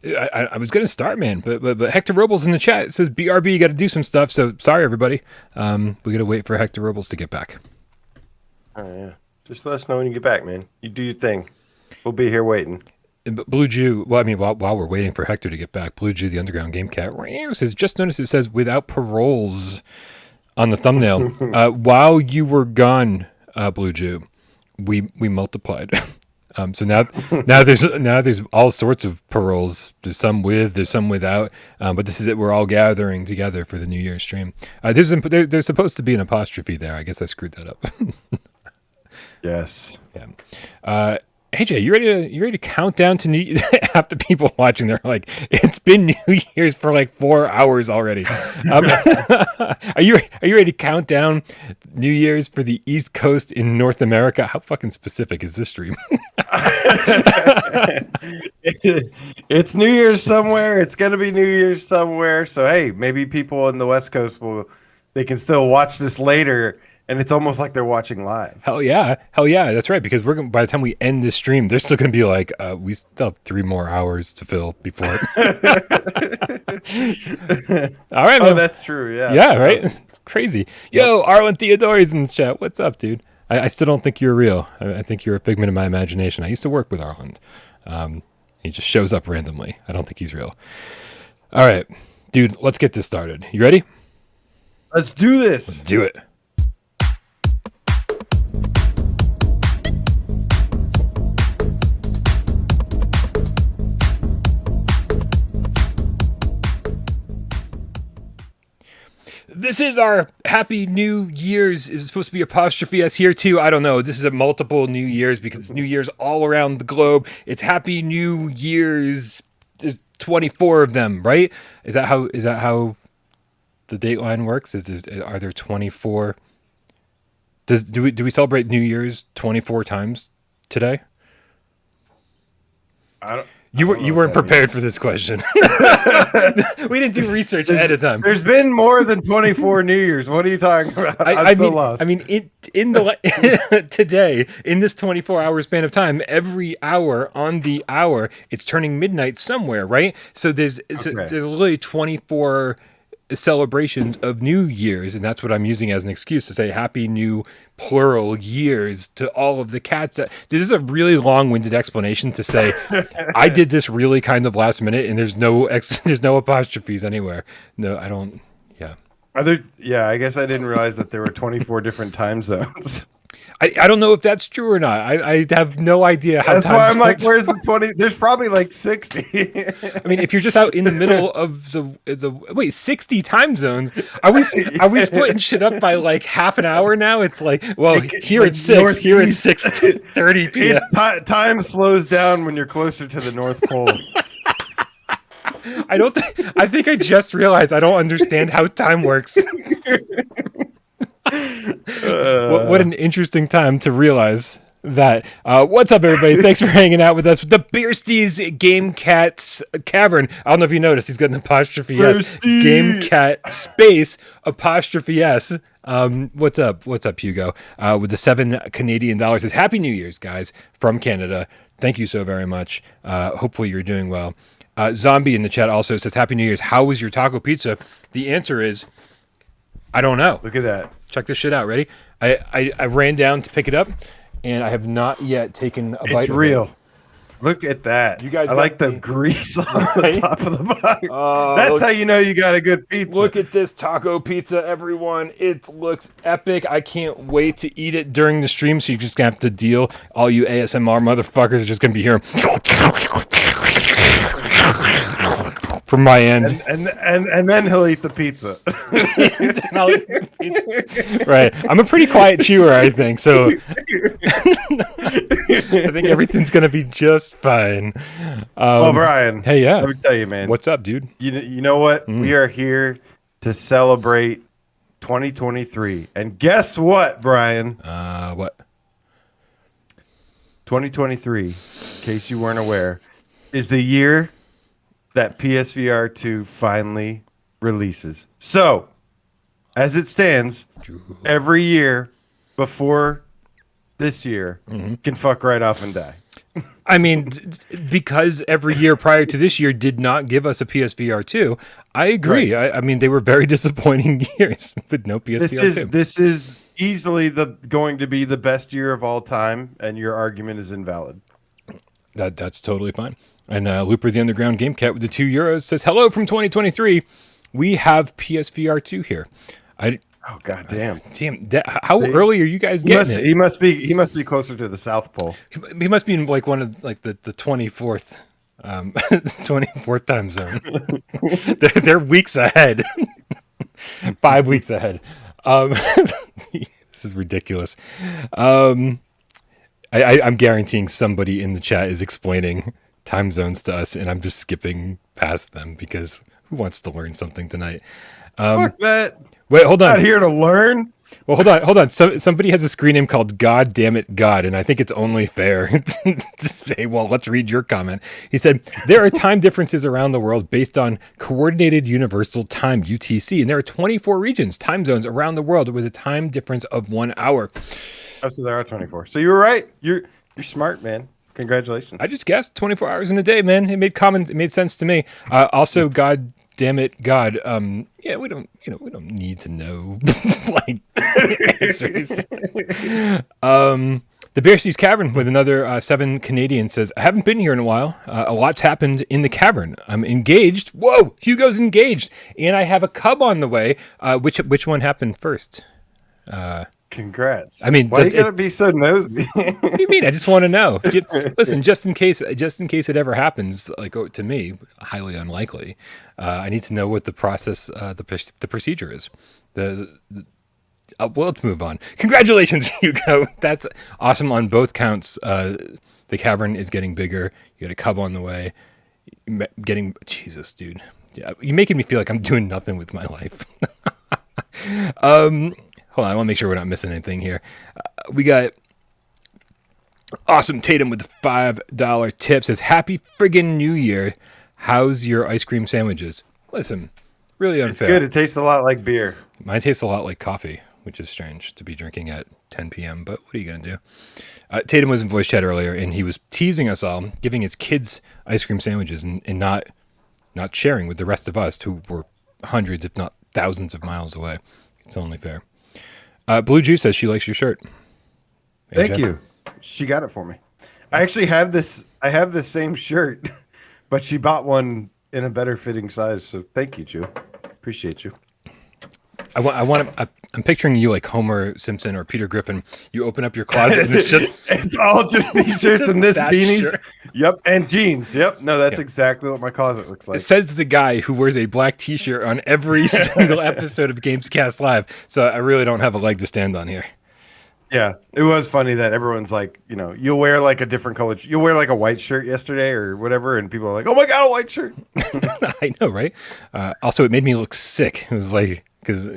I was gonna start, man, but Hector Robles in the chat says BRB, you got to do some stuff. So sorry, everybody. We got to wait for Hector Robles to get back. Oh yeah, just let us know when you get back, man. You do your thing. We'll be here waiting. Blue Jew. Well, I mean, while we're waiting for Hector to get back, Blue Jew, the Underground Game Cat, says just noticed it says without paroles on the thumbnail. While you were gone, Blue Jew, we multiplied. So now there's all sorts of paroles. There's some with, there's some without. But this is it. We're all gathering together for the New Year's stream. There's supposed to be an apostrophe there. I guess I screwed that up. Yes. Yeah. Hey Jay, you ready to count down to New? Half the people watching, they're like, it's been New Year's for like 4 hours already. Are you ready to count down New Year's for the East Coast in North America? How fucking specific is this stream? It's New Year's somewhere. It's gonna be New Year's somewhere. So hey, maybe people in the West Coast they can still watch this later. And it's almost like they're watching live. Hell yeah, that's right. Because by the time we end this stream, they're still going to be like, we still have 3 more hours to fill before. All right, man. Oh, that's true. Yeah. Yeah, right. It's crazy. Yo, Arlen Theodore's in the chat. What's up, dude? I still don't think you're real. I think you're a figment of my imagination. I used to work with Arlen. He just shows up randomly. I don't think he's real. All right, dude. Let's get this started. You ready? Let's do this. Let's do it. This is our Happy New Year's. Is it supposed to be apostrophe S here too? I don't know. This is a multiple New Year's because it's New Year's all around the globe. It's Happy New Year's. There's 24 of them, right? Is that how the dateline works? Are there 24? Do we celebrate New Year's 24 times today? You weren't prepared for this question. We didn't do research ahead of time. There's been more than 24 New Years. What are you talking about? I'm so lost. I mean, today, in this 24-hour span of time, every hour on the hour, it's turning midnight somewhere, right? So there's literally 24 celebrations of New Year's, and that's what I'm using as an excuse to say Happy New plural years to all of the cats. This is a really long-winded explanation to say I did this really kind of last minute, and there's no apostrophes anywhere. No, I don't. Yeah. I guess I didn't realize that there were 24 different time zones. I don't know if that's true or not. I have no idea how. That's why I'm like, where's the 20? There's probably like 60. I mean, if you're just out in the middle of the 60 time zones, are we splitting shit up by like half an hour now? It's like, well, here it's 6, northeast. Here it's 6:30 p.m. Time slows down when you're closer to the North Pole. I think I just realized I don't understand how time works. What an interesting time to realize that. What's up, everybody? Thanks for hanging out with us. The Beersties Gamecat Cavern. I don't know if you noticed, he's got an apostrophe S. Gamecat space apostrophe S. What's up, Hugo? With the $7 Canadian says Happy New Year's, guys, from Canada. Thank you so very much. Hopefully you're doing well. Zombie in the chat also says Happy New Year's. How was your taco pizza? The answer is I don't know. Look at that. Check this shit out. Ready? I ran down to pick it up, and I have not yet taken a bite. It's real. Look at that. You guys, I like the grease on the top of the box. That's how you know you got a good pizza. Look at this taco pizza, everyone. It looks epic. I can't wait to eat it during the stream. So you're just gonna have to deal. All you ASMR motherfuckers are just gonna be hearing from my end, and then he'll eat the pizza. Right. I'm a pretty quiet chewer, I think. So I think everything's gonna be just fine. Brian. Hey, yeah. Let me tell you, man. What's up, dude? You know what? We are here to celebrate 2023, and guess what, Brian? What? 2023, in case you weren't aware, is the year that PSVR2 finally releases. So, as it stands, every year before this year can fuck right off and die. I mean, because every year prior to this year did not give us a PSVR2. I agree. Right. I mean, they were very disappointing years with no PSVR2. This is easily going to be the best year of all time, and your argument is invalid. That's totally fine. And Looper the Underground Game Cat with the €2 says, hello from 2023. We have PSVR2 here. Oh god damn! How early are you guys getting it? He must be closer to the South Pole. He must be in like one of like the 24th 24th time zone. they're weeks ahead. 5 weeks ahead. This is ridiculous. I'm guaranteeing somebody in the chat is explaining time zones to us, and I'm just skipping past them because who wants to learn something tonight? Fuck that. Wait, hold on. Not here to learn. Well, hold on. Somebody has a screen name called God Damn It God, and I think it's only fair to say, well, let's read your comment. He said, there are time differences around the world based on Coordinated Universal Time, UTC, and there are 24 regions, time zones around the world with a time difference of 1 hour. Oh, so there are 24. So you were right. You're smart, man. Congratulations. I just guessed 24 hours in a day, man. It made sense to me. Also, God Damn It God. Yeah, we don't need to know like answers. The Bearstees Cavern with another 7 Canadian says, I haven't been here in a while. A lot's happened in the cavern. I'm engaged. Whoa, Hugo's engaged, and I have a cub on the way. Which one happened first? Congrats. I mean, why you gotta be so nosy? What do you mean? I just want to know. Listen, just in case it ever happens, like to me, highly unlikely. I need to know what the process, the procedure is. Well, let's move on. Congratulations, Hugo. That's awesome on both counts. The cavern is getting bigger. You got a cub on the way. Jesus, dude. Yeah, you're making me feel like I'm doing nothing with my life. Hold on, I want to make sure we're not missing anything here. We got Awesome Tatum with the $5 tip. Says, happy friggin' New Year. How's your ice cream sandwiches? Listen, really unfair. It's good. It tastes a lot like beer. Mine tastes a lot like coffee, which is strange to be drinking at 10 p.m., but what are you going to do? Tatum was in voice chat earlier, and he was teasing us all, giving his kids ice cream sandwiches and not sharing with the rest of us who were hundreds, if not thousands of miles away. It's only fair. Blue Juice says she likes your shirt. Thank you. She got it for me. I actually have this. I have the same shirt, but she bought one in a better fitting size. So thank you, Ju. Appreciate you. I'm picturing you like Homer Simpson or Peter Griffin. You open up your closet and it's all just these shirts and this beanies. Shirt. Yep, and jeans. Yep. No, that's exactly what my closet looks like. It says the guy who wears a black T-shirt on every single episode of Gamescast Live. So I really don't have a leg to stand on here. Yeah, it was funny that everyone's like, you'll wear like a different color. You'll wear like a white shirt yesterday or whatever, and people are like, "Oh my god, a white shirt!" I know, right? Also, it made me look sick. It was like because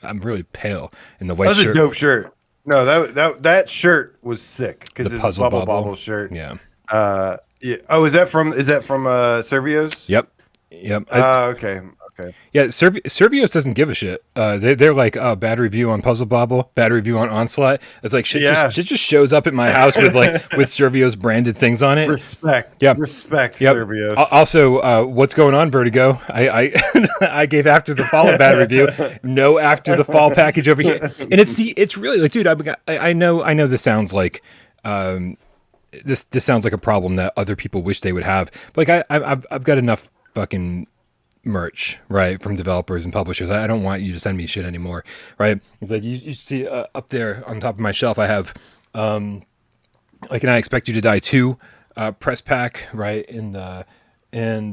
I'm really pale in the white shirt. That was a dope shirt. No, that shirt was sick because it's a bubble shirt. Yeah. Yeah. Oh, is that from Servios? Yep. Okay. Yeah, Servios doesn't give a shit. They're like, oh, bad review on Puzzle Bobble, bad review on Onslaught. It's like shit just shows up at my house with Servios branded things on it. Respect. Yep. Respect, yep. Servios. Also, what's going on, Vertigo? I gave After the Fall a bad review. No After the Fall package over here. And it's really like, dude, I know this sounds like this sounds like a problem that other people wish they would have. But like I've got enough fucking merch, right, from developers and publishers. I don't want you to send me shit anymore, right? It's like you see up there on top of my shelf, I have like an I Expect You to Die 2 press pack, right, and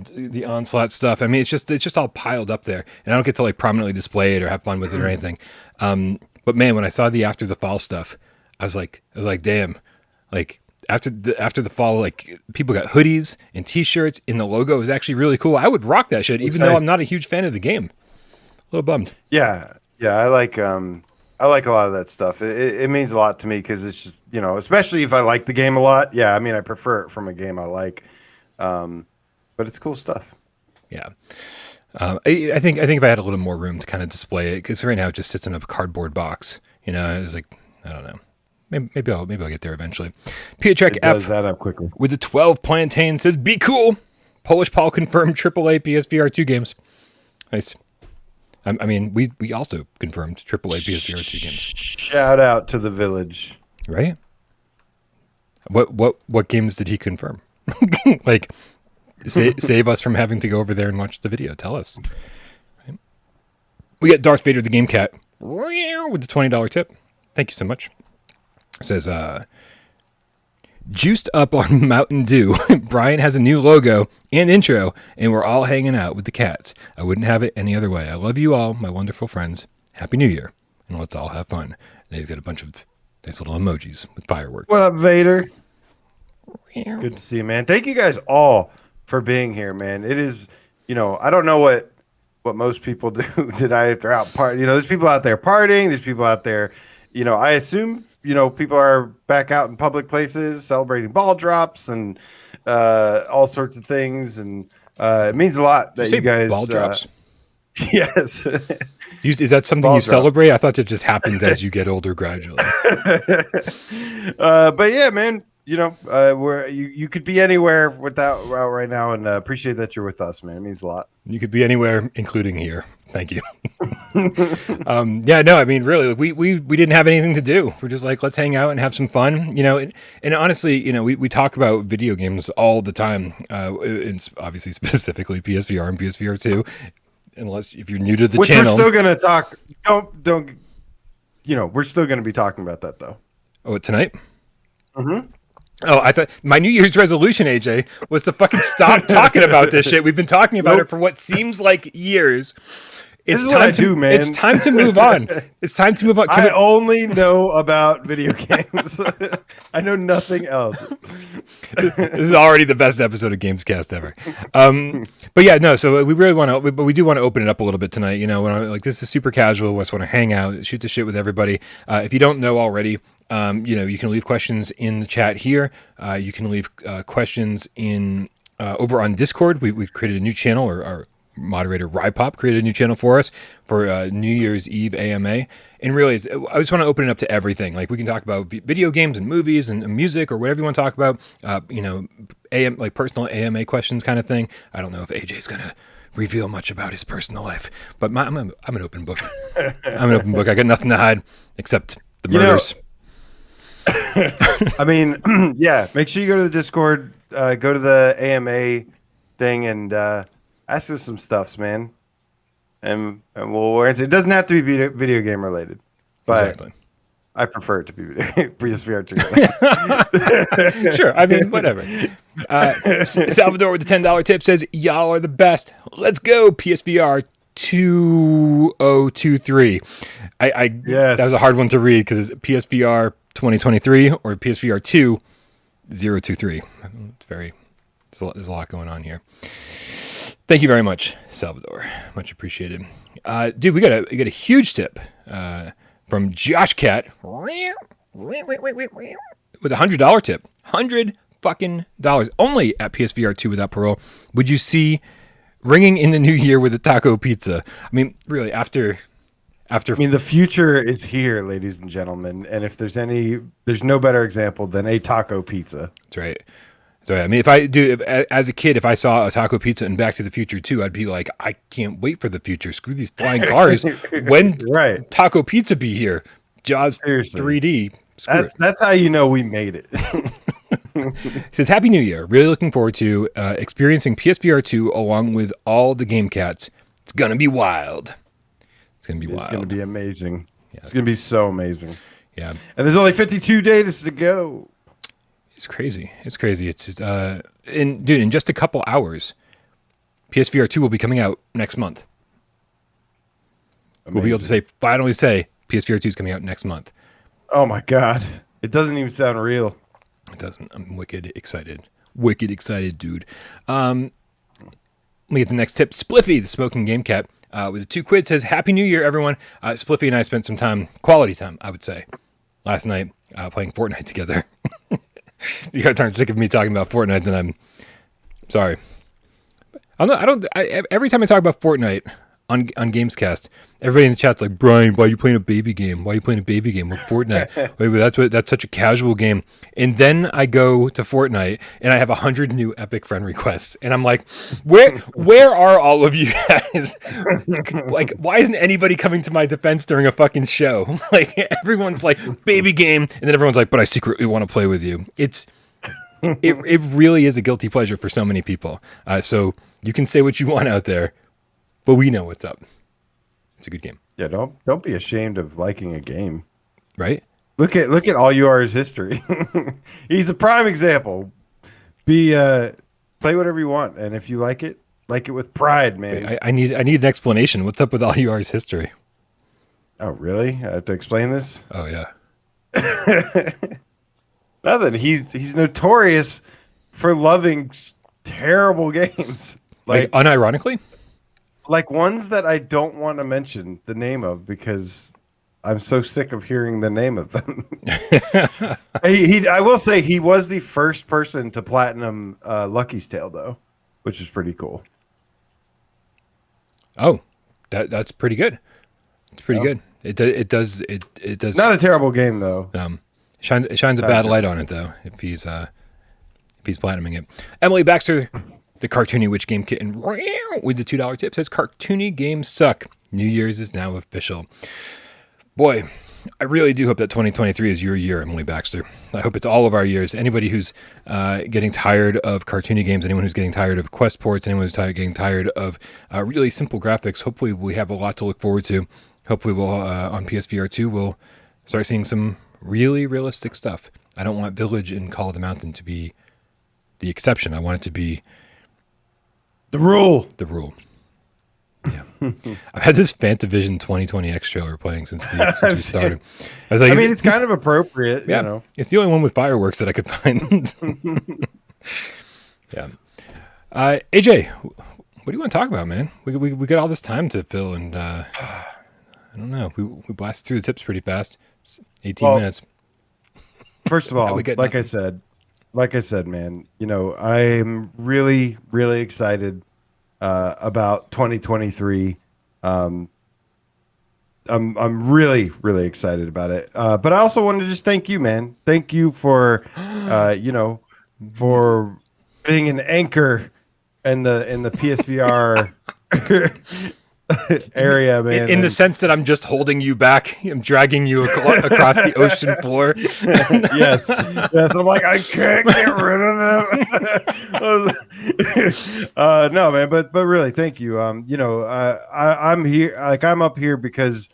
the Onslaught stuff. I mean, it's just all piled up there, and I don't get to like prominently display it or have fun with it or anything. But man, when I saw the After the Fall stuff, I was like, damn, like. After the fall, like people got hoodies and T-shirts, and the logo is actually really cool. I would rock that shit, even though I'm not a huge fan of the game. A little bummed. Yeah, I like a lot of that stuff. It means a lot to me because it's just especially if I like the game a lot. Yeah, I mean I prefer it from a game I like, but it's cool stuff. Yeah, I think if I had a little more room to kind of display it, because right now it just sits in a cardboard box. It's like I don't know. Maybe I'll get there eventually. Pietrek It F does that up quickly. with the 12 plantain says, "Be cool." Polish Paul confirmed AAA PSVR2 games. Nice. I mean, we also confirmed AAA PSVR2 games. Shout out to the village. Right? What games did he confirm? Like, save us from having to go over there and watch the video. Tell us. Right? We got Darth Vader the Game Cat with the $20 tip. Thank you so much. It says, juiced up on Mountain Dew. Brian has a new logo and intro, and we're all hanging out with the cats. I wouldn't have it any other way. I love you all, my wonderful friends. Happy New Year, and let's all have fun. And he's got a bunch of nice little emojis with fireworks. What up, Vader? Good to see you, man. Thank you guys all for being here, man. It is, I don't know what most people do tonight if they're out partying. There's people out there partying. There's people out there, I assume, people are back out in public places celebrating ball drops and all sorts of things. And it means a lot that you guys... Ball drops? Yes. Is that something you celebrate? I thought it just happens as you get older gradually. But yeah, man, where you could be anywhere right now, and appreciate that you're with us, man. It means a lot. You could be anywhere, including here. Thank you. Yeah, no, I mean, really, we didn't have anything to do. We're just like, let's hang out and have some fun, and honestly, we talk about video games all the time, and obviously specifically PSVR and PSVR2. Unless if you're new to the channel, we're still gonna talk. Don't. We're still gonna be talking about that though. Oh, tonight. Mm-hmm. Oh, I thought my New Year's resolution, AJ, was to fucking stop talking about this shit. We've been talking about it for what seems like years. This is what I do, man. It's time to move on. It's time to move on. I only know about video games. I know nothing else. This is already the best episode of Gamescast ever. But yeah, no. So we really want to, but we do want to open it up a little bit tonight. This is super casual. We just want to hang out, shoot the shit with everybody. If you don't know already, you can leave questions in the chat here. You can leave questions in over on Discord. We've created a new channel, or our moderator Rypop created a new channel for us for New Year's Eve AMA. And really, I just want to open it up to everything. Like, we can talk about video games and movies and music or whatever you want to talk about. Like personal AMA questions kind of thing. I don't know if AJ's gonna reveal much about his personal life, but I'm an open book. I'm an open book. I got nothing to hide except the murders. I mean, yeah. Make sure you go to the Discord, go to the AMA thing, and ask us some stuffs, man. And we'll answer. It doesn't have to be video game related, but exactly. I prefer it to be PSVR2. Sure. I mean, whatever. Salvador with the $10 tip says, "Y'all are the best. Let's go, PSVR 2023." Yes. That was a hard one to read because it's PSVR 2023 or PSVR 2023. There's a lot going on here. Thank you very much, Salvador. Much appreciated. Dude, we got a huge tip from Josh Cat with a $100 tip. $100 only at PSVR2 without Parole. Would you see ringing in the new year with a taco pizza? I mean, really, after. I mean, the future is here, ladies and gentlemen. And if there's no better example than a taco pizza. That's right. So, I mean, as a kid, if I saw a taco pizza in Back to the Future 2, I'd be like, I can't wait for the future. Screw these flying cars. When taco pizza be here? Jaws Seriously. 3D. That's how you know we made it. It says, Happy New Year. Really looking forward to experiencing PSVR 2 along with all the game cats. It's going to be wild. It's going to be wild. It's going to be amazing. Yeah. It's going to be so amazing. Yeah. And there's only 52 days to go. It's crazy. It's crazy. It's just, in just a couple hours, PSVR 2 will be coming out next month. Amazing. We'll be able to finally say PSVR 2 is coming out next month. Oh my God. It doesn't even sound real. It doesn't. I'm wicked excited. Wicked excited, dude. Let me get the next tip. Spliffy, the smoking game cat, with a $2 says, Happy New Year, everyone. Spliffy and I spent some quality time, I would say, last night playing Fortnite together. You guys aren't sick of me talking about Fortnite, then I'm sorry. Every time I talk about Fortnite on Gamescast. Everybody in the chat's like, Brian, why are you playing a baby game? Why are you playing a baby game with Fortnite? Wait, that's such a casual game. And then I go to Fortnite and I have 100 new epic friend requests, and I'm like, where are all of you guys? Like, why isn't anybody coming to my defense during a fucking show? Like, everyone's like, baby game, and then everyone's like, but I secretly want to play with you. It really is a guilty pleasure for so many people. So you can say what you want out there, but we know what's up. It's a good game. Yeah, don't be ashamed of liking a game. Right? Look at All You Are's history. He's a prime example. Play whatever you want, and if you like it with pride, man. Wait, I need an explanation. What's up with All You Are's history? Oh, really? I have to explain this? Oh yeah. Nothing. He's notorious for loving terrible games. Like unironically? Like ones that I don't want to mention the name of because I'm so sick of hearing the name of them. I will say he was the first person to platinum Lucky's Tale, though, which is pretty cool. Oh, that's pretty good. It's pretty good. It does. Not a terrible game though. It shines a bad light on it though. If he's platinuming it. Emily Baxter, the Cartoony Witch Game Kitten, with the $2 tip, says Cartoony games suck. New Year's is now official. Boy, I really do hope that 2023 is your year, Emily Baxter. I hope it's all of our years. Anybody who's getting tired of cartoony games, anyone who's getting tired of quest ports, anyone who's getting tired of really simple graphics, hopefully we have a lot to look forward to. Hopefully we'll, on PSVR2, we'll start seeing some really realistic stuff. I don't want Village and Call of the Mountain to be the exception. I want it to be the rule. The rule. Yeah. I've had this Fantavision 2020X trailer playing since we started. I was like, it's kind of appropriate, yeah, you know. It's the only one with fireworks that I could find. Yeah. AJ, what do you want to talk about, man? We got all this time to fill, and I don't know. We blasted through the tips pretty fast. 18 minutes. First of all, like I said, man, you know, I'm really, really excited about 2023. I'm really, really excited about it. But I also wanted to just thank you, man. Thank you for, for being an anchor in the PSVR area, man. In the sense that I'm just holding you back, I'm dragging you across the ocean floor. Yes. I'm like, I can't get rid of them. No, man, but really, thank you. I'm here. Like, I'm up here because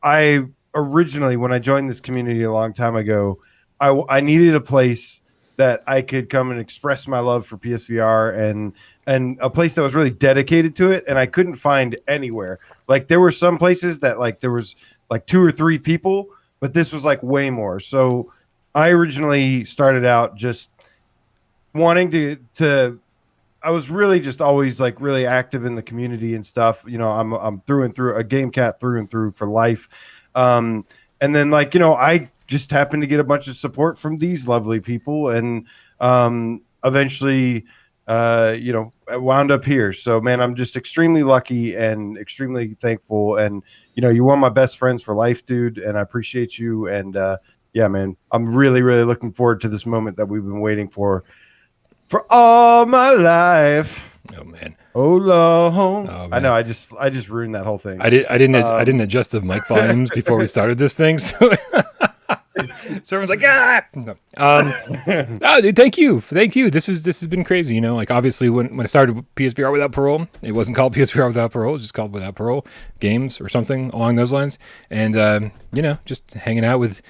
I originally, when I joined this community a long time ago, I needed a place that I could come and express my love for PSVR and a place that was really dedicated to it. And I couldn't find anywhere. Like, there were some places that like there was like 2 or 3 people, but this was like way more. So I originally started out just wanting to I was really just always like really active in the community and stuff. You know, I'm through and through a Gamecat through and through for life. And then, like, you know, I just happened to get a bunch of support from these lovely people, and eventually, I wound up here. So, man, I'm just extremely lucky and extremely thankful. And, you know, you're one of my best friends for life, dude. And I appreciate you. And yeah, man, I'm really, really looking forward to this moment that we've been waiting for all my life. Oh man. Oh long. Oh, I know. I just ruined that whole thing. I didn't adjust the mic volumes before we started this thing. So, so everyone's like, ah. No, dude, thank you. This has been crazy. You know, like, obviously when I started PSVR Without Parole, it wasn't called PSVR Without Parole. It was just called Without Parole Games or something along those lines. And just hanging out with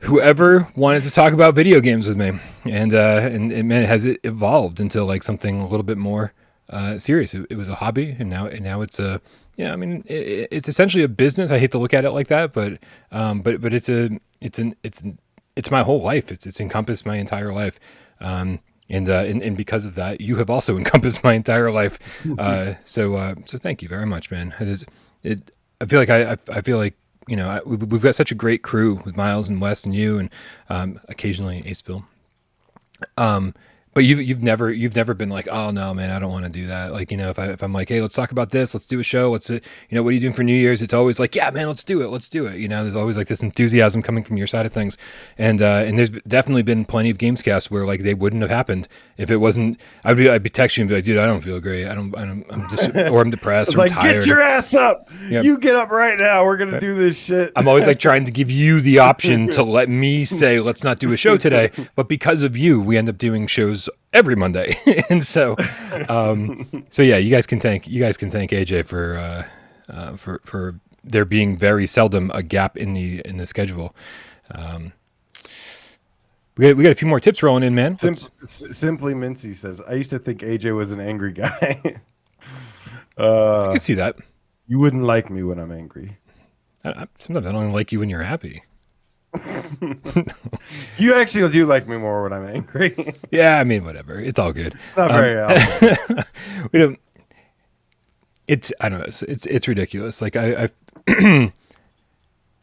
whoever wanted to talk about video games with me, and man, has it evolved into like something a little bit more serious. It was a hobby, and now it's a it's essentially a business. I hate to look at it like that, but it's my whole life. It's encompassed my entire life, and because of that, you have also encompassed my entire life. So thank you very much, man. I feel like we've got such a great crew with Miles and Wes and you, and occasionally Aceville. But you've never been like, oh no, man, I don't want to do that. Like, you know, if I'm like, hey, let's talk about this, let's do a show, what are you doing for New Year's? It's always like, yeah, man, let's do it. You know, there's always like this enthusiasm coming from your side of things, and there's definitely been plenty of Gamescasts where like they wouldn't have happened if it wasn't. I'd be texting you and be like, dude, I don't feel great. I'm just or I'm depressed. Or I'm like, tired. Get your ass up. Yep. You get up right now. We're gonna do this shit. I'm always like trying to give you the option to let me say, let's not do a show today, but because of you, we end up doing shows every Monday. And so yeah, you guys can thank AJ for there being very seldom a gap in the schedule. We got a few more tips rolling in, man. Simply Mincy says, I used to think AJ was an angry guy. I can see that. You wouldn't like me when I'm angry. Sometimes I don't even like you when you're happy. You actually do like me more when I'm angry. Yeah, I mean, whatever. It's all good. It's not very we don't. I don't know. It's ridiculous. Like I don't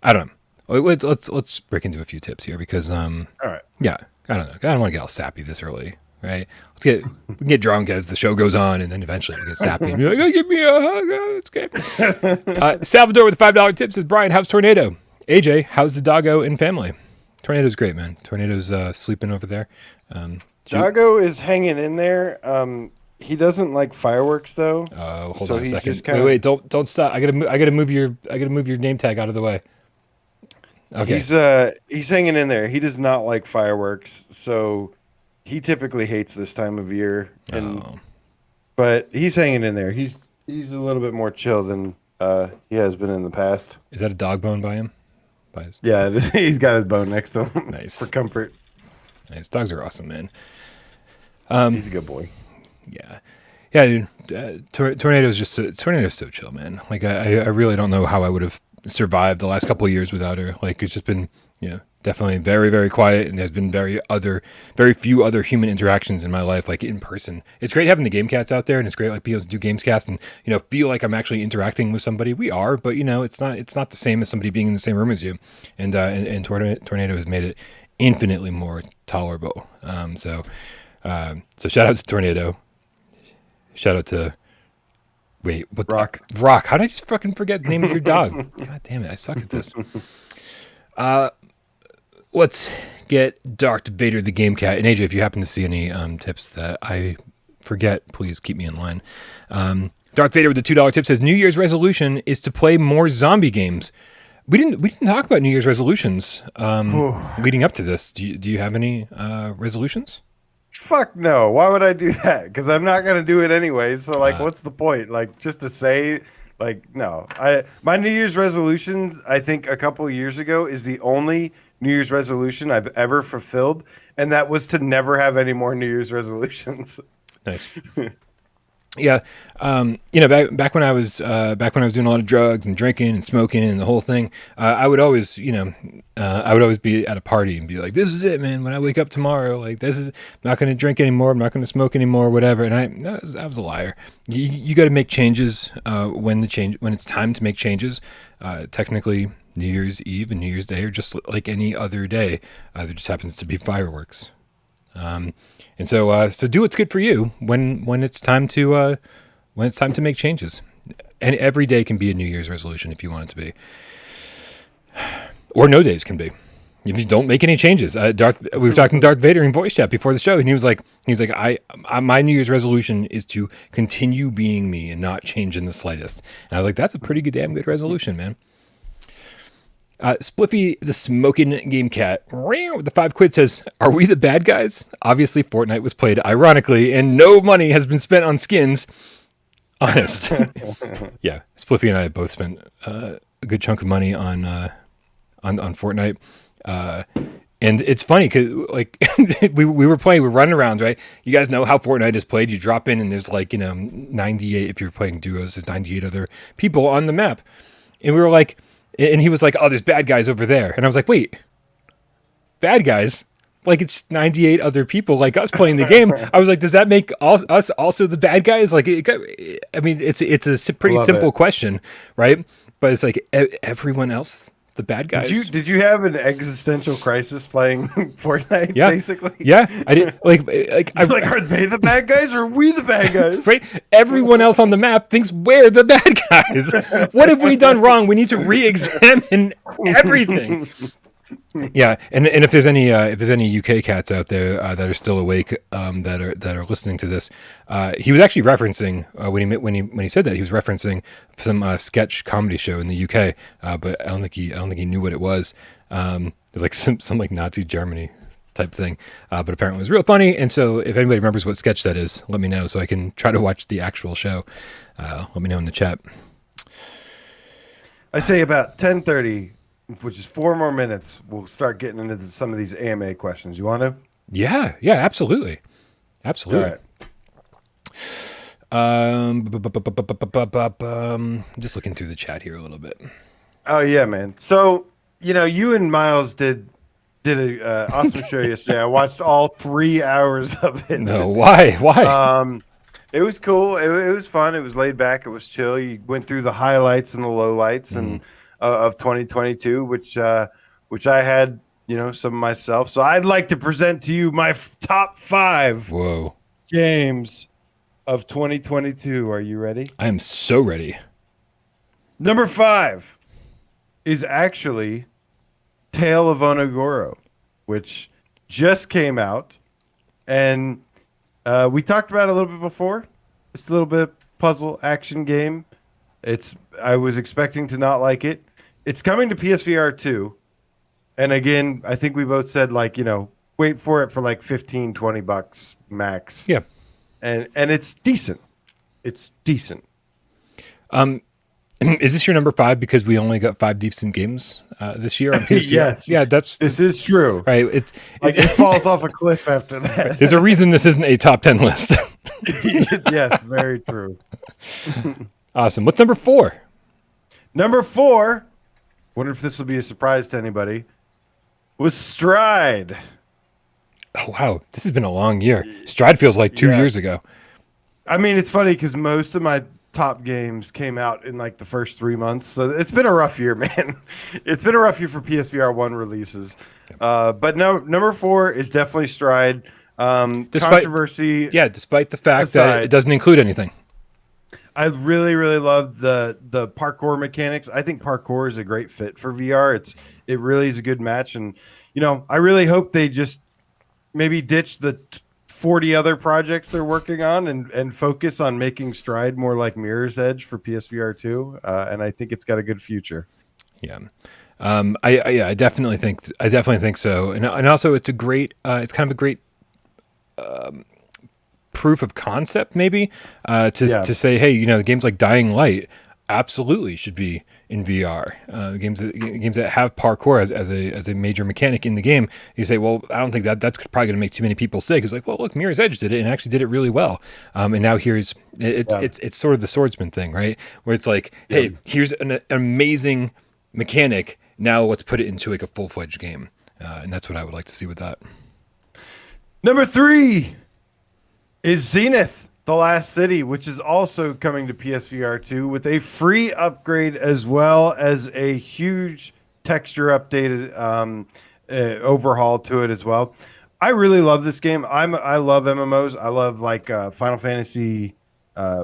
know. Let's break into a few tips here because all right. Yeah, I don't know. I don't want to get all sappy this early, right? We can get drunk as the show goes on, and then eventually we get sappy and be like, oh, give me a hug. Oh, it's good. Salvador with the $5 tip says, Brian, how's Tornado? AJ, how's the doggo and family? Tornado's great, man. Tornado's sleeping over there. Doggo is hanging in there. He doesn't like fireworks though. Hold on a second. Wait, don't stop. I gotta move your name tag out of the way. Okay. He's hanging in there. He does not like fireworks, so he typically hates this time of year. But he's hanging in there. He's a little bit more chill than he has been in the past. Is that a dog bone by him? Yeah, he's got his bone next to him. Nice. For comfort. Nice. Dogs are awesome, man. He's a good boy. Yeah, dude. Tornado's so chill, man. Like I really don't know how I would have survived the last couple of years without her. Like it's just been, definitely very, very quiet, and there's been very few other human interactions in my life, like in person. It's great having the game cats out there, and it's great like being able to do Gamescast and feel like I'm actually interacting with somebody. We are, but it's not the same as somebody being in the same room as you. And Tornado has made it infinitely more tolerable. So shout out to Tornado. Shout out to Rock. Rock. How did I just fucking forget the name of your dog? God damn it, I suck at this. Let's get Darth Vader the Game Cat. And AJ, if you happen to see any tips that I forget, please keep me in line. Darth Vader with the $2 tip says New Year's resolution is to play more zombie games. We didn't talk about New Year's resolutions leading up to this. Do you have any resolutions? Fuck no. Why would I do that? Because I'm not going to do it anyway. So, what's the point? Like, just to say, no. My New Year's resolution, I think a couple of years ago, is the only New Year's resolution I've ever fulfilled. And that was to never have any more New Year's resolutions. Nice. Yeah. Back when I was doing a lot of drugs and drinking and smoking and the whole thing, I would always be at a party and be like, this is it, man. When I wake up tomorrow, like I'm not going to drink anymore. I'm not going to smoke anymore, whatever. And I was a liar. You got to make changes, when it's time to make changes. Technically New Year's Eve and New Year's Day are just like any other day. There just happens to be fireworks. And so do what's good for you when it's time to make changes. And every day can be a New Year's resolution if you want it to be, or no days can be. If you don't make any changes, we were talking to Darth Vader in voice chat before the show, and he was like, my New Year's resolution is to continue being me and not change in the slightest. And I was like, that's a pretty damn good resolution, man. Spliffy the Smoking Game Cat with the $5 says, are we the bad guys? Obviously Fortnite was played ironically and no money has been spent on skins. Honest. Yeah, Spliffy and I have both spent a good chunk of money on Fortnite. And it's funny because we were running around, right? You guys know how Fortnite is played. You drop in and there's 98, if you're playing duos, there's 98 other people on the map. And we were like, and he was like, oh, there's bad guys over there. And I was like, wait, bad guys? Like it's 98 other people like us playing the game. I was like, does that make us also the bad guys? Like, it's a pretty simple question, right? But it's like everyone else the bad guys. Did you have an existential crisis playing Fortnite? Yeah. Basically. Yeah, I did. Are they the bad guys or are we the bad guys? Right. Everyone else on the map thinks we're the bad guys. What have we done wrong? We need to re-examine everything. Yeah, and if there's any UK cats out there that are still awake, that are listening to this, he was actually referencing when he said that, he was referencing some sketch comedy show in the UK, but I don't think he knew what it was. It was like some like Nazi Germany type thing, but apparently it was real funny. And so if anybody remembers what sketch that is, let me know so I can try to watch the actual show. Let me know in the chat. I say about 10:30. Which is 4 more minutes. We'll start getting into some of these AMA questions. You want to? Yeah, absolutely. Absolutely. All right. Just looking through the chat here a little bit. Oh, yeah, man. So, you and Miles did a awesome show yesterday. I watched all 3 hours of it. No, why? It was cool. It was fun. It was laid back. It was chill. You went through the highlights and the lowlights and of 2022, which I had, some of myself. So I'd like to present to you my top 5 games of 2022. Are you ready? I am so ready. Number 5 is actually Tale of Onogoro, which just came out, and we talked about it a little bit before. It's a little bit puzzle action game. I was expecting to not like it. It's coming to PSVR 2. And again, I think we both said wait for it for like $15-20 max. Yeah. And it's decent. It's decent. Is this your number 5 because we only got 5 decent games this year on PSVR? Yes. Yeah, this is true. Right. It falls off a cliff after that. There's a reason this isn't a top 10 list. Yes, very true. Awesome. What's number 4? Number 4, wonder if this will be a surprise to anybody, was Stride. Oh, wow. This has been a long year. Stride feels like 2 years ago. I mean, it's funny because most of my top games came out in like the first 3 months. So it's been a rough year, man. It's been a rough year for PSVR 1 releases. But no, number 4 is definitely Stride. Controversy. Yeah, despite the fact that it doesn't include anything. I really, really love the parkour mechanics. I think parkour is a great fit for VR. It really is a good match. And, I really hope they just maybe ditch the 40 other projects they're working on and focus on making Stride more like Mirror's Edge for PSVR 2. And I think it's got a good future. Yeah. I definitely think so. And also it's it's kind of a great proof of concept maybe to say, hey, games like Dying Light absolutely should be in VR. Games that have parkour as a major mechanic in the game. You say, well, I don't think that's probably going to make too many people sick. It's like, well, look, Mirror's Edge did it and actually did it really well. And now it's sort of the swordsman thing, right? Where it's like, hey, here's an amazing mechanic. Now let's put it into like a full-fledged game. And that's what I would like to see with that. Number 3 is Zenith, The Last City, which is also coming to PSVR 2 with a free upgrade as well as a huge texture updated overhaul to it as well. I really love this game. I love MMOs. I love like Final Fantasy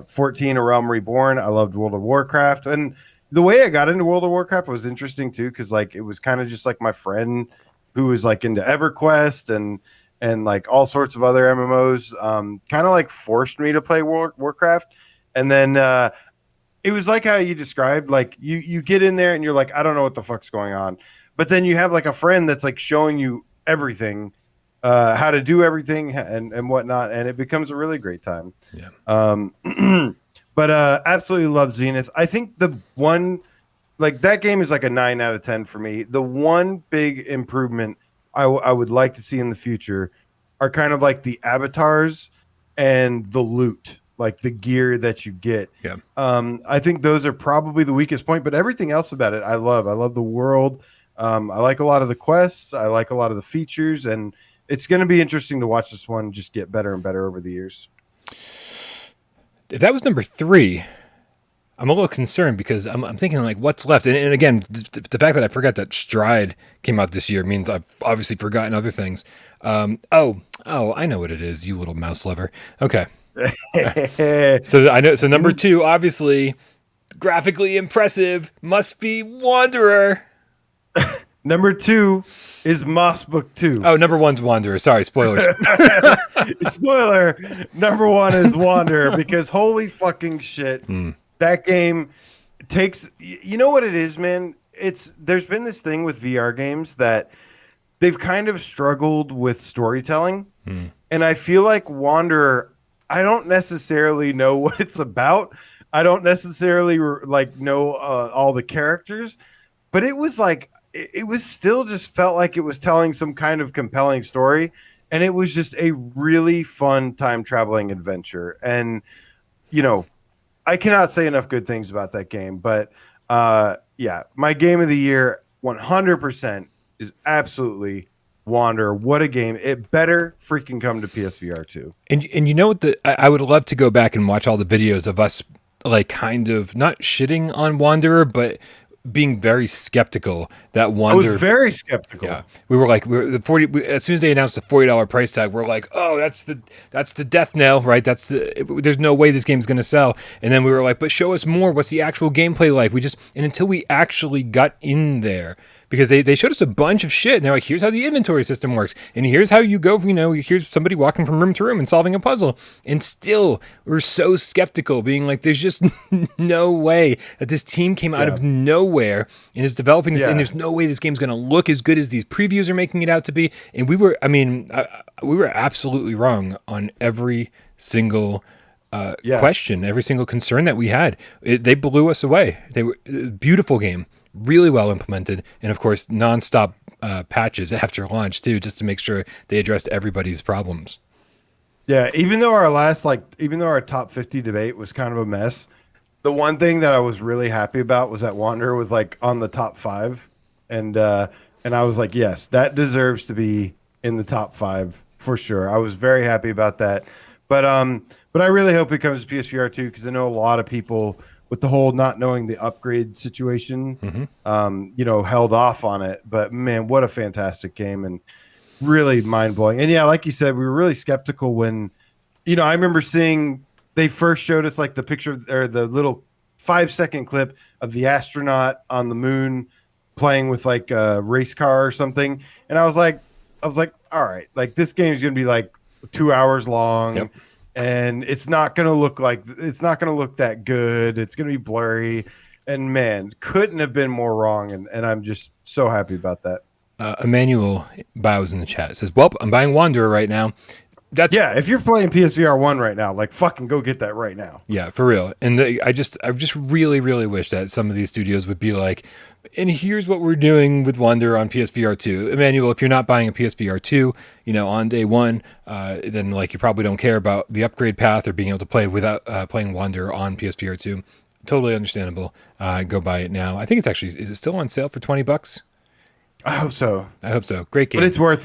14, A Realm Reborn. I loved World of Warcraft. And the way I got into World of Warcraft was interesting too, because like it was kind of just like my friend who was like into EverQuest and like all sorts of other MMOs, kind of like forced me to play Warcraft. And then it was like how you described, like you get in there and you're like, I don't know what the fuck's going on. But then you have like a friend that's like showing you everything, how to do everything and whatnot. And it becomes a really great time. Yeah. But absolutely love Zenith. I think the one, like that game is like a 9 out of 10 for me. The one big improvement I would like to see in the future are kind of like the avatars and the loot, like the gear that you get. Yeah. I think those are probably the weakest point, but everything else about it, I love. I love the world. I like a lot of the quests. I like a lot of the features, and it's going to be interesting to watch this one just get better and better over the years. If that was number 3, I'm a little concerned because I'm thinking like what's left. And again, the fact that I forgot that Stride came out this year means I've obviously forgotten other things. Oh, I know what it is, you little mouse lover. Okay. So I know. So number 2, obviously, graphically impressive, must be Wanderer. Number 2 is Moss Book 2. Oh, number 1's Wanderer. Sorry, spoilers. Spoiler. Number 1 is Wanderer because holy fucking shit. That game takes, you know what it is, man? There's been this thing with VR games that they've kind of struggled with storytelling. And I feel like Wanderer, I don't necessarily know what it's about. I don't necessarily like know all the characters, but it was like, it was still just felt like it was telling some kind of compelling story. And it was just a really fun time traveling adventure. And, you know, I cannot say enough good things about that game, but yeah, my game of the year 100% is absolutely Wander. What a game. It better freaking come to PSVR 2. And you know what, I would love to go back and watch all the videos of us like kind of not shitting on Wanderer, but being very skeptical that Wanderer. I was very skeptical. Yeah, we were like, as soon as they announced the $40 price tag, we're like, oh, that's the death knell, right? There's no way this game's gonna sell. And then we were like, but show us more. What's the actual gameplay like? And until we actually got in there, because they showed us a bunch of shit. And they're like, here's how the inventory system works. And here's how you go, here's somebody walking from room to room and solving a puzzle. And still, we're so skeptical, being like, there's just no way that this team came out of nowhere and is developing this. And there's no way this game's going to look as good as these previews are making it out to be. And we were absolutely wrong on every single question, every single concern that we had. They blew us away. They were beautiful game. Really well implemented, and of course non-stop patches after launch too, just to make sure they addressed everybody's problems. Yeah, even though our top 50 debate was kind of a mess, the one thing that I was really happy about was that Wanderer was like on the top 5, and I was like, yes, that deserves to be in the top 5 for sure. I was very happy about that, but I really hope it comes to PSVR 2 because I know a lot of people, with the whole not knowing the upgrade situation, held off on it. But man, what a fantastic game and really mind blowing. And yeah, like you said, we were really skeptical when, I remember seeing, they first showed us like the picture or the little 5-second clip of the astronaut on the moon playing with like a race car or something. And I was like, all right, like this game is going to be like 2 hours long. Yep. And it's not going to look that good. It's going to be blurry. And man, couldn't have been more wrong. And I'm just so happy about that. Emmanuel bows in the chat. Says, well, I'm buying Wanderer right now. If you're playing PSVR 1 right now, like fucking go get that right now. Yeah, for real. And I just really, really wish that some of these studios would be like, and here's what we're doing with Wanderer on PSVR 2. Emmanuel, if you're not buying a PSVR 2, on day one, then like you probably don't care about the upgrade path or being able to play without playing Wanderer on PSVR 2. Totally understandable. Go buy it now. I think is it still on sale for $20? I hope so. Great game. But it's worth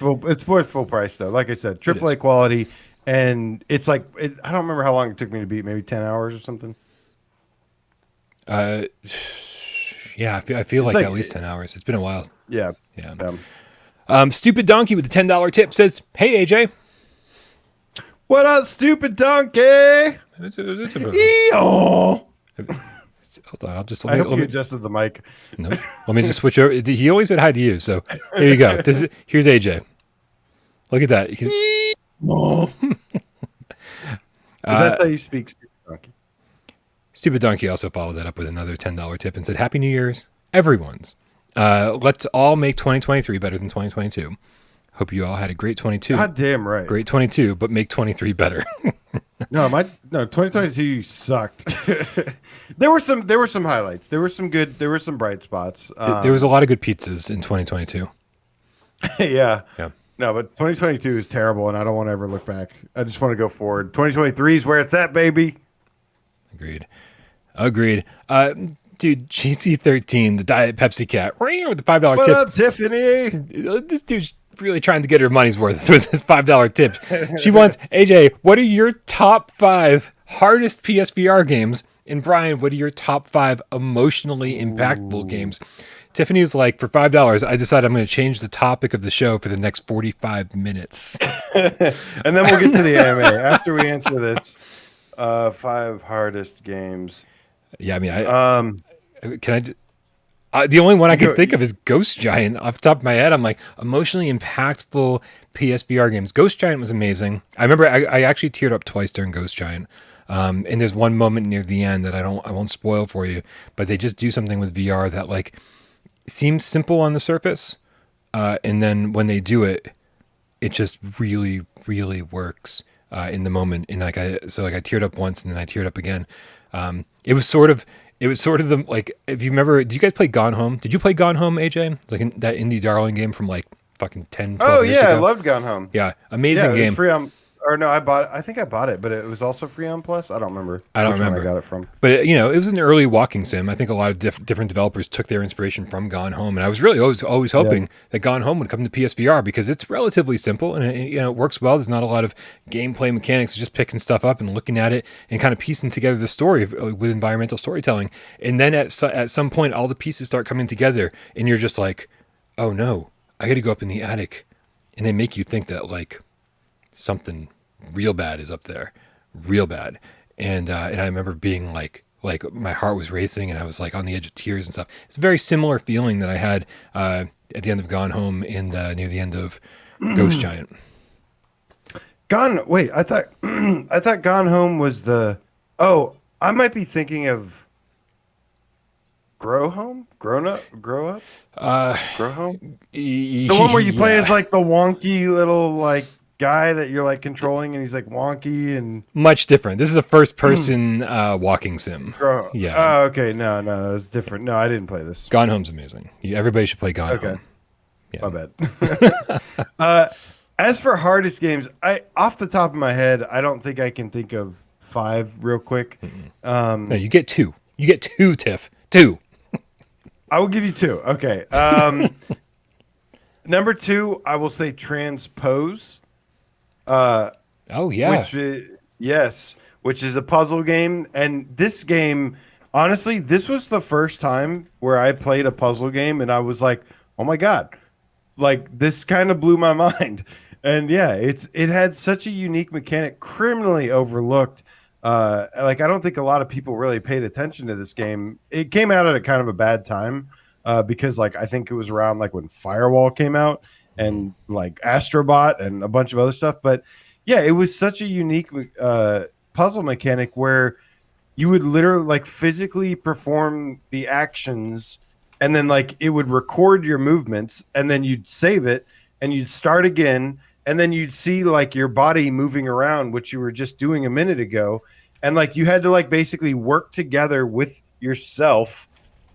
full price though. Like I said, AAA quality, and it's like I don't remember how long it took me to beat. Maybe 10 hours or something. Yeah, I feel like at least 10 hours. It's been a while. Yeah. Stupid Donkey with the $10 tip says, "Hey AJ, what up, Stupid Donkey? Hold on, I hope you adjusted the mic. No, let me just switch over. He always said hi to you, so here you go. Here's AJ. Look at that. That's how you speak, Stupid Donkey. Stupid Donkey also followed that up with another $10 tip and said, "Happy New Year's, everyone's. Let's all make 2023 better than 2022. Hope you all had a great 22. God damn right. Great 22, but make 23 better." No, 2022 sucked. There were some highlights. There were some bright spots. There was a lot of good pizzas in 2022. Yeah. No, but 2022 is terrible, and I don't want to ever look back. I just want to go forward. 2023 is where it's at, baby. Agreed. Dude, GC13, the Diet Pepsi cat, with the $5 tip. What up, Tiffany? This dude's really trying to get her money's worth with this $5 tip. She wants, AJ, what are your top 5 hardest PSVR games And Brian, what are your top 5 emotionally impactful games? Tiffany was like, for $5, I decided I'm going to change the topic of the show for the next 45 minutes. And then we'll get to the AMA after we answer this. 5 hardest games. Yeah, I mean, the only one I can think of is Ghost Giant. Off the top of my head, I'm like, emotionally impactful PSVR games. Ghost Giant was amazing. I remember I actually teared up twice during Ghost Giant. And there's one moment near the end that I won't spoil for you, but they just do something with VR that like seems simple on the surface, and then when they do it, it just really, really works in the moment. And I teared up once, and then I teared up again. It was sort of the like, if you remember, did you guys play Gone Home? Did you play Gone Home, AJ? It's like that indie darling game from like fucking 10, 12 years ago. I loved Gone Home. Yeah, amazing game. It was free on. Or no, I think I bought it, but it was also free on Plus. I don't remember. I don't remember. Where I got it from. But it was an early walking sim. I think a lot of different developers took their inspiration from Gone Home, and I was really always hoping that Gone Home would come to PSVR because it's relatively simple and it works well. There's not a lot of gameplay mechanics, just picking stuff up and looking at it and kind of piecing together the story with environmental storytelling. And then at some point, all the pieces start coming together, and you're just like, oh no, I got to go up in the attic, and they make you think that like something real bad is up there, real bad. And I remember being like my heart was racing and I was like on the edge of tears and stuff. It's a very similar feeling that I had at the end of Gone Home and near the end of Ghost Giant. I thought Gone Home was I might be thinking of Grow Home? Grow Up? Grow Home? The one where you play as like the wonky little like guy that you're like controlling and he's like wonky and much different. This is a first person walking sim. Yeah. Oh, okay. No, it's different. No, I didn't play this. Gone Home's amazing. Everybody should play Gone Home. Yeah. My bad. As for hardest games, off the top of my head, I don't think I can think of 5 real quick. No, you get 2. You get 2, Tiff. 2. I will give you 2. Okay. Number 2, I will say Transpose. Which is a puzzle game. And this game, honestly, this was the first time where I played a puzzle game and I was like, oh my God, like this kind of blew my mind. And yeah, it had such a unique mechanic, criminally overlooked. Like I don't think a lot of people really paid attention to this game. It came out at a kind of a bad time because like I think it was around like when Firewall came out and like Astrobot and a bunch of other stuff. But yeah, it was such a unique puzzle mechanic where you would literally like physically perform the actions and then like it would record your movements and then you'd save it and you'd start again and then you'd see like your body moving around, which you were just doing a minute ago. And like you had to like basically work together with yourself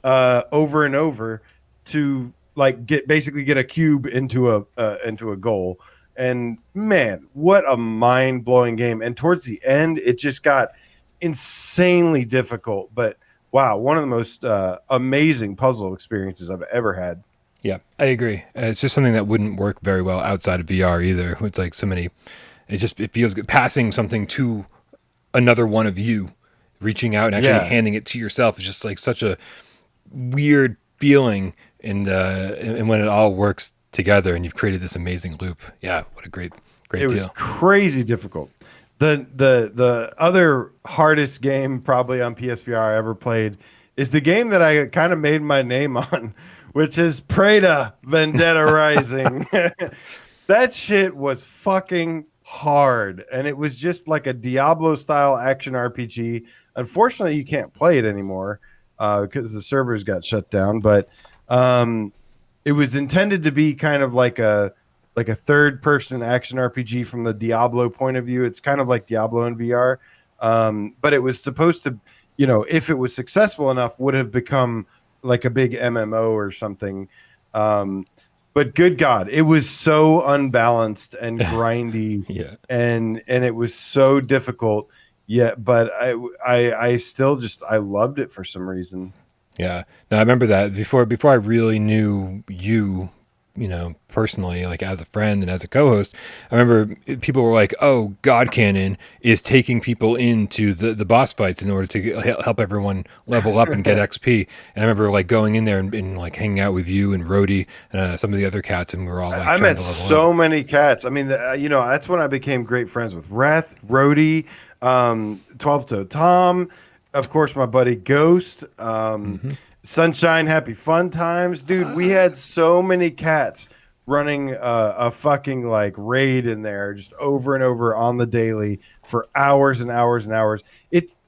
over and over to like get a cube into a goal. And man, what a mind-blowing game. And towards the end, it just got insanely difficult. But wow, one of the most amazing puzzle experiences I've ever had. Yeah, I agree. It's just something that wouldn't work very well outside of VR either. It's like it feels good. Passing something to another one of you, reaching out and actually handing it to yourself is just like such a weird feeling. And when it all works together and you've created this amazing loop. Yeah, what a great deal. It was crazy difficult. The other hardest game probably on PSVR I ever played is the game that I kind of made my name on, which is Preda Vendetta Rising. That shit was fucking hard. And it was just like a Diablo style action RPG. Unfortunately, you can't play it anymore because the servers got shut down. But it was intended to be kind of like a third person action RPG from the Diablo point of view. It's kind of like Diablo in VR. But it was supposed to, if it was successful enough, would have become like a big MMO or something. But good God, it was so unbalanced and grindy. Yeah. And it was so difficult. Yeah, but I still I loved it for some reason. Yeah. No, I remember that before I really knew you personally, like as a friend and as a co-host, I remember people were like, "Oh, God Cannon is taking people into the boss fights in order to help everyone level up and get XP." And I remember like going in there and like hanging out with you and Rhodey and some of the other cats, and we were all like, I trying met to level so up. many cats. I mean, that's when I became great friends with Wrath, Rhodey, 12 Toe Tom, of course, my buddy Ghost, Mm-hmm. Sunshine, Happy Fun Times. Dude, we had so many cats running a fucking like raid in there just over and over on the daily for hours and hours and hours.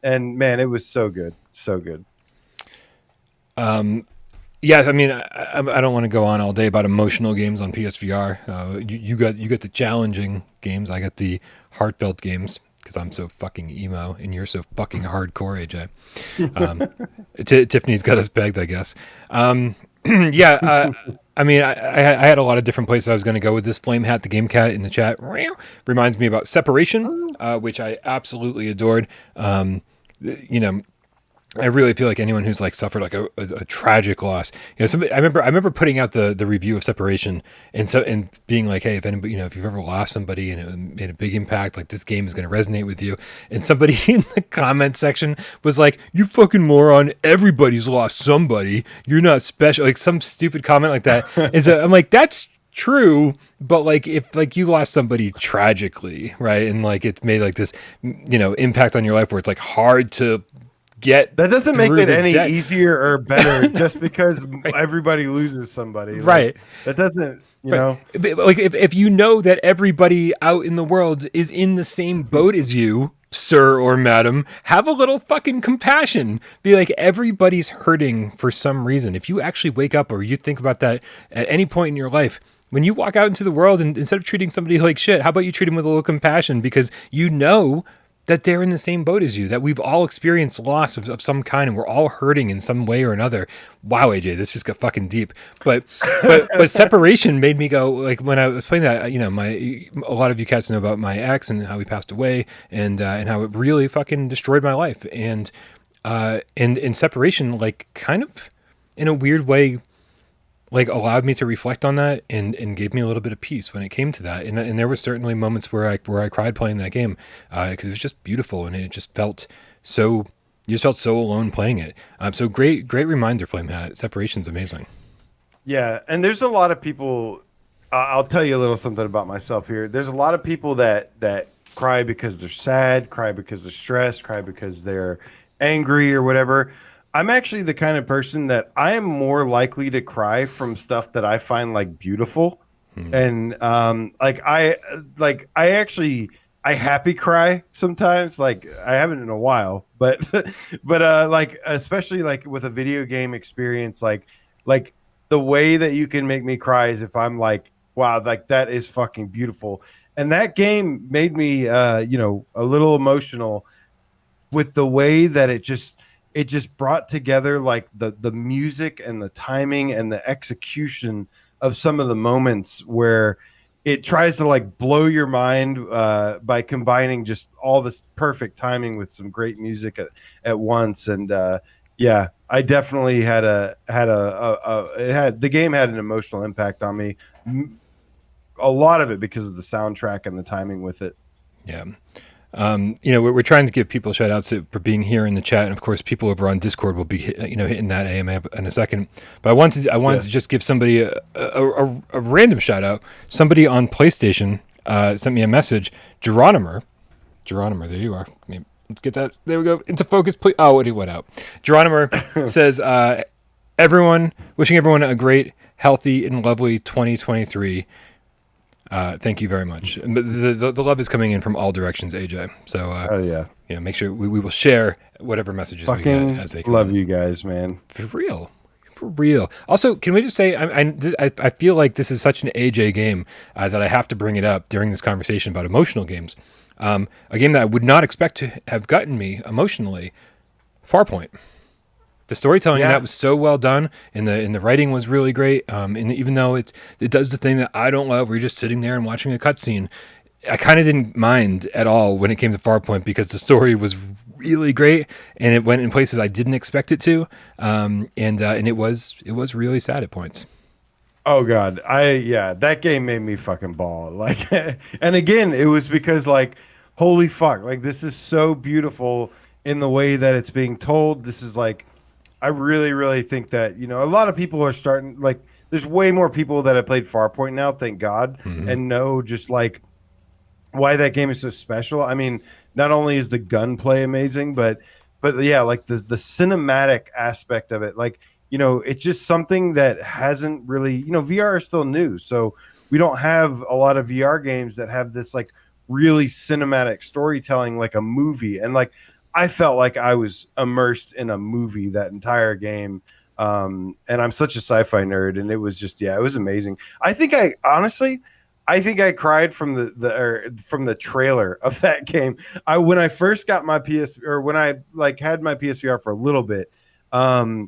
And man, it was so good. So good. Yeah, I mean, I don't want to go on all day about emotional games on PSVR. You got the challenging games. I got the heartfelt games because I'm so fucking emo and you're so fucking hardcore, AJ. Tiffany's got us pegged, I guess. Yeah, I mean, I had a lot of different places I was going to go with this. Flame Hat, the Game Cat in the chat, reminds me about Separation, which I absolutely adored. You know, I really feel like anyone who's like suffered like a tragic loss. I remember putting out the review of Separation and being like, hey, if anybody, if you've ever lost somebody and it made a big impact, like this game is going to resonate with you. And somebody in the comment section was like, "You fucking moron! Everybody's lost somebody. You're not special." Like some stupid comment like that. And so I'm like, that's true, but like if like you lost somebody tragically, right, and like it's made like this impact on your life where it's like hard to get that doesn't make it any debt. easier or better just because right. Everybody loses somebody, right? Like, that doesn't, know. Like if you know that everybody out in the world is in the same boat as you, sir or madam, have a little fucking compassion. Be like, everybody's hurting for some reason. If you actually wake up or you think about that at any point in your life, when you walk out into the world and instead of treating somebody like shit, how about you treat them with a little compassion because you know that they're in the same boat as you, that we've all experienced loss of some kind and we're all hurting in some way or another. Wow, AJ, this just got fucking deep. But Separation made me go, like when I was playing that, a lot of you cats know about my ex and how he passed away and how it really fucking destroyed my life. And Separation, like kind of in a weird way, like allowed me to reflect on that and gave me a little bit of peace when it came to that. And there were certainly moments where I cried playing that game because it was just beautiful and it just felt so, you just felt so alone playing it. So great reminder, Flame Hat. Separation's amazing. Yeah, and there's a lot of people, I'll tell you a little something about myself here. There's a lot of people that cry because they're sad, cry because they're stressed, cry because they're angry or whatever. I'm actually the kind of person that I am more likely to cry from stuff that I find like beautiful. And I happy cry sometimes. Like I haven't in a while, but like especially like with a video game experience, like the way that you can make me cry is if I'm like, wow, like that is fucking beautiful. And that game made me a little emotional with the way that it just brought together like the music and the timing and the execution of some of the moments where it tries to like blow your mind by combining just all this perfect timing with some great music at once. And yeah, I definitely the game had an emotional impact on me. A lot of it because of the soundtrack and the timing with it. Yeah. We're trying to give people shout outs for being here in the chat. And of course, people over on Discord will be, hitting that AMA in a second. But I wanted to just give somebody a random shout out. Somebody on PlayStation sent me a message. Geronimer, there you are. Let's get that. There we go. Into focus, please. Oh, it went out. Geronimer says, wishing everyone a great, healthy, and lovely 2023. Thank you very much. The love is coming in from all directions, AJ. So, make sure we will share whatever messages we get as they come. Love you guys, man. For real. Also, can we just say, I feel like this is such an AJ game that I have to bring it up during this conversation about emotional games. A game that I would not expect to have gotten me emotionally. Farpoint. The storytelling in that was so well done, and the writing was really great. And even though it does the thing that I don't love, where you're just sitting there and watching a cutscene, I kind of didn't mind at all when it came to Farpoint because the story was really great and it went in places I didn't expect it to. And it was really sad at points. Oh God, that game made me fucking ball. Like, and again, it was because like, holy fuck, like this is so beautiful in the way that it's being told. This is like, I really, really think that a lot of people are starting like. There's way more people that have played Farpoint now, thank God, and know just like why that game is so special. I mean, not only is the gunplay amazing, but yeah, like the cinematic aspect of it, like it's just something that hasn't really, VR is still new, so we don't have a lot of VR games that have this like really cinematic storytelling like a movie, and like I felt like I was immersed in a movie that entire game. And I'm such a sci-fi nerd, and it was just it was amazing. I think I cried from from the trailer of that game. When I first got my when I like had my PSVR for a little bit, I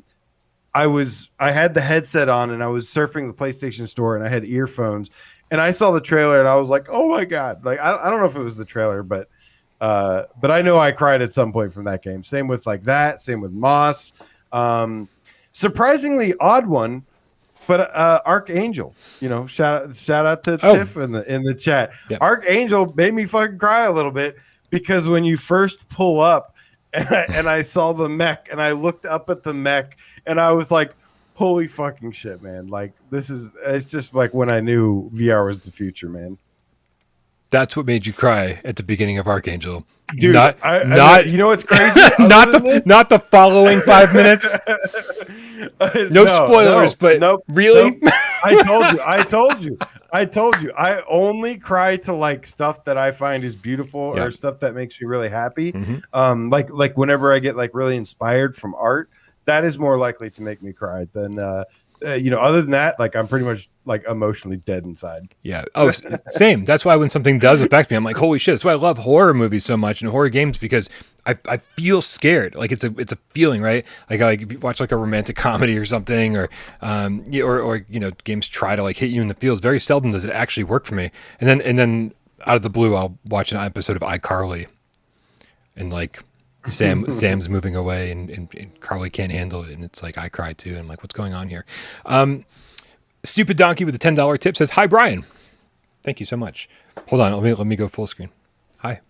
had the headset on and I was surfing the PlayStation store and I had earphones and I saw the trailer and I was like, oh my God. Like I don't know if it was the trailer, but I know I cried at some point from that game. Same with like that, same with Moss. Surprisingly odd one. But Archangel, shout out to Tiff in the chat. Yep. Archangel made me fucking cry a little bit because when you first pull up and I saw the mech and I looked up at the mech and I was like, holy fucking shit, man. Like it's just like when I knew VR was the future, man. That's what made you cry at the beginning of Archangel. Dude, not you know what's crazy? not the following 5 minutes. No spoilers, but really? Nope. I told you. I only cry to like stuff that I find is beautiful or stuff that makes me really happy. Like whenever I get like really inspired from art, that is more likely to make me cry than other than that, like I'm pretty much like emotionally dead inside. Yeah. Oh, same. That's why when something does affect me, I'm like, holy shit. That's why I love horror movies so much and horror games, because I feel scared. Like it's a feeling, right? Like if you watch like a romantic comedy or something, or games try to like hit you in the feels. Very seldom does it actually work for me. And then out of the blue, I'll watch an episode of iCarly, and like Sam's moving away and Carly can't handle it, and it's like I cry too, and I'm like, what's going on here? Stupid Donkey with a $10 tip says, hi Brian, thank you so much. Hold on, let me go full screen. Hi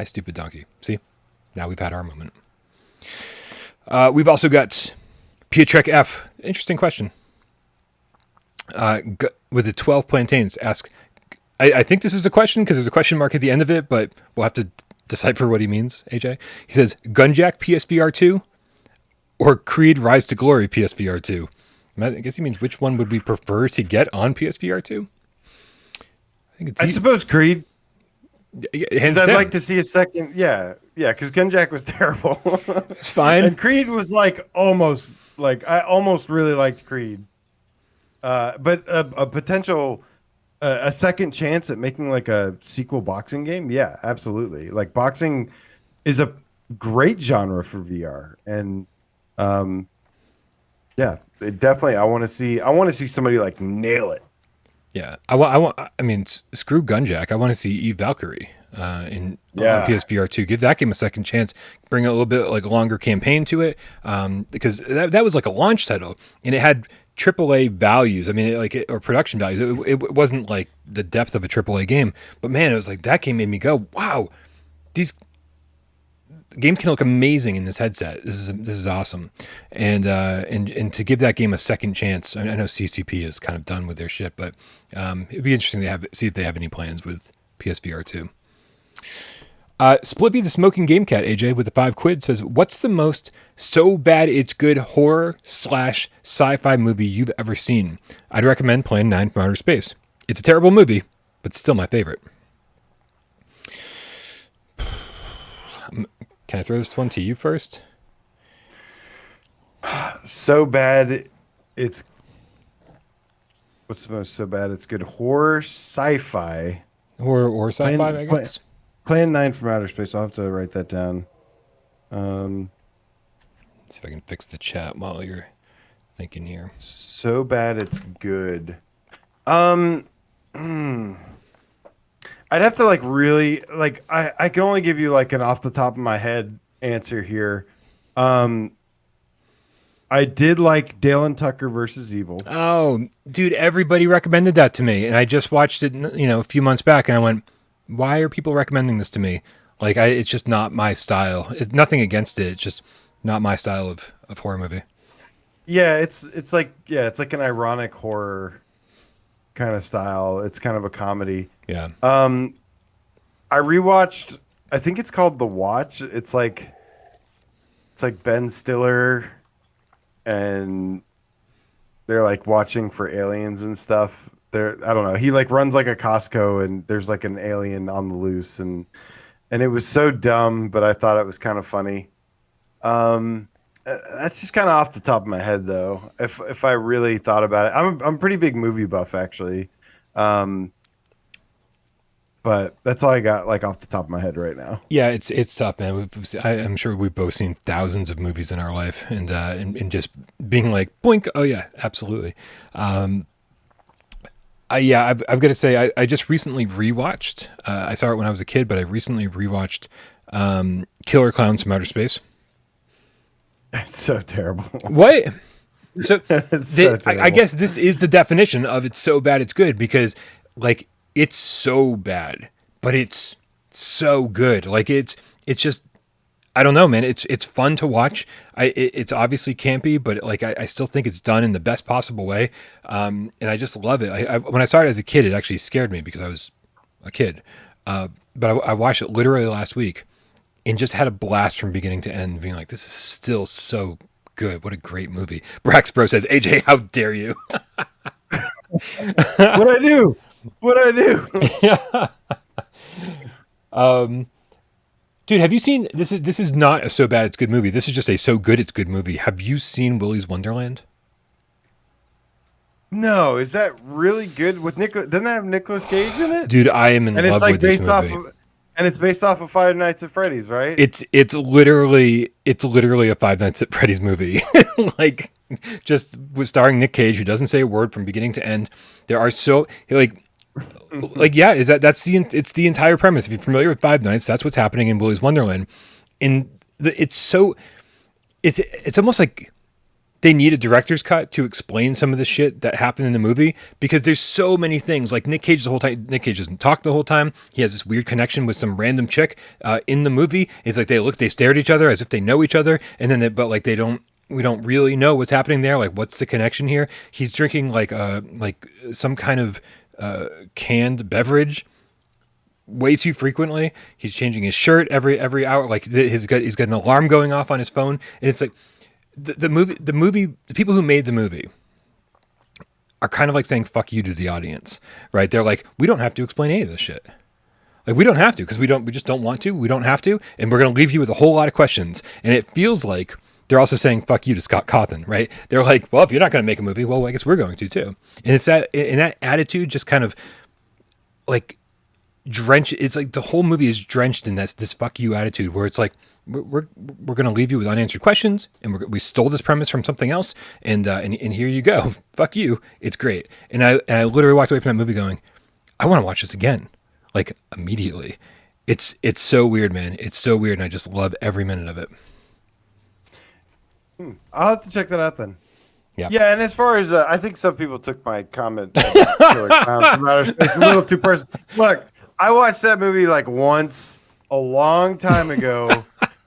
Stupid Donkey. See, now we've had our moment. We've also got Pietrek F. Interesting question. With the 12 plantains, ask, I think this is a question because there's a question mark at the end of it, but we'll have to decipher what he means, AJ. He says, Gunjack PSVR2 or Creed Rise to Glory PSVR2? I guess he means which one would we prefer to get on PSVR2? I suppose Creed. Hands I'd down. like to see a second. Yeah, because Gunjack was terrible. It's fine. And Creed was like almost like I almost really liked Creed. But a potential a second chance at making like a sequel boxing game, yeah, absolutely. Like boxing is a great genre for VR, and it definitely. I want to see somebody like nail it. Yeah, I mean, screw Gunjack. I want to see Eve Valkyrie on PSVR2. Give that game a second chance. Bring a little bit like longer campaign to it, because that was like a launch title, and it had AAA values. I mean, or production values. It wasn't like the depth of a AAA game, but man, it was like that game made me go, wow, these games can look amazing in this headset. This is awesome, and to give that game a second chance. I know CCP is kind of done with their shit, but it'd be interesting to see if they have any plans with PSVR 2. Spliffy the Smoking Game Cat, AJ, with the £5 says, what's the most so bad it's good horror / sci-fi movie you've ever seen? I'd recommend Plan 9 from Outer Space. It's a terrible movie, but still my favorite. Can I throw this one to you first? So bad it's... What's the most so bad it's good? Horror, sci-fi. Horror or sci-fi, I guess. Plan 9 from Outer Space. I'll have to write that down. Let's see if I can fix the chat while you're thinking here. So bad it's good. I'd have to like really like I can only give you like an off the top of my head answer here. I did like Dale and Tucker versus Evil. Oh, dude, everybody recommended that to me, and I just watched it, a few months back, and I went, "Why are people recommending this to me? Like, it's just not my style. Nothing against it. It's just not my style of horror movie." Yeah, it's like an ironic horror kind of style. It's kind of a comedy. Yeah. I rewatched. I think it's called The Watch. It's like Ben Stiller, and they're like watching for aliens and stuff. I don't know. He like runs like a Costco, and there's like an alien on the loose, and it was so dumb, but I thought it was kind of funny. That's just kind of off the top of my head, though. If I really thought about it, I'm a pretty big movie buff, actually. But that's all I got, like, off the top of my head right now. Yeah, it's tough, man. I'm sure we've both seen thousands of movies in our life, and just being like, boink, oh yeah, absolutely. I've got to say, I just recently rewatched. I saw it when I was a kid, but I recently rewatched Killer Clowns from Outer Space. It's so terrible. What? So, I guess this is the definition of it's so bad it's good, because like it's so bad, but it's so good. Like it's just, I don't know, man. It's fun to watch. It's obviously campy, but like I still think it's done in the best possible way. And I just love it. When I saw it as a kid, it actually scared me because I was a kid. But I watched it literally last week and just had a blast from beginning to end, being like, this is still so good. What a great movie. Brax Bro says, AJ, how dare you? What'd I do? Dude, have you seen this? This is not a so bad it's good movie. This is just a so good it's good movie. Have you seen Willy's Wonderland? No, is that really good with Nicholas? Doesn't that have Nicolas Cage in it? Dude, I am in love with this movie. And it's based off of Five Nights at Freddy's, right? It's literally a Five Nights at Freddy's movie. Like, just with starring Nick Cage, who doesn't say a word from beginning to end. There are so yeah, it's the entire premise. If you're familiar with Five Nights, that's what's happening in Willy's Wonderland. It's almost like they need a director's cut to explain some of the shit that happened in the movie, because there's so many things. Like Nick Cage doesn't talk the whole time. He has this weird connection with some random chick in the movie. It's like they stare at each other as if they know each other, and then we don't really know what's happening there. Like, what's the connection here? He's drinking like some kind of canned beverage way too frequently. He's changing his shirt every hour. Like he's got an alarm going off on his phone, and it's like the people who made the movie are kind of like saying fuck you to the audience, right? They're like, we don't have to explain any of this shit. Like, we don't have to, because we just don't want to. We don't have to, and we're going to leave you with a whole lot of questions. And it feels like they're also saying fuck you to Scott Cawthon, right? They're like, well, if you're not going to make a movie, well, I guess we're going to too. And it's that attitude just kind of like drenched. It's like the whole movie is drenched in this fuck you attitude, where it's like, we're going to leave you with unanswered questions, and we stole this premise from something else, and here you go. Fuck you. It's great. And I literally walked away from that movie going, I want to watch this again, like immediately. It's so weird, man. It's so weird, and I just love every minute of it. I'll have to check that out then. Yeah. Yeah, and as far as I think some people took my comment about Killer Clowns from Outer Space a little too personal. Look, I watched that movie like once a long time ago,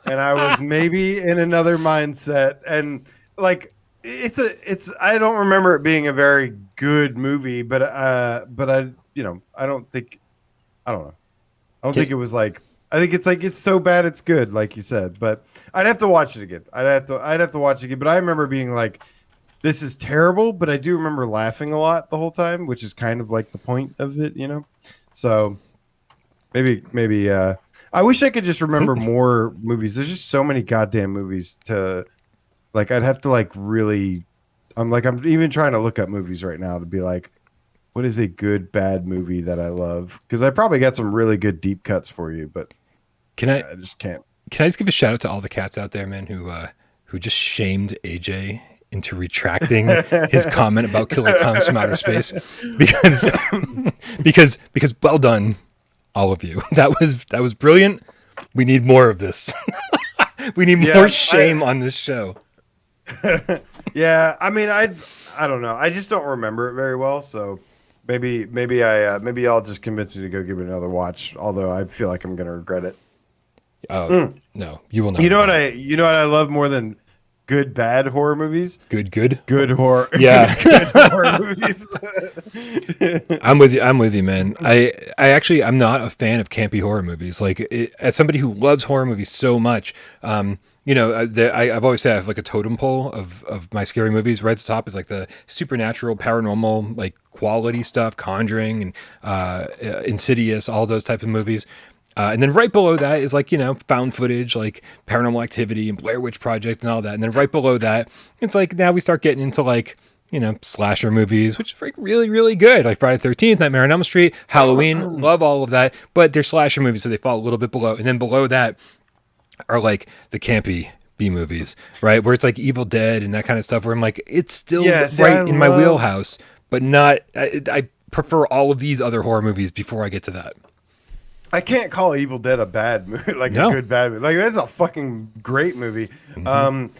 and I was maybe in another mindset, and like I don't remember it being a very good movie, but I don't think it was like, I think it's like, it's so bad it's good, like you said, but I'd have to watch it again. I'd have to watch it again, but I remember being like, this is terrible, but I do remember laughing a lot the whole time, which is kind of like the point of it, So maybe I wish I could just remember more movies. There's just so many goddamn movies to, like, I'd have to like really, I'm even trying to look up movies right now to be like, what is a good bad movie that I love? Because I probably got some really good deep cuts for you, but I just can't. Can I just give a shout out to all the cats out there, man, who just shamed AJ into retracting his comment about Killer Clowns from Outer Space, because well done, all of you. That was brilliant. We need more of this. We need more shame on this show. Yeah, I mean, I don't know. I just don't remember it very well, so maybe I'll just convince you to go give it another watch. Although I feel like I'm gonna regret it. Oh no, you will not. You know what I love more than good bad horror movies? Good horror. Yeah. Good horror movies. I'm with you, man. I'm not a fan of campy horror movies. Like, as somebody who loves horror movies so much, I've always said I have like a totem pole of my scary movies. Right at the top is like the supernatural, paranormal, like quality stuff, Conjuring and Insidious, all those type of movies. And then right below that is like, found footage, like Paranormal Activity and Blair Witch Project and all that. And then right below that, it's like now we start getting into like, slasher movies, which is like really, really good. Like Friday the 13th, Nightmare on Elm Street, Halloween, love all of that. But they're slasher movies, so they fall a little bit below. And then below that are like the campy B movies, right? Where it's like Evil Dead and that kind of stuff, where I'm like, it's still in my wheelhouse, but not, I prefer all of these other horror movies before I get to that. I can't call Evil Dead a bad movie, like a good bad movie. Like that's a fucking great movie. Mm-hmm.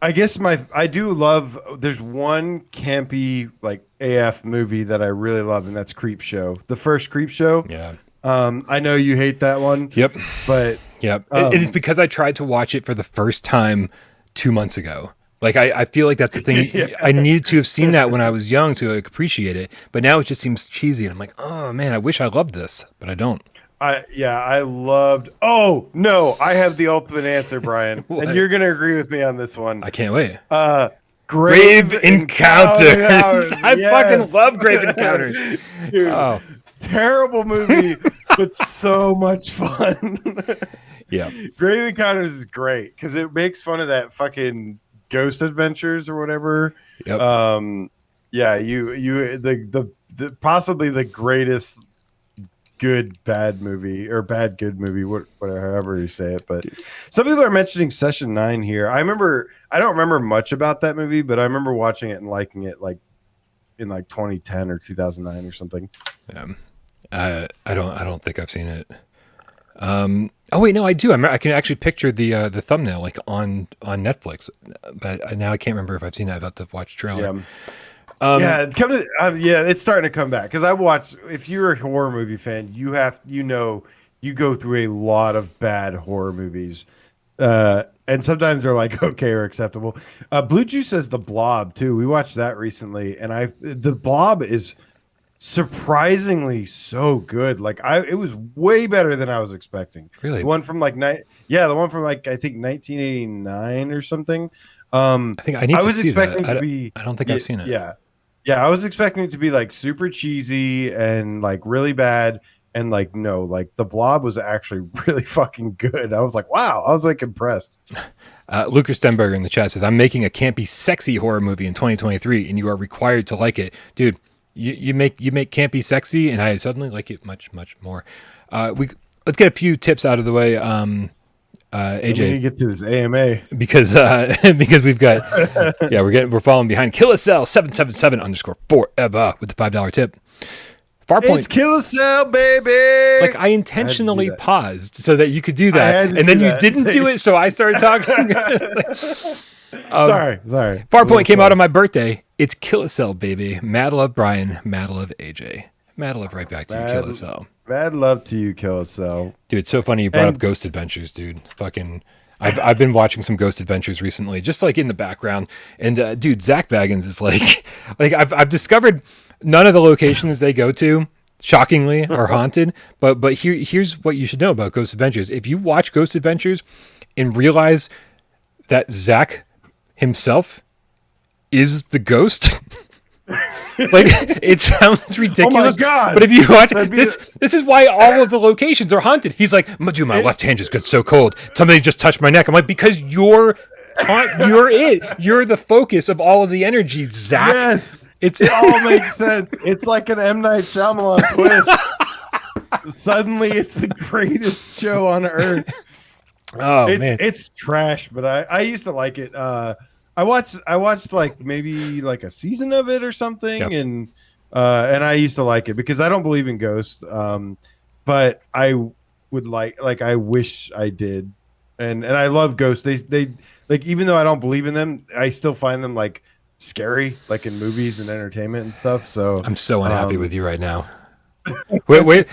I guess I do love. There's one campy like AF movie that I really love, and that's Creep Show. The first Creep Show. Yeah. I know you hate that one. Yep. But yep. It is because I tried to watch it for the first time 2 months ago. Like I feel like that's the thing. Yeah. I needed to have seen that when I was young to like, appreciate it, but now it just seems cheesy, and I'm like, oh man, I wish I loved this, but I don't. I loved. Oh no, I have the ultimate answer, Brian, and you're gonna agree with me on this one. I can't wait. Grave Encounters. I fucking love Grave Encounters. Dude, terrible movie, but so much fun. Yeah, Grave Encounters is great because it makes fun of that fucking Ghost Adventures or whatever. Yep. Yeah, the possibly the greatest good bad movie or bad good movie, whatever you say it. But some people are mentioning Session 9 here. I don't remember much about that movie, but I remember watching it and liking it like in like 2010 or 2009 or something. I don't think I've seen it. Oh wait, no, I do. I can actually picture the thumbnail like on Netflix, but now I can't remember if I've seen it. I've got to watch the trailer. Yeah. It's starting to come back because if you're a horror movie fan, you go through a lot of bad horror movies, and sometimes they're like okay or acceptable. Blue Juice says The Blob too. We watched that recently, and The Blob is surprisingly so good. Like it was way better than I was expecting. Really, the one from like I think 1989 or something. I think I need to see expecting that. to be. I don't think I've seen it. Yeah, I was expecting it to be like super cheesy and like really bad, and like no, like The Blob was actually really fucking good. I was like, wow, I was like impressed. Lucas Stenberger in the chat says, "I'm making a campy, sexy horror movie in 2023, and you are required to like it, dude. You make campy sexy, and I suddenly like it much, much more." Let's get a few tips out of the way. AJ, we need to get to this AMA because we've got we're falling behind. Killacell 777_forever with the $5 tip. Farpoint, it's Killacell, baby. Like I intentionally paused so that you could do that, and then you didn't do it, so I started talking. Sorry. Farpoint came out on my birthday. It's Killacell, baby. Mad love, Brian. Mad love, AJ. Mad love right back to you, Killacell. Mad love to you, Killacell. Dude, it's so funny you brought up Ghost Adventures, dude. Fucking, I've been watching some Ghost Adventures recently, just like in the background. And dude, Zach Baggins is like I've discovered none of the locations they go to, shockingly, are haunted. But here's what you should know about Ghost Adventures. If you watch Ghost Adventures and realize that Zach himself is the ghost. Like it sounds ridiculous. Oh my God. But if you watch this is why all of the locations are haunted. He's like, dude, my left hand just got so cold. Somebody just touched my neck. I'm like, because you're it. You're the focus of all of the energy, Zach. Yes. It all makes sense. It's like an M. Night Shyamalan twist. Suddenly it's the greatest show on earth. Oh man. It's trash, but I used to like it. I watched like maybe like a season of it or something, yep. and I used to like it because I don't believe in ghosts, but I would like I wish I did, and I love ghosts. They like even though I don't believe in them, I still find them like scary, like in movies and entertainment and stuff. So I'm so unhappy with you right now. Where's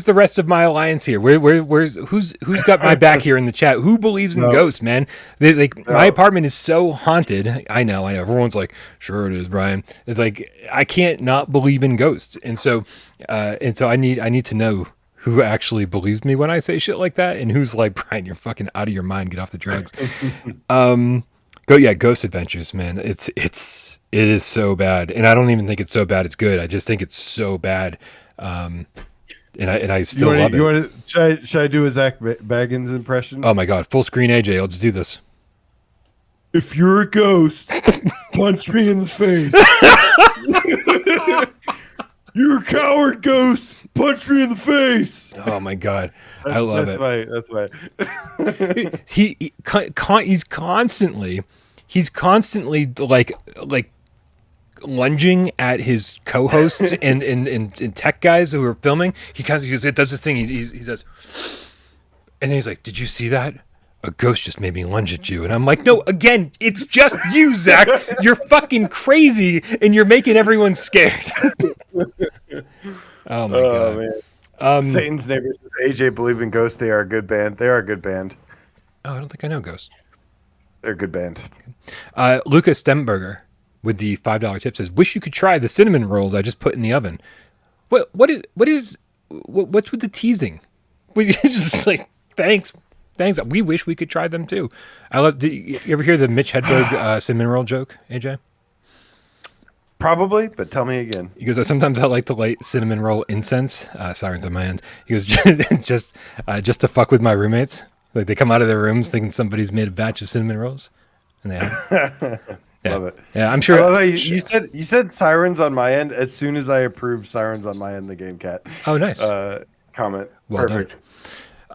the rest of my alliance here? Who's got my back here in the chat? Who believes in ghosts, man? My apartment is so haunted. I know. Everyone's like, sure it is, Brian. It's like I can't not believe in ghosts, and so I need to know who actually believes me when I say shit like that, and who's like, Brian, you're fucking out of your mind. Get off the drugs. Ghost Adventures, man. It is so bad, and I don't even think it's so bad it's good. I just think it's so bad, and I still love it. Should I do a Zach Baggins impression? Oh my god, full screen AJ. Let's do this. If you're a ghost, punch me in the face. You're a coward, ghost. Punch me in the face. Oh my god, I love it. That's why. He's constantly like lunging at his co-hosts and tech guys who are filming. He does this thing. He does, and then he's like, "Did you see that? A ghost just made me lunge at you." And I'm like, "No, again, it's just you, Zach. You're fucking crazy, and you're making everyone scared." Oh my god, man. Satan's neighbors says AJ believe in ghosts. They are a good band. They are a good band. Oh, I don't think I know ghosts. They're a good band. Lucas Stemberger with the $5 tip says, "Wish you could try the cinnamon rolls I just put in the oven." What's with the teasing? We just like thanks. We wish we could try them too. Did you ever hear the Mitch Hedberg cinnamon roll joke, AJ? Probably, but tell me again. He goes, "Sometimes I like to light cinnamon roll incense." Sirens on my end. He goes, just to fuck with my roommates. Like they come out of their rooms thinking somebody's made a batch of cinnamon rolls, and they have. Yeah. Love it. Yeah, I'm sure. I love how you said sirens on my end as soon as I approved sirens on my end. The Gamecat. Oh, nice. Comment. Well Perfect.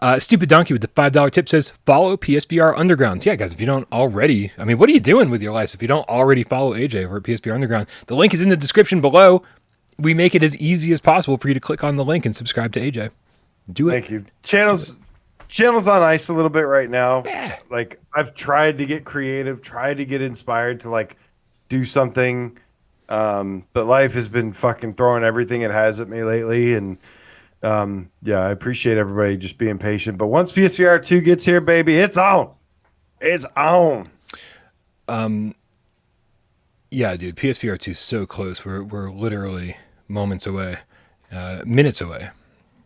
Done. Stupid Donkey with the $5 tip says, "Follow PSVR Underground." Yeah, guys, if you don't already, what are you doing with your lives if you don't already follow AJ over at PSVR Underground? The link is in the description below. We make it as easy as possible for you to click on the link and subscribe to AJ. Do it. Thank you. Channel's on ice a little bit right now. Yeah. Like I've tried to get creative, tried to get inspired to like do something, but life has been fucking throwing everything it has at me lately. And I appreciate everybody just being patient. But once PSVR2 gets here, baby, it's on. It's on. Yeah, dude, PSVR2 is so close. We're literally moments away, minutes away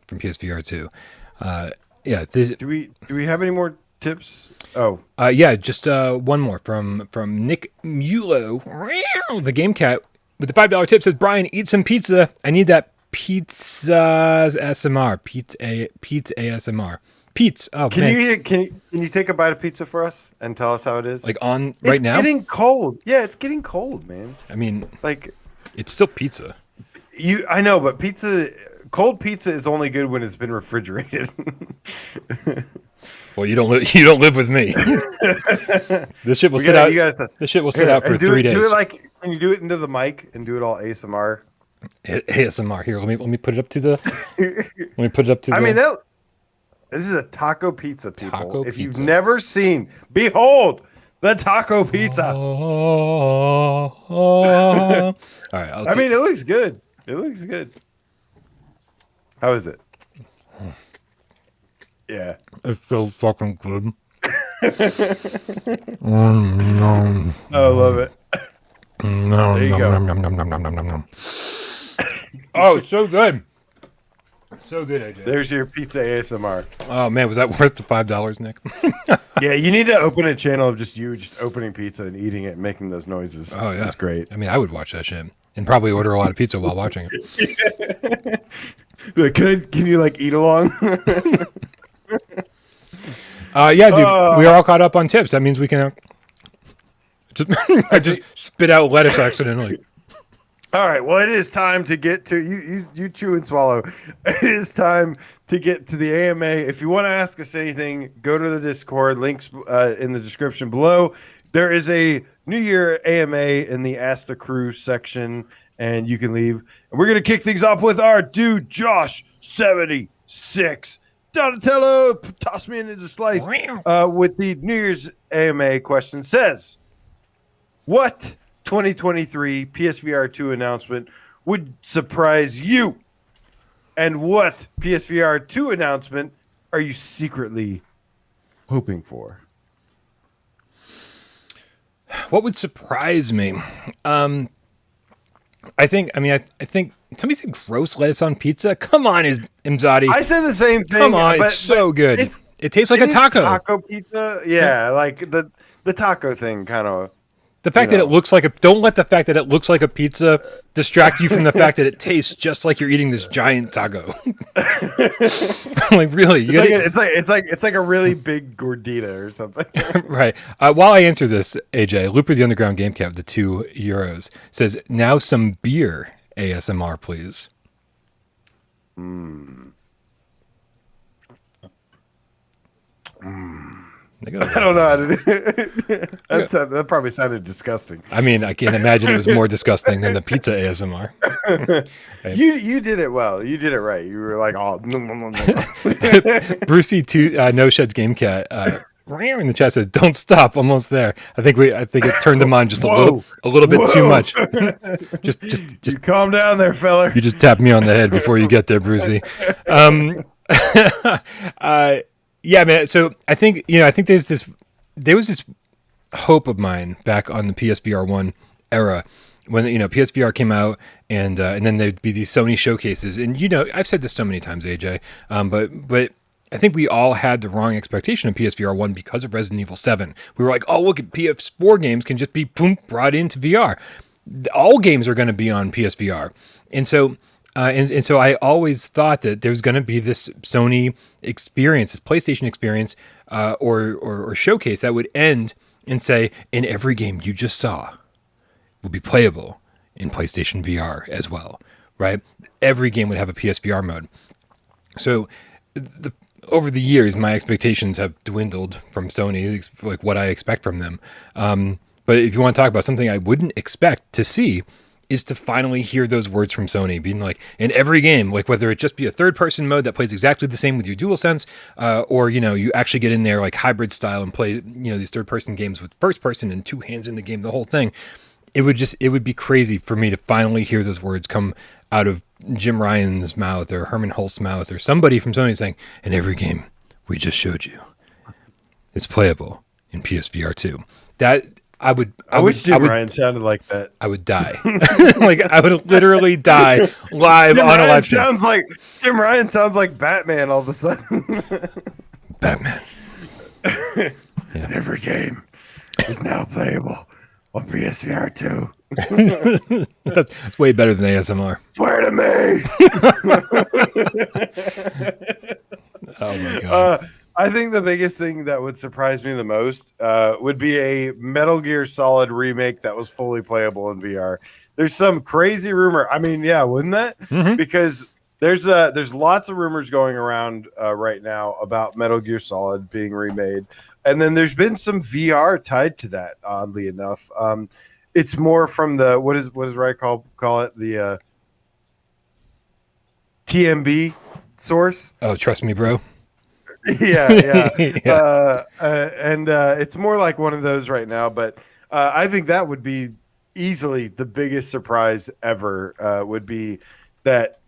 from PSVR2. Yeah. Do we have any more tips? Oh. Just one more from Nick Mulo, the Gamecat with the $5 tip says, "Brian, eat some pizza. I need that pizza ASMR. Pizza ASMR. Pizza. Oh, can you eat it? Can you take a bite of pizza for us and tell us how it is? Like right now? It's getting cold. Yeah, it's getting cold, man. Like it's still pizza. I know, but cold pizza is only good when it's been refrigerated. Well, you don't live with me. This shit will sit out. This shit will sit out for 3 days. Can you do it into the mic and do it all ASMR? ASMR. Here, let me put it up to the. Let me put it up to. This is a taco pizza, people. If you've never seen, behold the taco pizza. All right. It looks good. It looks good. How is it? Yeah. It's so fucking good. I love it. There you go. Oh, so good. So good, AJ. There's your pizza ASMR. Oh, man, was that worth the $5, Nick? Yeah, you need to open a channel of just you just opening pizza and eating it and making those noises. Oh, yeah. That's great. I would watch that shit and probably order a lot of pizza while watching it. Like, can you like eat along? Yeah, dude, we are all caught up on tips. That means we can I just spit out lettuce accidentally. All right, well, it is time to get to you chew and swallow. It is time to get to the AMA. If you want to ask us anything, go to the Discord. Links in the description below. There is a New Year AMA in the Ask the Crew section, and you can leave. And we're going to kick things off with our dude, Josh, 76. Donatello, toss me into the slice with the New Year's AMA question. Says, What 2023 PSVR2 announcement would surprise you? And what PSVR2 announcement are you secretly hoping for? What would surprise me? I think somebody said gross lettuce on pizza. Come on, Imzadi. I said the same thing. Come on, it's so good. It tastes like a taco. Taco pizza? Yeah, like the taco thing kind of. The fact that it looks like don't let the fact that it looks like a pizza distract you from the fact that it tastes just like you're eating this giant taco. Like really, it's like a really big gordita or something. Right. While I answer this, AJ, Looper the Underground Game Cat, the €2 says, now some beer ASMR, please. I don't know how to do it. That probably sounded disgusting. I mean, I can't imagine it was more disgusting than the pizza ASMR. You did it well. You did it right. You were like, oh. Brucey No Sheds Game Cat in the chat says, "Don't stop, almost there." I think it turned them on just a little bit too much. just calm down there, fella. You just tapped me on the head before you get there, Brucey. Yeah, man. So I think there was this hope of mine back on the PSVR1 era when PSVR came out, and then there'd be these Sony showcases, and I've said this so many times, AJ, but I think we all had the wrong expectation of PSVR1 because of Resident Evil 7. We were like, oh, look, at PS4 games can just be brought into VR. All games are going to be on PSVR, and so. And so I always thought that there was going to be this Sony experience, this PlayStation experience, or showcase that would end and say, "In every game you just saw will be playable in PlayStation VR as well." Right? Every game would have a PSVR mode. So, over the years, my expectations have dwindled from Sony, like what I expect from them. But if you want to talk about something I wouldn't expect to see, is to finally hear those words from Sony being like, in every game, like whether it just be a third-person mode that plays exactly the same with your DualSense, or you actually get in there like hybrid style and play these third-person games with first-person and two hands in the game, the whole thing. It would be crazy for me to finally hear those words come out of Jim Ryan's mouth or Herman Hulst's mouth or somebody from Sony saying, in every game we just showed you, it's playable in PSVR 2. That I wish Jim Ryan sounded like that. I would die. Like I would literally die live on a live stream. Jim Ryan sounds like Batman all of a sudden. Batman. And every game is now playable on PSVR 2. That's way better than ASMR. Swear to me. Oh my god. I think the biggest thing that would surprise me the most would be a Metal Gear Solid remake that was fully playable in VR. There's some crazy rumor. I mean, yeah, wouldn't that? Mm-hmm. Because there's lots of rumors going around right now about Metal Gear Solid being remade, and then there's been some VR tied to that. Oddly enough, it's more from the what is right call it the TMB source. Oh, trust me, bro. Yeah. Yeah. And it's more like one of those right now, but I think that would be easily the biggest surprise ever. Would be that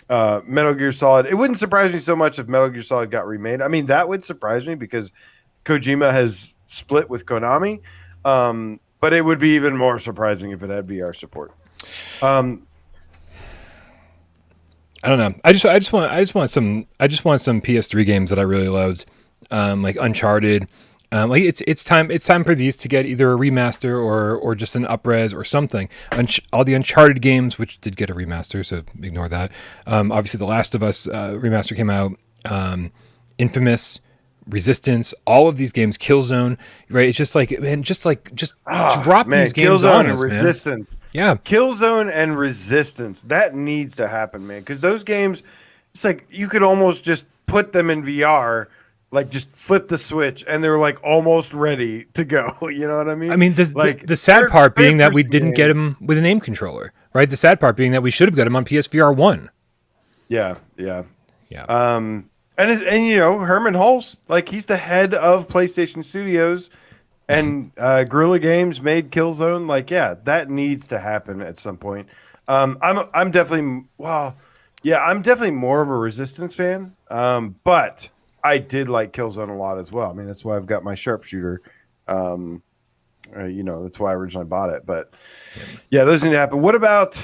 Metal Gear Solid. It wouldn't surprise me so much if Metal Gear Solid got remade. I mean, that would surprise me because Kojima has split with Konami. But it would be even more surprising if it had VR support. I don't know. I just want some PS3 games that I really loved, like Uncharted. Like it's time for these to get either a remaster or just an up-res or something. All the Uncharted games, which did get a remaster, so ignore that. Obviously, The Last of Us remaster came out. Infamous, Resistance, all of these games, Killzone, right? It's just like, man, just drop these games Killzone on and us, Resistance. Man. Yeah, Killzone and Resistance. That needs to happen, man. Because those games, it's like you could almost just put them in VR, like just flip the switch, and they're like almost ready to go. You know what I mean? I mean, the sad part being that we didn't get them with an aim controller, right? The sad part being that we should have got them on PSVR 1. Yeah. Yeah. And you know, Herman Hulst, like he's the head of PlayStation Studios, And Guerrilla Games made Killzone. Like, yeah, that needs to happen at some point. I'm definitely I'm definitely more of a Resistance fan. But I did like Killzone a lot as well. I mean, that's why I've got my sharpshooter. That's why I originally bought it. But yeah, those need to happen. What about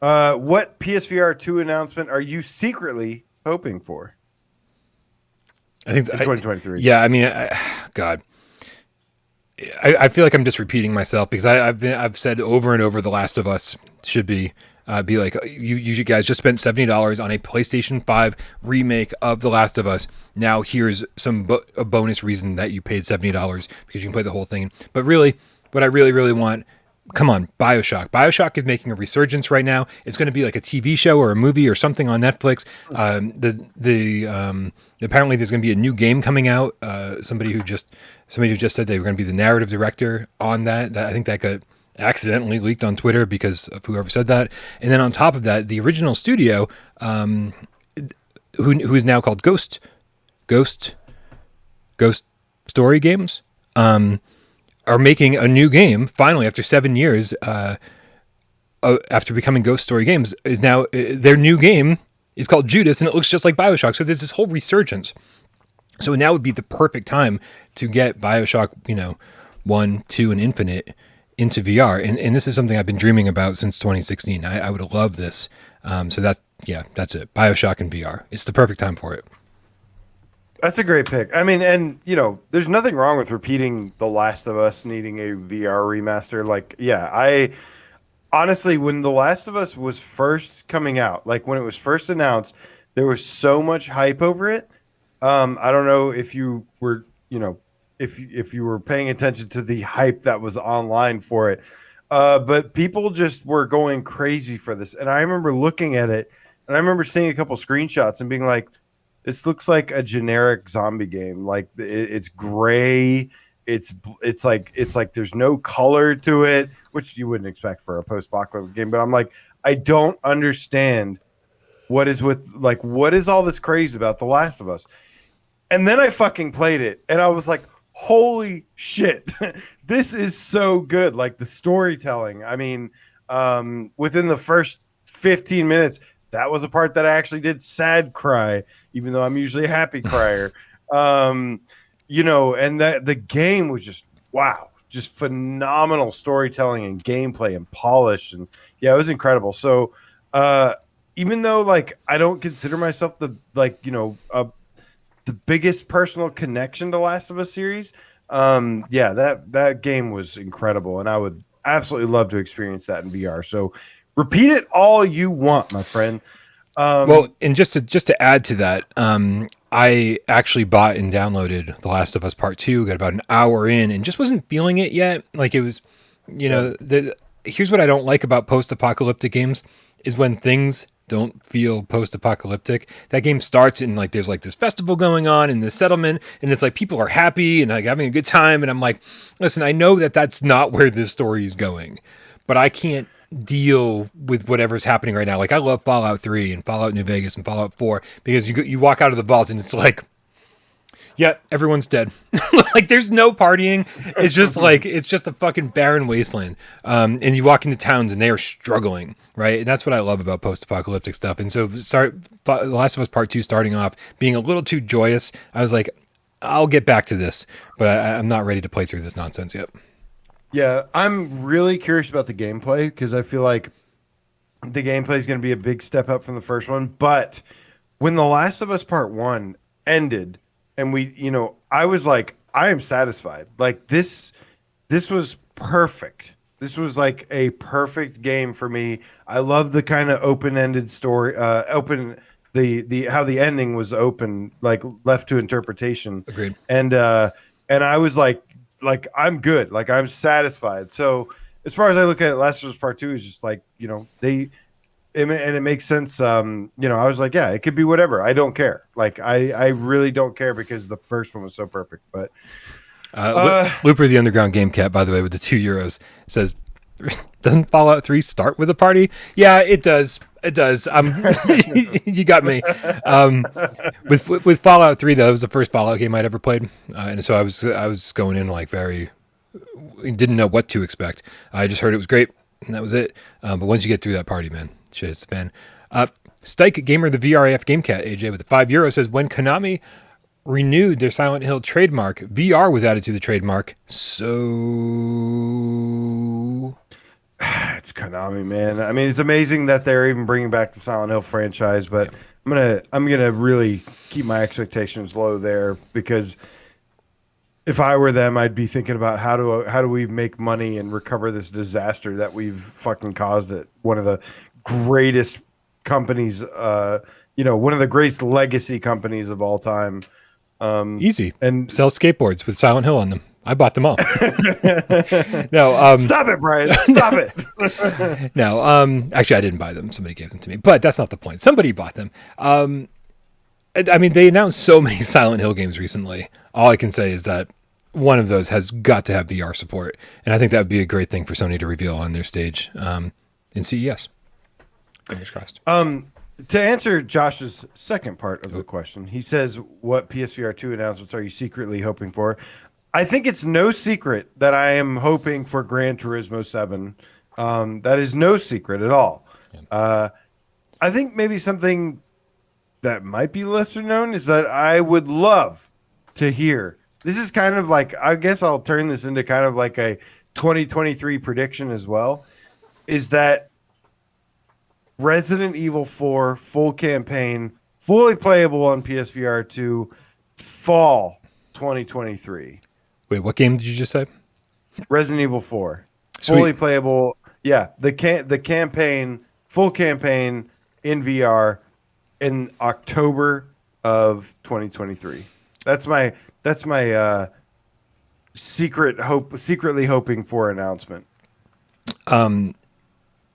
what PSVR2 announcement are you secretly hoping for? I think in 2023. Yeah, I mean, God. I feel like I'm just repeating myself because I've said over and over The Last of Us should be like you guys just spent $70 on a PlayStation 5 remake of The Last of Us. Now here's a bonus reason that you paid $70 because you can play the whole thing. But really, what I really want, come on, BioShock. BioShock is making a resurgence right now. It's going to be like a TV show or a movie or something on Netflix. Apparently there's going to be a new game coming out. Somebody who just said they were going to be the narrative director on that. I think that got accidentally leaked on Twitter because of whoever said that. And then on top of that, the original studio, who is now called Ghost Story Games, are making a new game finally after 7 years. After becoming Ghost Story Games, is now their new game is called Judas, and it looks just like BioShock. So there's this whole resurgence. So now would be the perfect time to get BioShock, 1, 2, and Infinite into VR. And this is something I've been dreaming about since 2016. I would love this. So that's it. BioShock and VR. It's the perfect time for it. That's a great pick. I mean, and there's nothing wrong with repeating The Last of Us needing a VR remaster. Like, yeah, I honestly, when The Last of Us was first coming out, like when it was first announced, there was so much hype over it. I don't know if you were, if you were paying attention to the hype that was online for it, but people just were going crazy for this. And I remember looking at it, and I remember seeing a couple screenshots and being like, this looks like a generic zombie game. Like it's gray. It's like there's no color to it, which you wouldn't expect for a post-apocalyptic game. But I'm like, I don't understand what is all this craze about The Last of Us. And then I fucking played it, and I was like, holy shit, this is so good. Like the storytelling. I mean, within the first 15 minutes, that was a part that I actually did sad cry, even though I'm usually a happy crier. And that the game was just, wow, just phenomenal storytelling and gameplay and polish. And yeah, it was incredible. So even though like I don't consider myself the biggest personal connection to Last of Us series, that game was incredible. And I would absolutely love to experience that in VR. So repeat it all you want, my friend. Well, and just to add to that, I actually bought and downloaded The Last of Us Part 2, got about an hour in, and just wasn't feeling it yet. Like it was, here's what I don't like about post-apocalyptic games is when things don't feel post-apocalyptic. That game starts and like there's like this festival going on in this settlement, and it's like people are happy and like having a good time, and I'm like, listen, I know that that's not where this story is going, but I can't deal with whatever's happening right now. Like I love Fallout 3 and Fallout New Vegas and Fallout 4 because you walk out of the vault and it's like, yeah, everyone's dead. Like there's no partying. It's just like it's just a fucking barren wasteland. And you walk into towns and they are struggling, right? And that's what I love about post-apocalyptic stuff. And so The Last of Us Part 2 starting off being a little too joyous, I was like, I'll get back to this, but I'm not ready to play through this nonsense yet. Yeah, I'm really curious about the gameplay because I feel like the gameplay is going to be a big step up from the first one. But when The Last of Us Part 1 ended and I was like, I am satisfied. Like this was perfect. This was like a perfect game for me. I love the kind of open-ended story, how the ending was open, like left to interpretation. Agreed. And I was like I'm good, like I'm satisfied. So as far as I look at it, Last of Us Part 2 is just like and it makes sense. I was like, yeah, it could be whatever. I don't care. Like I really don't care because the first one was so perfect. But Looper the Underground Game Cat, by the way, with the €2 says, doesn't Fallout 3 start with a party? Yeah, it does. It does. You got me. With Fallout 3, though, that was the first Fallout game I'd ever played, and so I was going in like very, didn't know what to expect. I just heard it was great, and that was it. But once you get through that party, man, shit, it's a fan. Stike Gamer, the VRAF Gamecat, AJ with the €5 says, when Konami renewed their Silent Hill trademark, VR was added to the trademark. So it's Konami, man. I mean, it's amazing that they're even bringing back the Silent Hill franchise, but I'm gonna really keep my expectations low there, because if I were them, I'd be thinking about how do we make money and recover this disaster that we've fucking caused at one of the greatest companies, one of the greatest legacy companies of all time. Easy. And sell skateboards with Silent Hill on them. I bought them all. No, stop it, Brian. Stop it. No, actually, I didn't buy them. Somebody gave them to me, but that's not the point. Somebody bought them. I mean, they announced so many Silent Hill games recently. All I can say is that one of those has got to have VR support, and I think that would be a great thing for Sony to reveal on their stage in CES. Fingers crossed. To answer Josh's second part of the question, he says, what PSVR2 announcements are you secretly hoping for? I think it's no secret that I am hoping for Gran Turismo 7. That is no secret at all. I think maybe something that might be lesser known is that I would love to hear. This is kind of like, I guess I'll turn this into kind of like a 2023 prediction as well, is that Resident Evil 4 full campaign, fully playable on PSVR 2, fall 2023. Wait, what game did you just say? Resident Evil 4. Sweet. Fully playable. Yeah, the campaign, full campaign in VR in October of 2023. That's my secretly hoping for announcement.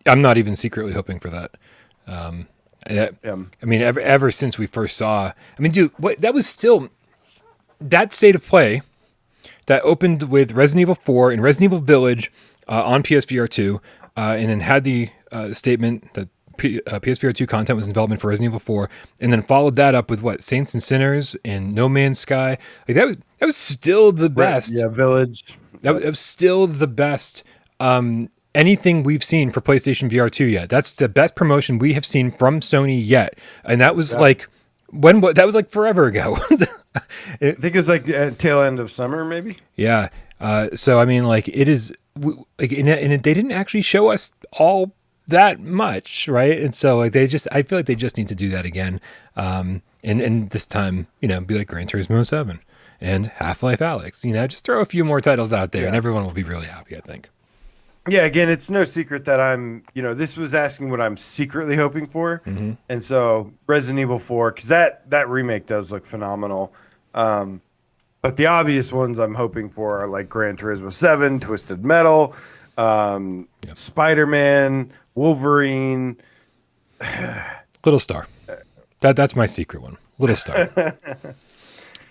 I'm not even secretly hoping for that. I mean, ever since we first saw, I mean, dude, that was still that state of play that opened with Resident Evil 4 and Resident Evil Village on PSVR 2, and then had the statement that PSVR 2 content was in development for Resident Evil 4, and then followed that up with what, Saints and Sinners and No Man's Sky. Like that was still the best. Yeah, Village. That was still the best. Anything we've seen for PlayStation VR 2 yet. That's the best promotion we have seen from Sony yet. And that was like, that was like forever ago. I think it was like tail end of summer, maybe. Yeah. So, I mean, like it is, like, and they didn't actually show us all that much, right? And so like I feel like they just need to do that again. And this time, be like Gran Turismo 7 and Half-Life Alyx, just throw a few more titles out there and everyone will be really happy, I think. Yeah, again, it's no secret that I'm, this was asking what I'm secretly hoping for. Mm-hmm. And so Resident Evil 4, because that remake does look phenomenal. But the obvious ones I'm hoping for are like Gran Turismo 7, Twisted Metal, Spider-Man, Wolverine. Little Star. That's my secret one. Little Star.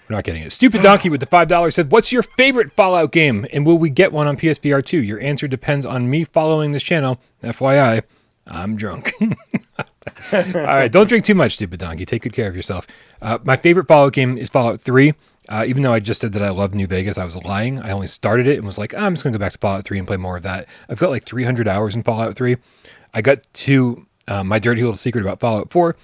We're not getting it. Stupid Donkey with the $5 said, what's your favorite Fallout game? And will we get one on PSVR 2? Your answer depends on me following this channel. FYI, I'm drunk. All right, don't drink too much, Stupid Donkey. Take good care of yourself. My favorite Fallout game is Fallout 3. Even though I just said that I love New Vegas, I was lying. I only started it and was like, I'm just going to go back to Fallout 3 and play more of that. I've got like 300 hours in Fallout 3. I got to my dirty little secret about Fallout 4.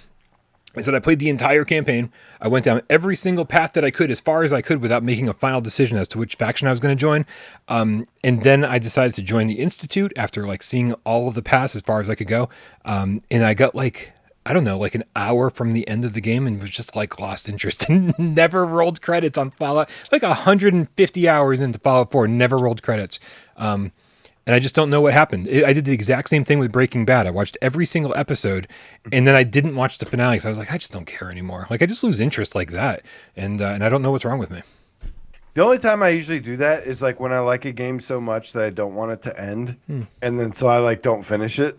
I said I played the entire campaign. I went down every single path that I could, as far as I could, without making a final decision as to which faction I was going to join. And then I decided to join the Institute after like seeing all of the paths as far as I could go. And I got like, I don't know, like an hour from the end of the game and was just like lost interest and never rolled credits on Fallout. Like 150 hours into Fallout 4, never rolled credits. And I just don't know what happened. I did the exact same thing with Breaking Bad. I watched every single episode, and then I didn't watch the finale because I was like, I just don't care anymore. Like, I just lose interest like that, and I don't know what's wrong with me. The only time I usually do that is like when I like a game so much that I don't want it to end, and then so I like don't finish it.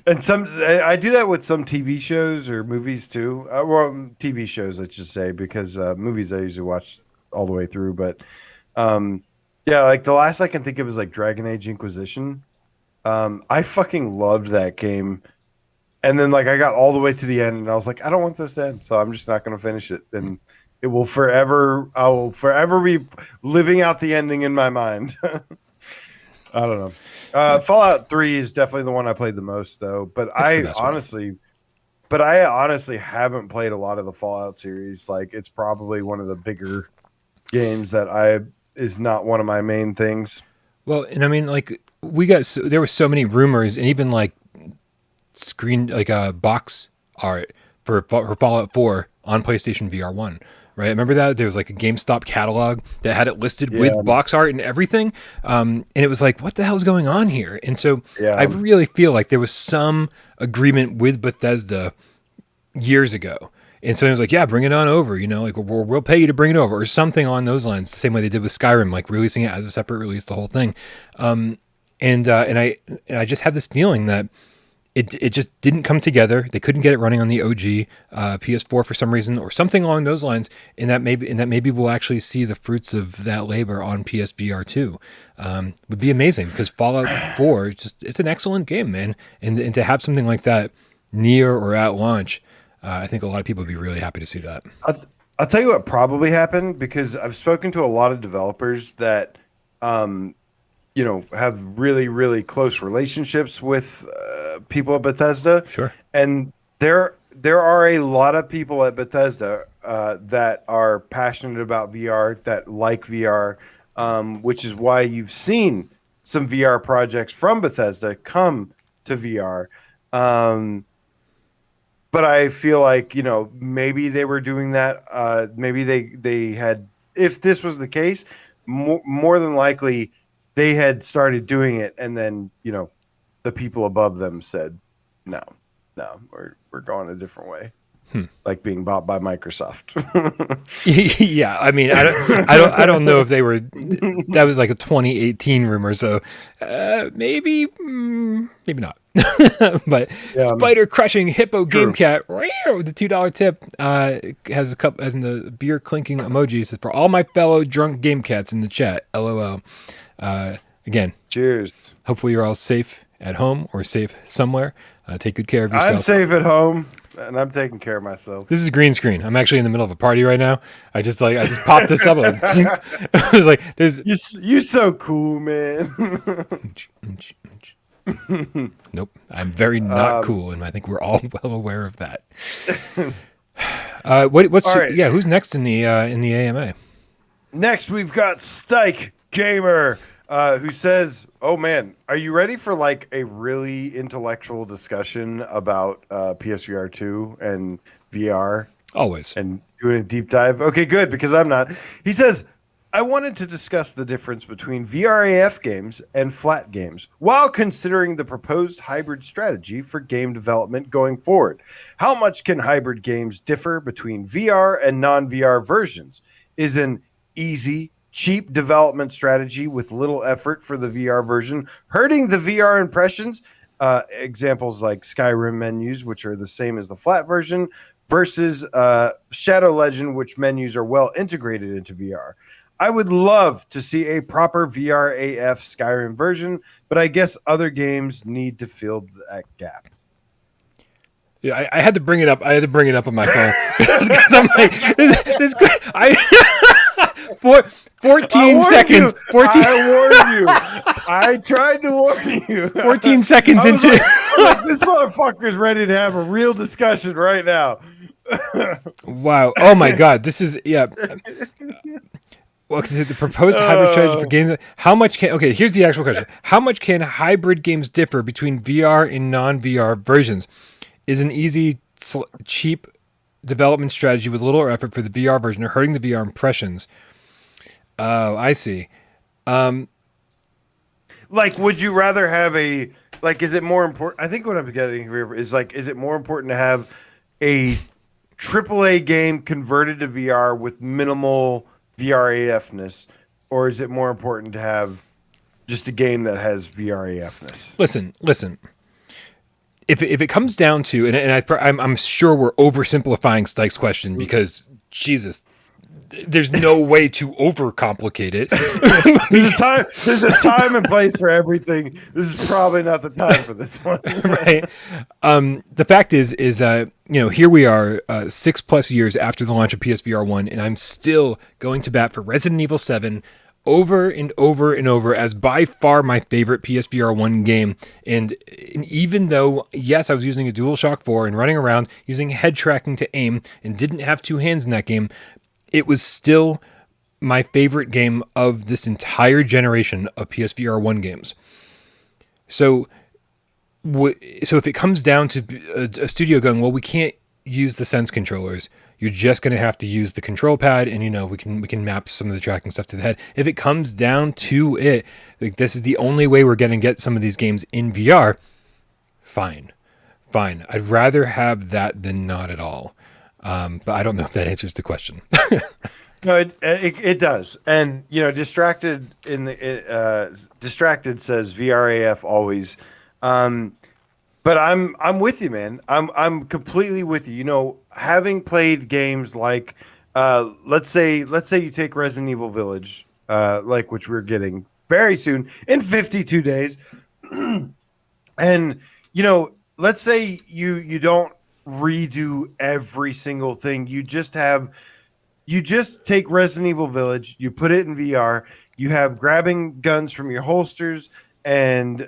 And I do that with some TV shows or movies too. Well, TV shows, let's just say, because movies I usually watch all the way through, but. Yeah, like the last I can think of is like Dragon Age Inquisition. I fucking loved that game. And then like I got all the way to the end and I was like, I don't want this to end, so I'm just not going to finish it. And I will forever be living out the ending in my mind. I don't know. Fallout 3 is definitely the one I played the most, though. But I honestly haven't played a lot of the Fallout series. Like, it's probably one of the bigger games that is not one of my main things. Well, and I mean, like, there were so many rumors, and even like box art for Fallout 4 on PlayStation VR1. Right, remember that there was like a GameStop catalog that had it listed with box art and everything, and it was like, what the hell is going on here? And so I really feel like there was some agreement with Bethesda years ago, and so it was like, yeah, bring it on over, like we'll pay you to bring it over, or something on those lines, the same way they did with Skyrim, like releasing it as a separate release, the whole thing. And I just had this feeling that it just didn't come together. They couldn't get it running on the OG PS4 for some reason, or something along those lines. And that maybe we'll actually see the fruits of that labor on PSVR2. Would be amazing, because Fallout 4 it's an excellent game, man. And to have something like that near or at launch, I think a lot of people would be really happy to see that. I'll tell you what probably happened, because I've spoken to a lot of developers that have really, really close relationships with people at Bethesda. Sure. And there are a lot of people at Bethesda that are passionate about VR, that like VR, which is why you've seen some VR projects from Bethesda come to VR. But I feel like, maybe they were doing that. Maybe they had, if this was the case, more than likely they had started doing it, and then the people above them said, no, we're going a different way, like being bought by Microsoft. Yeah, I mean, I don't know if they were. That was like a 2018 rumor, so maybe not. But spider crushing hippo Gamecat with the $2 tip has a cup, as in the beer clinking emoji. Says, for all my fellow drunk Gamecats in the chat, LOL. Again, cheers. Hopefully you're all safe at home or safe somewhere. Take good care of yourself. I'm safe at home, and I'm taking care of myself. This is green screen. I'm actually in the middle of a party right now. I just popped this up. I was like, "There's you so cool, man." Nope, I'm very not cool, and I think we're all well aware of that. Who's next in the AMA? Next, we've got Stike Gamer, who says, "Oh man, are you ready for like a really intellectual discussion about PSVR2 and VR?" Always. And doing a deep dive. Okay, good, because I'm not. He says, I wanted to discuss the difference between VRAF games and flat games while considering the proposed hybrid strategy for game development going forward. How much can hybrid games differ between VR and non-VR versions? Is an easy, cheap development strategy with little effort for the VR version hurting the VR impressions? Examples like Skyrim menus, which are the same as the flat version, versus Shadow Legend, which menus are well integrated into VR. I would love to see a proper VRAF Skyrim version, but I guess other games need to fill that gap. Yeah, I had to bring it up. I had to bring it up on my phone. I'm like, this 14 seconds. 14. I warned you. I tried to warn you. 14 seconds into like, this motherfucker's ready to have a real discussion right now. Wow. Oh my God. This is Well, because the proposed hybrid strategy for games, here's the actual question. How much can hybrid games differ between VR and non-VR versions? Is an easy, cheap development strategy with little effort for the VR version or hurting the VR impressions? Oh, I see. Like, would you rather have is it more important? I think what I'm getting here is is it more important to have a AAA game converted to VR with minimal VRAF-ness, or is it more important to have just a game that has VRAF-ness? Listen. If it comes down to, I'm sure we're oversimplifying Stike's question because, Jesus, there's no way to overcomplicate it. There's a time and place for everything. This is probably not the time for this one. Right. The fact is here we are 6+ years after the launch of PSVR 1, and I'm still going to bat for Resident Evil 7 over and over and over as by far my favorite PSVR 1 game. And even though, yes, I was using a DualShock 4 and running around using head tracking to aim and didn't have two hands in that game, it was still my favorite game of this entire generation of PSVR 1 games. So if it comes down to a studio going, well, we can't use the Sense controllers, you're just going to have to use the control pad, and we can map some of the tracking stuff to the head. If it comes down to it, like, this is the only way we're going to get some of these games in VR, fine. I'd rather have that than not at all. But I don't know if that answers the question. No, it does. And Distracted Distracted says VRAF always. But I'm with you, man. I'm completely with you. Having played games like let's say you take Resident Evil Village, which we're getting very soon in 52 days. And let's say you don't redo every single thing. You just take Resident Evil Village, you put it in VR, you have grabbing guns from your holsters and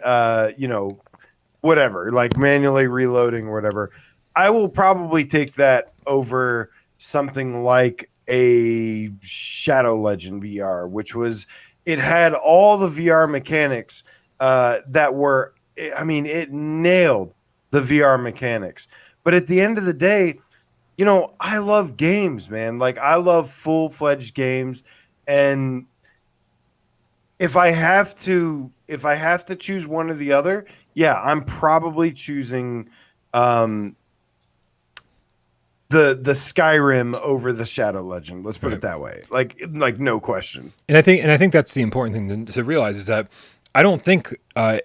whatever, like manually reloading or whatever. I will probably take that over something like a Shadow Legend VR, which it had all the VR mechanics that were, it nailed the VR mechanics. But at the end of the day, I love games, man. Like, I love full-fledged games, and if I have to choose one or the other, yeah, I'm probably choosing the Skyrim over the Shadow Legend. Let's put it that way. Like no question. And I think that's the important thing to realize, is that I don't think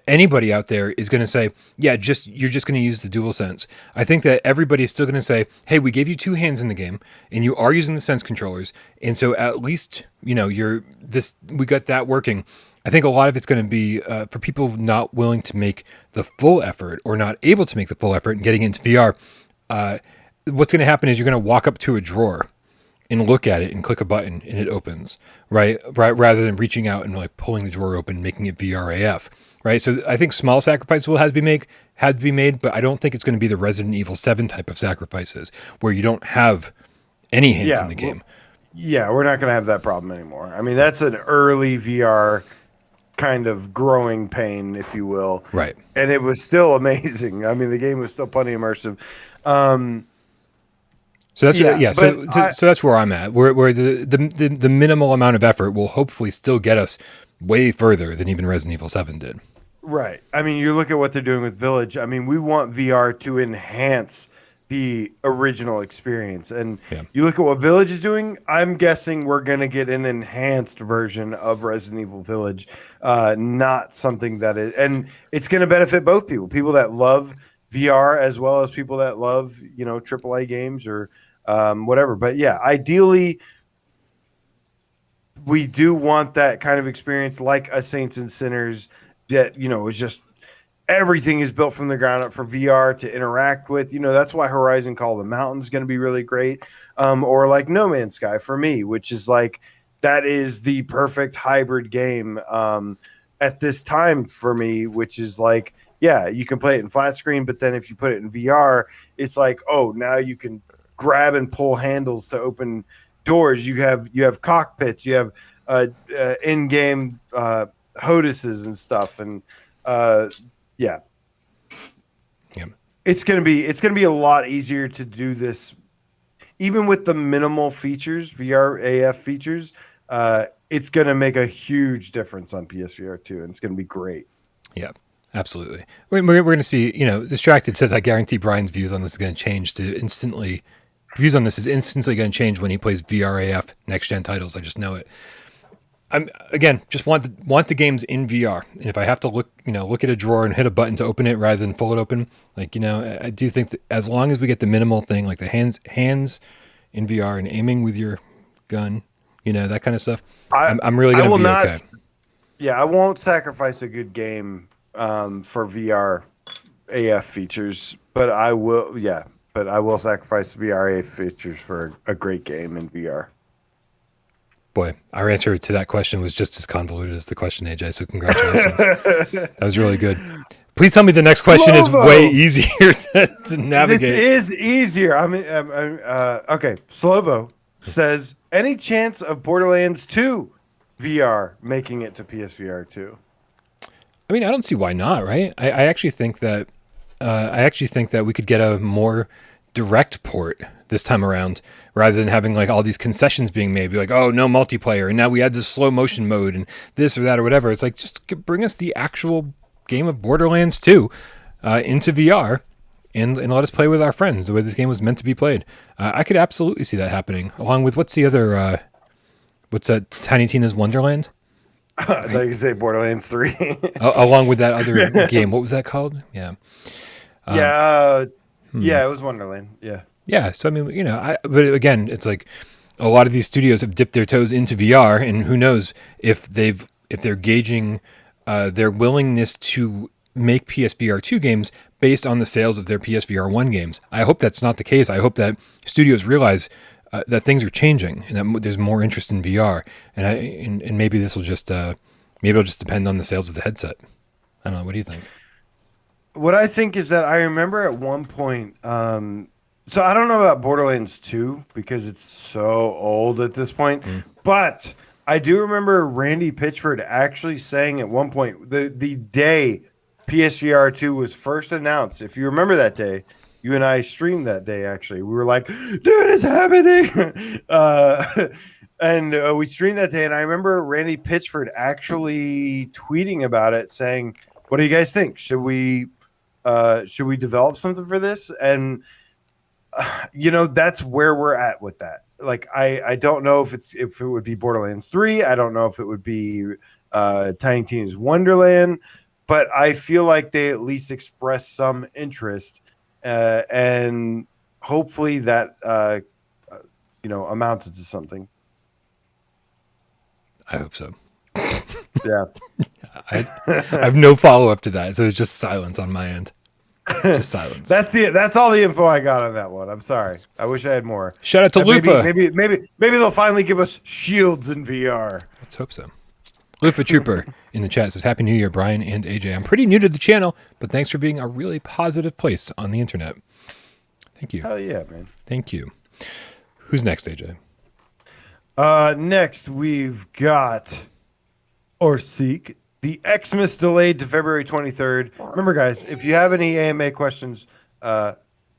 anybody out there is going to say, yeah, you're just going to use the DualSense. I think that everybody is still going to say, hey, we gave you two hands in the game, and you are using the Sense controllers, and so at least we got that working. I think a lot of it's going to be for people not willing to make the full effort or not able to make the full effort and getting into VR. What's going to happen is you're going to walk up to a drawer and look at it and click a button and it opens, right? Rather than reaching out and like pulling the drawer open, making it VRAF, right? So I think small sacrifices will have to be made, but I don't think it's going to be the Resident Evil 7 type of sacrifices where you don't have any hands in the game. We're not going to have that problem anymore. I mean, that's an early VR kind of growing pain, if you will. Right. And it was still amazing. I mean, the game was still plenty immersive. So that's that's where I'm at. Where the minimal amount of effort will hopefully still get us way further than even Resident Evil 7 did. Right. I mean, you look at what they're doing with Village. I mean, we want VR to enhance the original experience. And you look at what Village is doing, I'm guessing we're going to get an enhanced version of Resident Evil Village, not something that is... And it's going to benefit both people that love VR as well as people that love, AAA games or whatever. But yeah, ideally, we do want that kind of experience like a Saints and Sinners that, is just everything is built from the ground up for VR to interact with. That's why Horizon Call of the Mountain is going to be really great. Or like No Man's Sky for me, which is like, that is the perfect hybrid game at this time for me, which is like, yeah, you can play it in flat screen, but then if you put it in VR, it's like, oh, now you can grab and pull handles to open doors. You have cockpits, you have in-game HOTASes and stuff, and it's gonna be a lot easier to do this, even with the minimal features, VR AF features. It's gonna make a huge difference on PSVR 2, and it's gonna be great. Yeah. Absolutely. We're going to see, Distracted says, I guarantee Brian's views on this is going to change views on this is instantly going to change when he plays VRAF next gen titles. I just know it. I'm just want the games in VR. And if I have to look at a drawer and hit a button to open it rather than pull it open, I do think that as long as we get the minimal thing, like the hands in VR and aiming with your gun, that kind of stuff. I'm really going to be okay. Yeah, I won't sacrifice a good game for VR AF features, but I will. Yeah, but I will sacrifice VR AF features for a great game in VR. Boy, our answer to that question was just as convoluted as the question, AJ. So congratulations. That was really good. Please tell me the next question is way easier to navigate. This is easier. Okay. Slovo says, any chance of Borderlands 2 VR making it to PSVR 2? I mean, I don't see why not, right? I actually think that we could get a more direct port this time around, rather than having like all these concessions being made, be like, oh, no multiplayer, and now we add this slow motion mode and this or that or whatever. It's like, just bring us the actual game of Borderlands 2 into VR and let us play with our friends the way this game was meant to be played. I could absolutely see that happening, along with what's the other, what's that, Tiny Tina's Wonderland? I thought you could say Borderlands 3. Along with that other game. What was that called? Yeah. Yeah, it was Wonderland. Yeah. Yeah, so I mean, but again, it's like a lot of these studios have dipped their toes into VR, and who knows if they're gauging their willingness to make PSVR 2 games based on the sales of their PSVR 1 games. I hope that's not the case. I hope that studios realize that things are changing and that there's more interest in VR, and maybe this will just it'll just depend on the sales of the headset. I don't know. What do you think? What I think is that I remember at one point. So I don't know about Borderlands 2 because it's so old at this point, but I do remember Randy Pitchford actually saying at one point, the day PSVR 2 was first announced, if you remember that day, you and I streamed that day actually. We were like, dude, it's happening. And we streamed that day, and I remember Randy Pitchford actually tweeting about it, saying, what do you guys think? Should we develop something for this? And that's where we're at with that. Like, I don't know if it would be Borderlands 3. I don't know if it would be Tiny Tina's Wonderland, but I feel like they at least express some interest, and hopefully that amounted to something. I hope so. Yeah. I have no follow up to that, so it's just silence on my end. Just silence. That's all the info I got on that one. I'm sorry. I wish I had more. Shout out to Lupa. Maybe they'll finally give us shields in VR. Let's hope so. Lupa Trooper in the chat says, Happy New Year, Brian and AJ. I'm pretty new to the channel, but thanks for being a really positive place on the internet. Thank you. Hell yeah, man. Thank you. Who's next, AJ? Next we've got Orseek. The Xmas delayed to February 23rd. Remember, guys, if you have any AMA questions,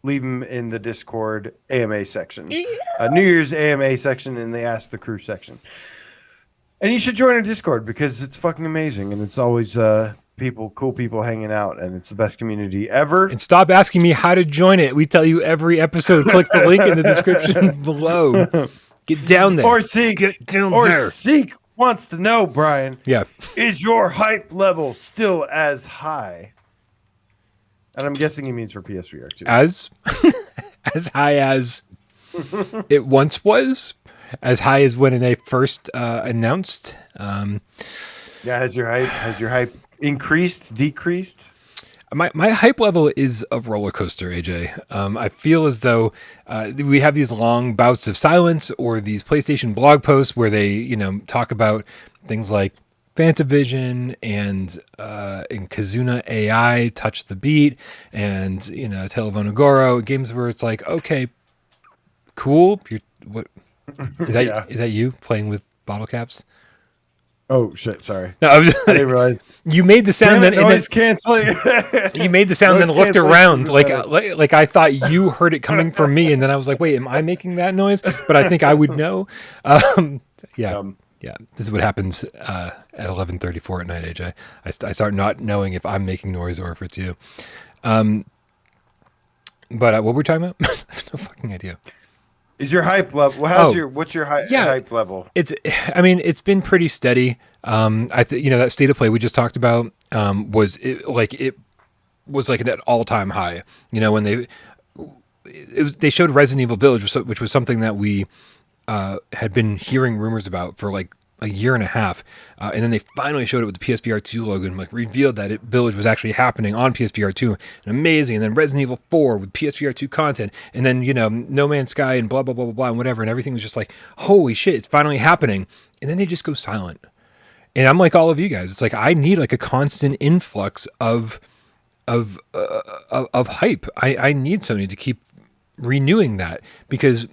leave them in the Discord AMA section. New Year's AMA section in the Ask the Crew section. And you should join our Discord because it's fucking amazing. And it's always cool people hanging out. And it's the best community ever. And stop asking me how to join it. We tell you every episode. Click the link in the description below. Get down there. Orseek wants to know, Brian. Yeah. Is your hype level still as high? And I'm guessing he means for PSVR 2. As high as it once was, as high as when they first announced. Has your hype increased, decreased? My hype level is a roller coaster, AJ. I feel as though we have these long bouts of silence or these PlayStation blog posts where they, talk about things like Fantavision and Kazuna AI, Touch the Beat, and Tale of Onogoro, games where it's like, okay, cool. What is that? Is that you playing with bottle caps? Oh shit! Sorry. No, I didn't realize you made the sound. Noise canceling. You made the sound, then looked around like I thought you heard it coming from me, and then I was like, "Wait, am I making that noise?" But I think I would know. Yeah. This is what happens at 11:34 at night, AJ. I start not knowing if I'm making noise or if it's you. But what were we talking about? I have no fucking idea. Is your hype level? What's your hype level? It's been pretty steady. That state of play we just talked about was like an all-time high. When they showed Resident Evil Village, which was something that we had been hearing rumors about for like a year and a half, and then they finally showed it with the PSVR2 logo and like revealed that Village was actually happening on PSVR2, and amazing. And then Resident Evil 4 with PSVR2 content, and then No Man's Sky and blah blah blah blah blah and whatever, and everything was just like, holy shit, it's finally happening. And then they just go silent. And I'm like all of you guys. It's like I need like a constant influx of hype. I need Sony to keep renewing that, because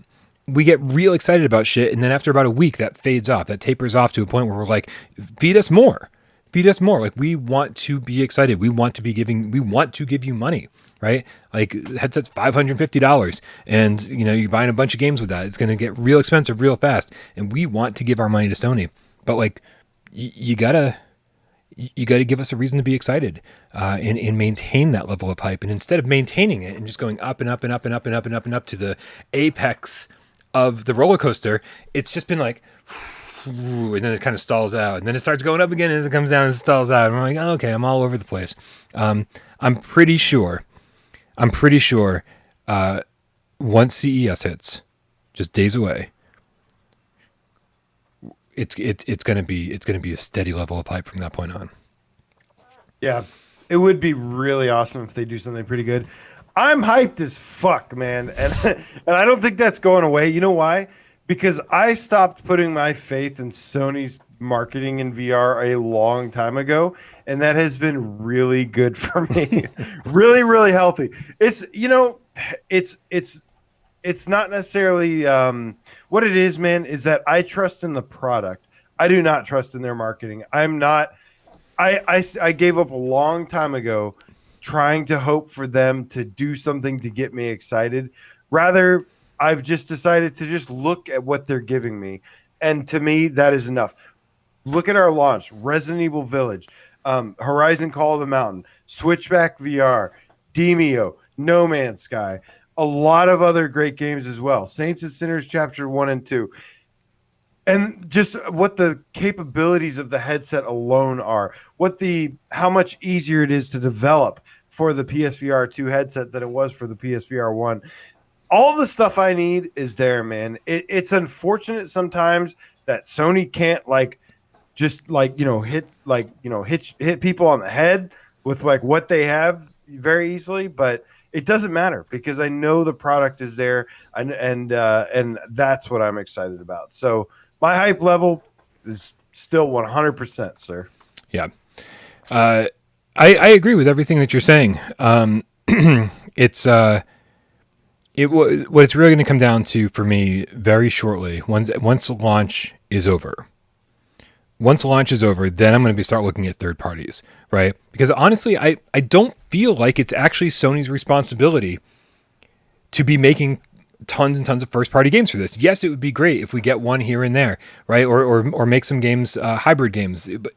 we get real excited about shit, and then after about a week that fades off, that tapers off to a point where we're like, feed us more. Like, we want to be excited. We want to give you money, right? Like, headset's $550, and you're buying a bunch of games with that. It's going to get real expensive real fast, and we want to give our money to Sony. But like, you gotta give us a reason to be excited, and maintain that level of hype. And instead of maintaining it and just going up and up and up and up and up and up and up to the apex of the roller coaster, it's just been like, and then it kind of stalls out, and then it starts going up again, and as it comes down, it stalls out. And I'm like, oh, okay, I'm all over the place. I'm pretty sure, once CES hits, just days away, it's gonna be a steady level of hype from that point on. Yeah, it would be really awesome if they do something pretty good. I'm hyped as fuck, man, and I don't think that's going away. You know why? Because I stopped putting my faith in Sony's marketing in VR a long time ago, and that has been really good for me. Really, really healthy. It's it's not necessarily what it is, man, is that I trust in the product. I do not trust in their marketing. I gave up a long time ago trying to hope for them to do something to get me excited. Rather, I've just decided to just look at what they're giving me. And to me, that is enough. Look at our launch, Resident Evil Village, Horizon Call of the Mountain, Switchback VR, Demio, No Man's Sky, a lot of other great games as well. Saints and Sinners Chapter 1 and 2. And just what the capabilities of the headset alone are, how much easier it is to develop for the PSVR2 headset than it was for the PSVR1. All the stuff I need is there, man. It's unfortunate sometimes that Sony can't hit people on the head with like what they have very easily, but it doesn't matter because I know the product is there, and that's what I'm excited about. So my hype level is still 100%, sir. Yeah. I agree with everything that you're saying. It's what it's really going to come down to for me very shortly, once launch is over. Once launch is over, then I'm going to start looking at third parties, right? Because honestly, I don't feel like it's actually Sony's responsibility to be making tons and tons of first-party games for this. Yes, it would be great if we get one here and there, right? Or make some games, hybrid games. But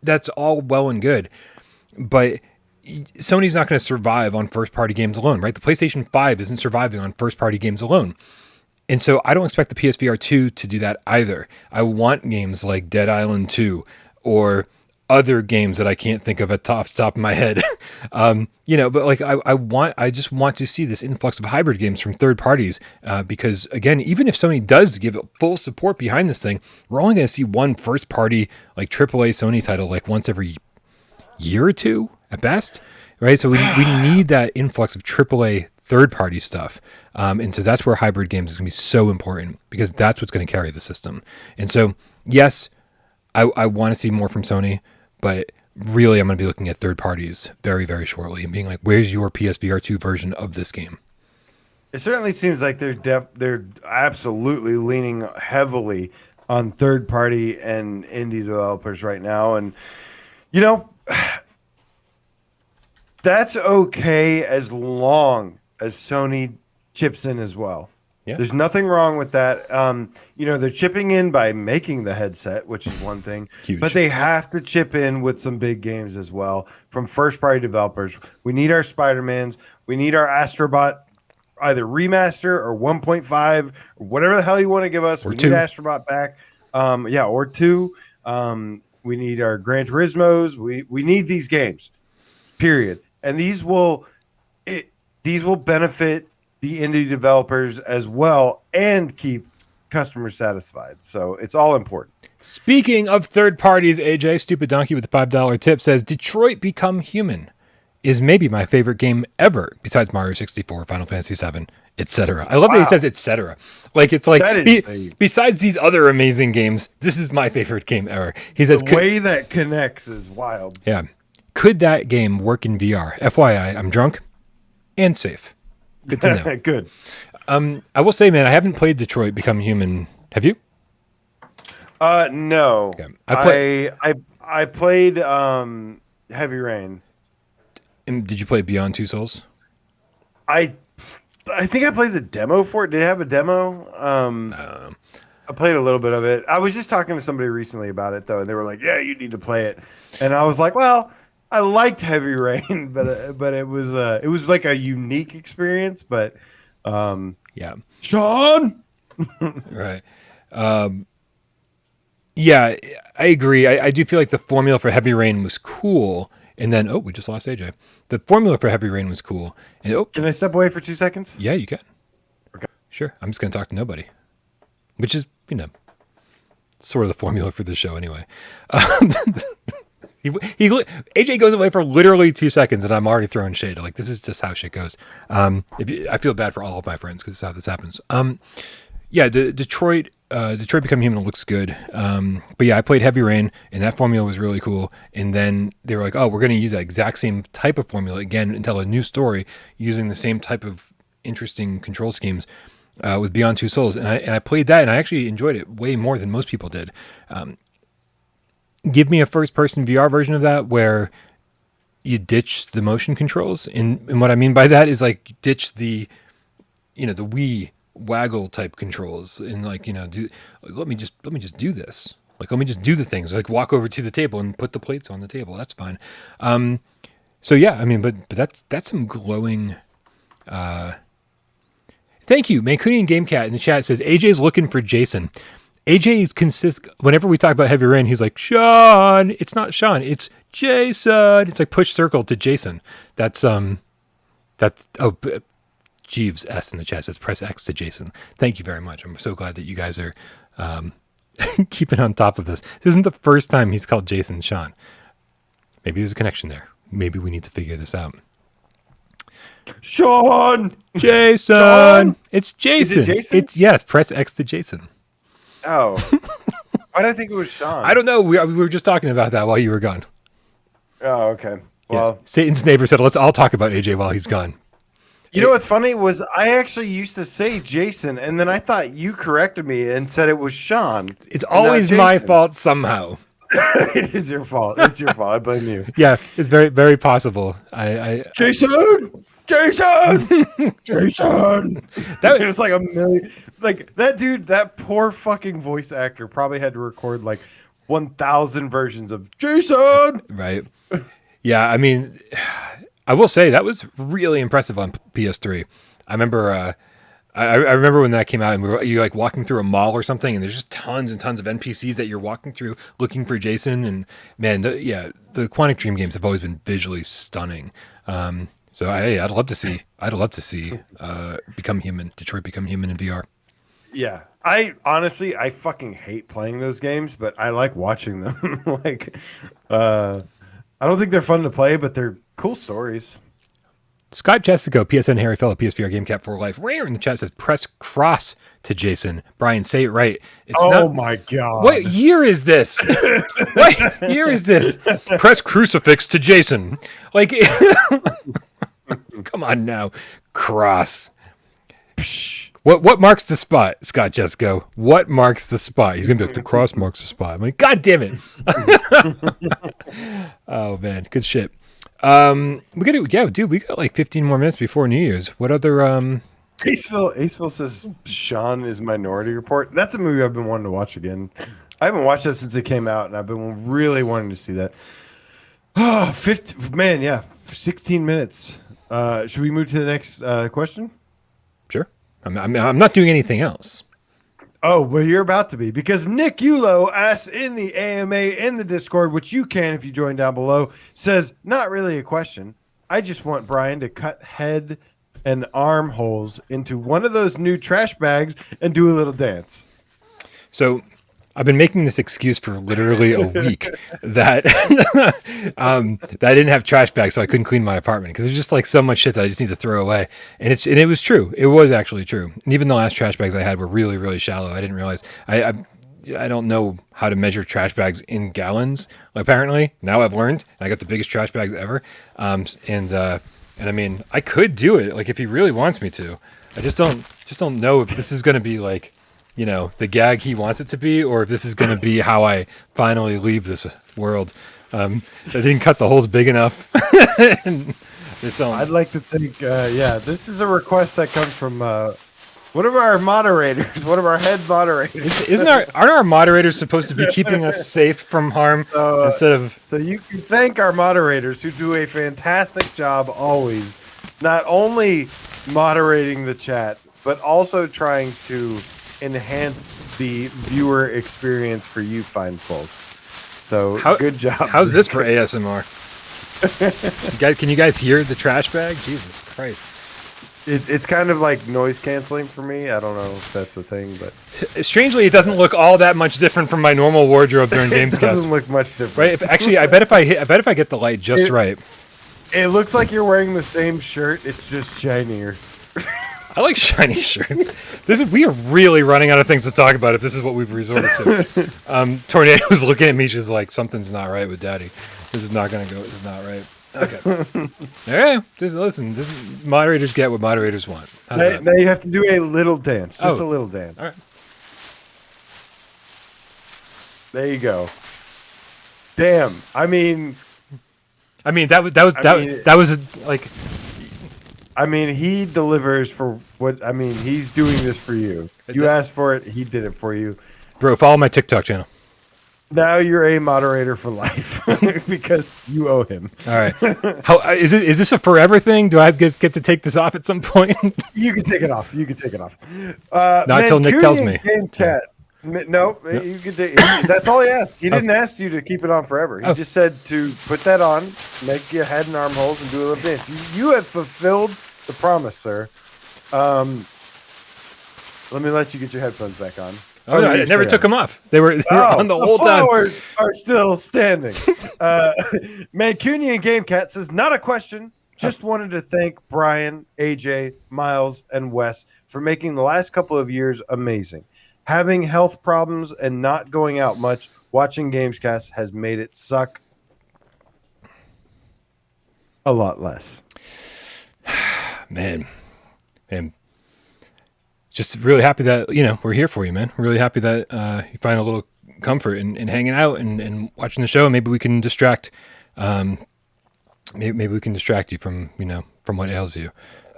that's all well and good. But Sony's not going to survive on first-party games alone, right? The PlayStation 5 isn't surviving on first-party games alone. And so I don't expect the PSVR2 to do that either. I want games like Dead Island 2 or other games that I can't think of off the top of my head. But like I just want to see this influx of hybrid games from third parties, because again, even if Sony does give it full support behind this thing, we're only going to see one first party like AAA Sony title like once every year or two at best, right? So we need that influx of AAA third party stuff. And so that's where hybrid games is going to be so important, because that's what's going to carry the system. And so, yes, I want to see more from Sony, but really I'm going to be looking at third parties very, very shortly and being like, where's your PSVR2 version of this game? It certainly seems like they're absolutely leaning heavily on third party and indie developers right now. And, that's okay as long as Sony chips in as well. Yeah. There's nothing wrong with that. They're chipping in by making the headset, which is one thing. Huge. But they have to chip in with some big games as well from first-party developers. We need our Spider-Mans. We need our Astrobot, either remaster or 1.5 or whatever the hell you want to give us. We need Astrobot back. Or 2. We need our Gran Turismos. We need these games, period. And these will benefit the indie developers as well and keep customers satisfied. So it's all important. Speaking of third parties, AJ, Stupid Donkey with the $5 tip says, Detroit Become Human is maybe my favorite game ever, besides Mario 64, Final Fantasy 7, etc. I love that he says etc. Like, it's like, besides these other amazing games, this is my favorite game ever. He says, the way that connects is wild. Yeah. Could that game work in VR? FYI, I'm drunk and safe. Good to know. Good. I will say, man, I haven't played Detroit Become Human. Have you? No. Okay. I played Heavy Rain. And did you play Beyond Two Souls? I think I played the demo for it. Did it have a demo? I played a little bit of it. I was just talking to somebody recently about it though, and they were like, "Yeah, you need to play it." And I was like, "Well, I liked Heavy Rain, but it was like a unique experience." But yeah, Sean, right? Yeah, I agree. I do feel like the formula for Heavy Rain was cool. And then, we just lost AJ. The formula for Heavy Rain was cool. And can I step away for 2 seconds? Yeah, you can. Okay. Sure. I'm just going to talk to nobody. Which is, sort of the formula for this show anyway. AJ goes away for literally 2 seconds, and I'm already throwing shade. Like, this is just how shit goes. I feel bad for all of my friends because this is how this happens. Yeah, Detroit Become Human looks good. But yeah, I played Heavy Rain, and that formula was really cool. And then they were like, we're going to use that exact same type of formula again and tell a new story using the same type of interesting control schemes with Beyond Two Souls. And I played that, and I actually enjoyed it way more than most people did. Give me a first-person VR version of that where you ditch the motion controls. And what I mean by that is like ditch the Wii waggle type controls and let me just do this. Like, let me just do the things, like walk over to the table and put the plates on the table. That's fine. So yeah, I mean, but that's some glowing, thank you. Mancunian Gamecat in the chat says AJ's looking for Jason. AJ's whenever we talk about Heavy Rain, he's like, Sean, it's not Sean, it's Jason. It's like push circle to Jason. Jeeves S in the chat says press X to Jason. Thank you very much. I'm so glad that you guys are keeping on top of this. This isn't the first time he's called Jason Sean. Maybe there's a connection there. Maybe we need to figure this out. Sean! Jason! Sean! It's Jason. Is it Jason? Yes, press X to Jason. Oh. Why did I think it was Sean? I don't know. We were just talking about that while you were gone. Oh, okay. Well, yeah. Satan's neighbor said, let's all talk about AJ while he's gone. You know what's funny was I actually used to say Jason, and then I thought you corrected me and said it was Sean. It's always my fault somehow. It is your fault. It's your fault. I blame you. Yeah, it's very, very possible. Jason! Jason! It was like a million. Like, that dude, that poor fucking voice actor probably had to record like 1,000 versions of Jason! Right. Yeah, I mean, I will say that was really impressive on PS3. I remember I remember when that came out, and you're like walking through a mall or something, and there's just tons and tons of NPCs that you're walking through looking for Jason. And man, the Quantic Dream games have always been visually stunning. So I'd love to see Become Human, Detroit Become Human in VR. Yeah, I honestly fucking hate playing those games, but I like watching them. Like, I don't think they're fun to play, but they're cool stories. Scott Jessico, PSN Harry Fellow, PSVR Gamecat for Life. Rare in the chat says press cross to Jason. Brian, say it right. It's my God. What year is this? What year is this? Press crucifix to Jason. Like, come on now. Cross. What marks the spot, Scott Jessico? What marks the spot? He's going to be like, the cross marks the spot. I'm like, God damn it. Oh, man. Good shit. We got like 15 more minutes before New Year's. What other Aceville says Sean is Minority Report. That's a movie I've been wanting to watch again. I haven't watched that since it came out, and I've been really wanting to see that. 16 minutes. Should we move to the next question? Sure. I'm not doing anything else. Oh, well, you're about to be, because Nick Yulo asks in the AMA in the Discord, which you can if you join down below, says, not really a question. I just want Brian to cut head and arm holes into one of those new trash bags and do a little dance. So I've been making this excuse for literally a week that that I didn't have trash bags, so I couldn't clean my apartment because there's just like so much shit that I just need to throw away. And it was true. It was actually true. And even the last trash bags I had were really, really shallow. I didn't realize I don't know how to measure trash bags in gallons. Apparently, now I've learned. I got the biggest trash bags ever. And I mean, I could do it like if he really wants me to. I just don't know if this is going to be like, you know, the gag he wants it to be, or if this is going to be how I finally leave this world. I didn't cut the holes big enough. I'd like to think, this is a request that comes from one of our moderators, one of our head moderators. Aren't our moderators supposed to be keeping us safe from harm instead of? So you can thank our moderators who do a fantastic job always, not only moderating the chat, but also trying to enhance the viewer experience for you fine folk. So good job. How's this for ASMR? Can you guys hear the trash bag? Jesus Christ. It's kind of like noise canceling for me. I don't know if that's a thing, but strangely, it doesn't look all that much different from my normal wardrobe during Gamescast. It doesn't look much different. Right? I bet if I get the light just right. It looks like you're wearing the same shirt. It's just shinier. I like shiny shirts. We are really running out of things to talk about if this is what we've resorted to. Tornado was looking at me. She's like, something's not right with Daddy. This is not going to go. This is not right. Okay. All right. Listen, moderators get what moderators want. Now you have to do a little dance. Just a little dance. All right. There you go. Damn. I mean, that was like. I mean, he delivers for what. I mean, he's doing this for you. You asked for it. He did it for you. Bro, follow my TikTok channel. Now you're a moderator for life because you owe him. All right. How is this a forever thing? Do I get to take this off at some point? You can take it off. Not until Nick tells me. Gamecat. No, you can take. That's all he asked. He didn't ask you to keep it on forever. He just said to put that on, make your head and arm holes, and do a little dance. You have fulfilled the promise, sir. Let me let you get your headphones back on. Oh, no, I never took them off. They were on the whole time. The flowers are still standing. Mancunian Gamecat says, not a question. Just wanted to thank Brian, AJ, Miles, and Wes for making the last couple of years amazing. Having health problems and not going out much, watching Gamescast has made it suck a lot less. Man. Just really happy that, you know, we're here for you, man. Really happy that you find a little comfort in hanging out and watching the show. Maybe we can distract maybe we can distract you from, you know, from what ails you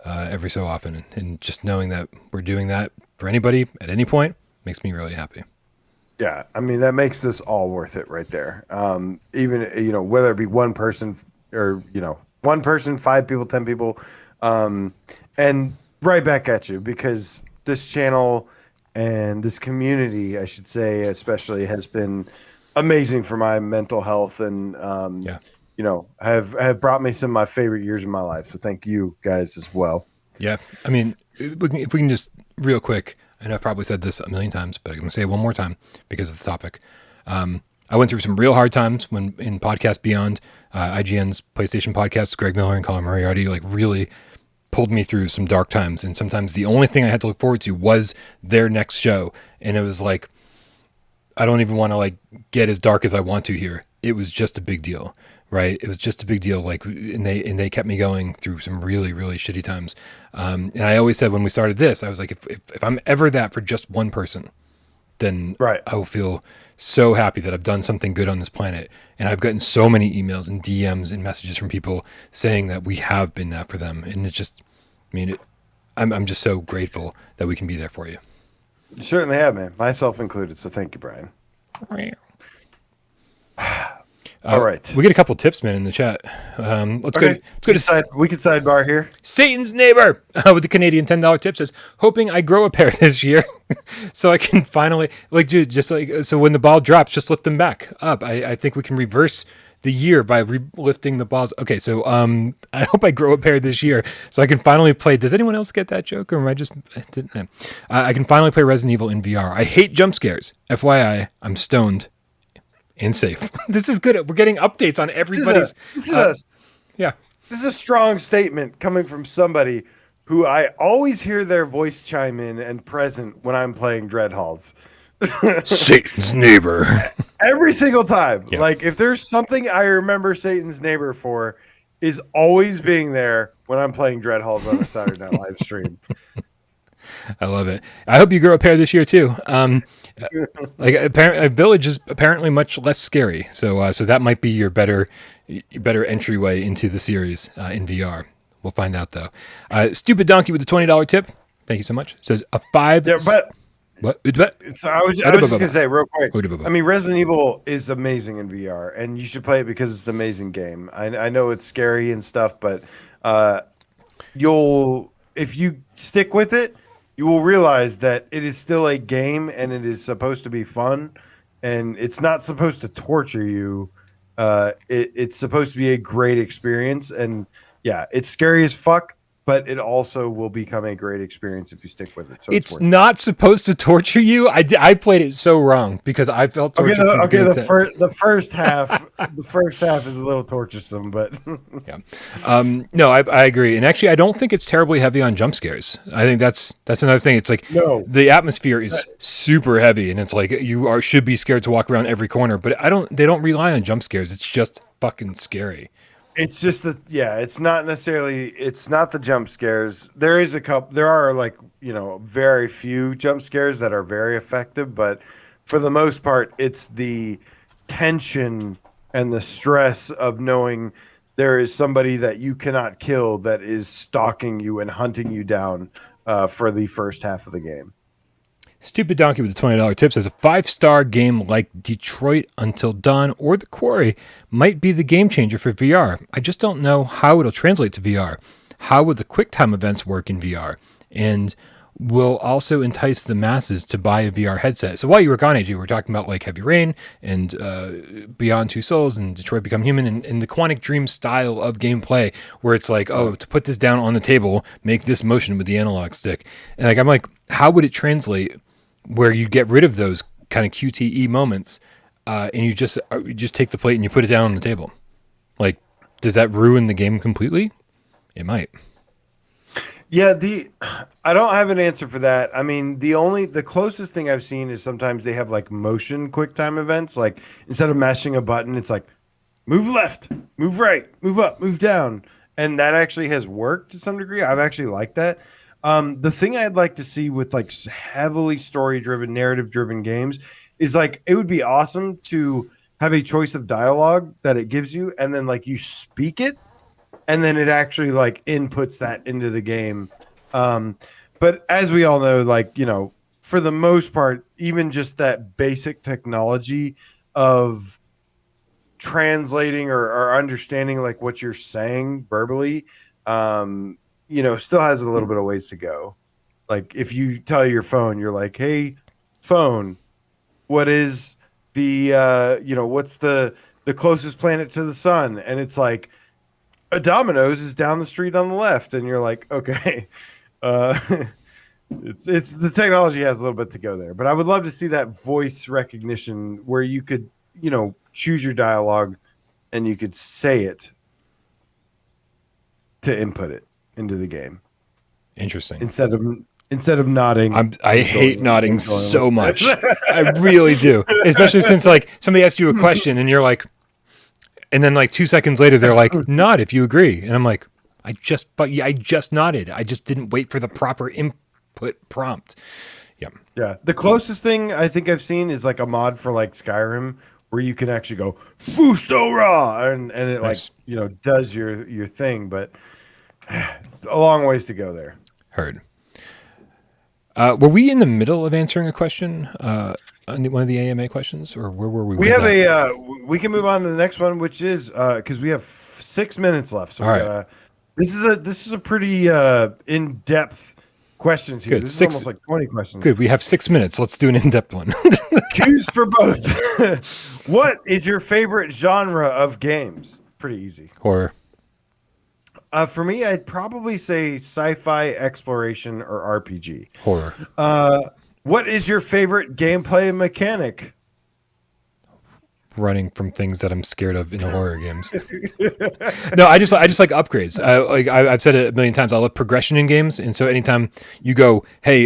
every so often. And just knowing that we're doing that for anybody at any point makes me really happy. Yeah, I mean, that makes this all worth it right there. Even, you know, whether it be one person or, you know, 1 person, 5 people, 10 people, and right back at you, because this channel and this community, I should say, especially, has been amazing for my mental health and, you know, have brought me some of my favorite years of my life. So thank you guys as well. Yeah. I mean, if we can just real quick, and I've probably said this a million times, but I'm going to say it one more time because of the topic. I went through some real hard times when in Podcast Beyond, IGN's PlayStation podcast, Greg Miller and Colin Moriarty, like really pulled me through some dark times. And sometimes the only thing I had to look forward to was their next show. And it was like, I don't even want to like get as dark as I want to here. It was just a big deal, right? It was just a big deal. Like, and they kept me going through some really, really shitty times. And I always said when we started this, I was like, if I'm ever that for just one person, then I will feel so happy that I've done something good on this planet. And I've gotten so many emails and DMs and messages from people saying that we have been that for them. And it just, I mean, I'm just so grateful that we can be there for you. You certainly have, man. Myself included. So thank you, Brian. All right. We get a couple tips, man, in the chat. Let's go to we can sidebar here. Satan's neighbor with the Canadian $10 tip says, hoping I grow a pair this year so I can finally, like, dude, just like, so when the ball drops, just lift them back up. I think we can reverse the year by lifting the balls. Okay, so I hope I grow a pair this year so I can finally play. Does anyone else get that joke, or am I just didn't? I can finally play Resident Evil in VR. I hate jump scares. FYI, I'm stoned and safe. This is good. We're getting updates on everybody's. This is a strong statement coming from somebody who I always hear their voice chime in and present when I'm playing Dread Halls. Satan's neighbor. Every single time. Yeah. Like, if there's something I remember Satan's neighbor for, is always being there when I'm playing Dread Halls on a Saturday Night Live stream. I love it. I hope you grow a pair this year too. Like a village is apparently much less scary, so that might be your better entryway into the series in VR. We'll find out though. Stupid Donkey with the $20 tip. Thank you so much. Says a 5. Yeah, but what? So I was just gonna say real quick. I mean, Resident Evil is amazing in VR, and you should play it because it's an amazing game. I know it's scary and stuff, but if you stick with it, you will realize that it is still a game and it is supposed to be fun, and it's not supposed to torture you. It's supposed to be a great experience, and yeah, it's scary as fuck, but it also will become a great experience if you stick with it. So it's not supposed to torture you. I played it so wrong because I felt tortured. The first half is a little torturesome, but yeah. No, I agree, and actually, I don't think it's terribly heavy on jump scares. I think that's another thing. It's like the atmosphere is super heavy, and it's like you should be scared to walk around every corner. But they don't rely on jump scares. It's just fucking scary. It's just that, it's not the jump scares. There are like, very few jump scares that are very effective, but for the most part, it's the tension and the stress of knowing there is somebody that you cannot kill that is stalking you and hunting you down for the first half of the game. Stupid Donkey with the $20 tip says a 5-star game like Detroit Until Dawn or The Quarry might be the game changer for VR. I just don't know how it'll translate to VR. How would the QuickTime events work in VR? And will also entice the masses to buy a VR headset. So while you were gone, AJ, we were talking about like Heavy Rain and Beyond Two Souls and Detroit Become Human and the Quantic Dream style of gameplay where it's like, oh, to put this down on the table, make this motion with the analog stick. And I'm like, how would it translate where you get rid of those kind of QTE moments and you just take the plate and you put it down on the table? Like, does that ruin the game completely? It might. Yeah, I don't have an answer for that. I mean, the closest thing I've seen is sometimes they have like motion QuickTime events. Like instead of mashing a button, it's like move left, move right, move up, move down. And that actually has worked to some degree. I've actually liked that. The thing I'd like to see with like heavily story-driven, narrative-driven games is like it would be awesome to have a choice of dialogue that it gives you, and then like you speak it, and then it actually like inputs that into the game. But as we all know, like, for the most part, even just that basic technology of translating or understanding like what you're saying verbally, still has a little bit of ways to go. Like if you tell your phone, you're like, hey, phone, what is the, what's the closest planet to the sun? And it's like, a Domino's is down the street on the left. And you're like, okay, it's the technology has a little bit to go there, but I would love to see that voice recognition where you could, choose your dialogue and you could say it to input it into the game. Interesting. Instead of nodding. I hate nodding so much. I really do. Especially since like somebody asks you a question and you're like, and then like 2 seconds later they're like, nod if you agree. And I'm like, I just nodded. I just didn't wait for the proper input prompt. Yeah. Yeah. The closest thing I think I've seen is like a mod for like Skyrim where you can actually go Fusto Ra and it nice. Like, does your thing, but it's a long ways to go there. Heard. Were we in the middle of answering a question? One of the AMA questions, or where were we? We have we can move on to the next one, which is because we have 6 minutes left. So this is a pretty in-depth questions here. Good. This is almost like 20 questions. Good. We have 6 minutes. Let's do an in-depth one. Cues for both. What is your favorite genre of games? Pretty easy. Horror. For me, I'd probably say sci-fi, exploration, or RPG. Horror. What is your favorite gameplay mechanic? Running from things that I'm scared of in horror games. No, I just like upgrades. I've said it a million times. I love progression in games, and so anytime you go, hey,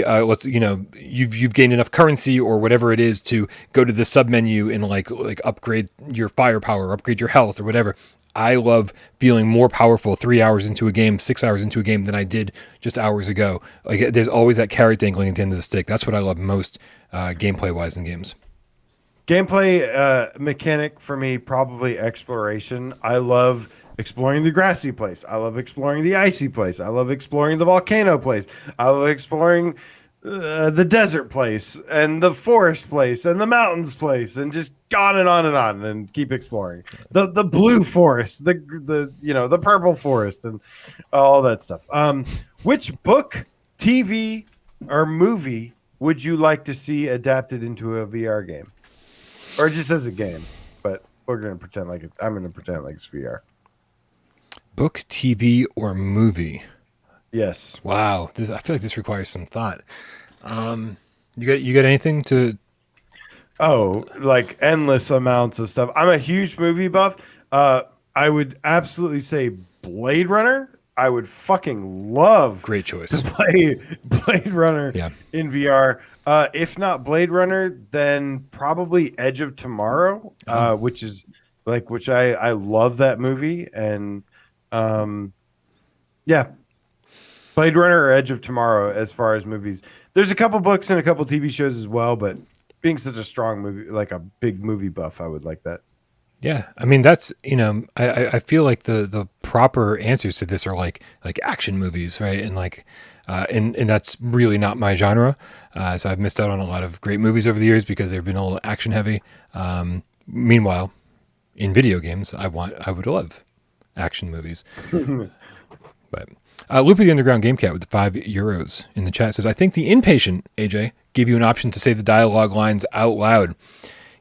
you've gained enough currency or whatever it is to go to the sub menu and like upgrade your firepower, upgrade your health or whatever. I love feeling more powerful 3 hours into a game, 6 hours into a game than I did just hours ago. Like there's always that carrot dangling at the end of the stick. That's what I love most, gameplay wise in games. Gameplay mechanic for me, probably exploration. I love exploring the grassy place. I love exploring the icy place. I love exploring the volcano place. I love exploring the desert place and the forest place and the mountains place and just on and on and on and keep exploring the blue forest, the purple forest and all that stuff. Which book, TV, or movie would you like to see adapted into a VR game? Or just as a game, but I'm going to pretend like it's VR. Book, TV, or movie? Yes. Wow. I feel like this requires some thought. You got anything to? Oh, like endless amounts of stuff. I'm a huge movie buff. I would absolutely say Blade Runner. I would fucking love Great choice to play Blade Runner in VR. If not Blade Runner, then probably Edge of Tomorrow, which I love that movie. And Blade Runner or Edge of Tomorrow as far as movies. There's a couple books and a couple TV shows as well, but being such a strong movie, like a big movie buff, I would like that. Yeah, I mean that's I feel like the proper answers to this are like action movies, right? And and that's really not my genre. So I've missed out on a lot of great movies over the years because they've been all action heavy. Meanwhile, in video games, I would love action movies. But Loopy the Underground Gamecat with the €5 in the chat says, I think the Impatient, AJ, gave you an option to say the dialogue lines out loud.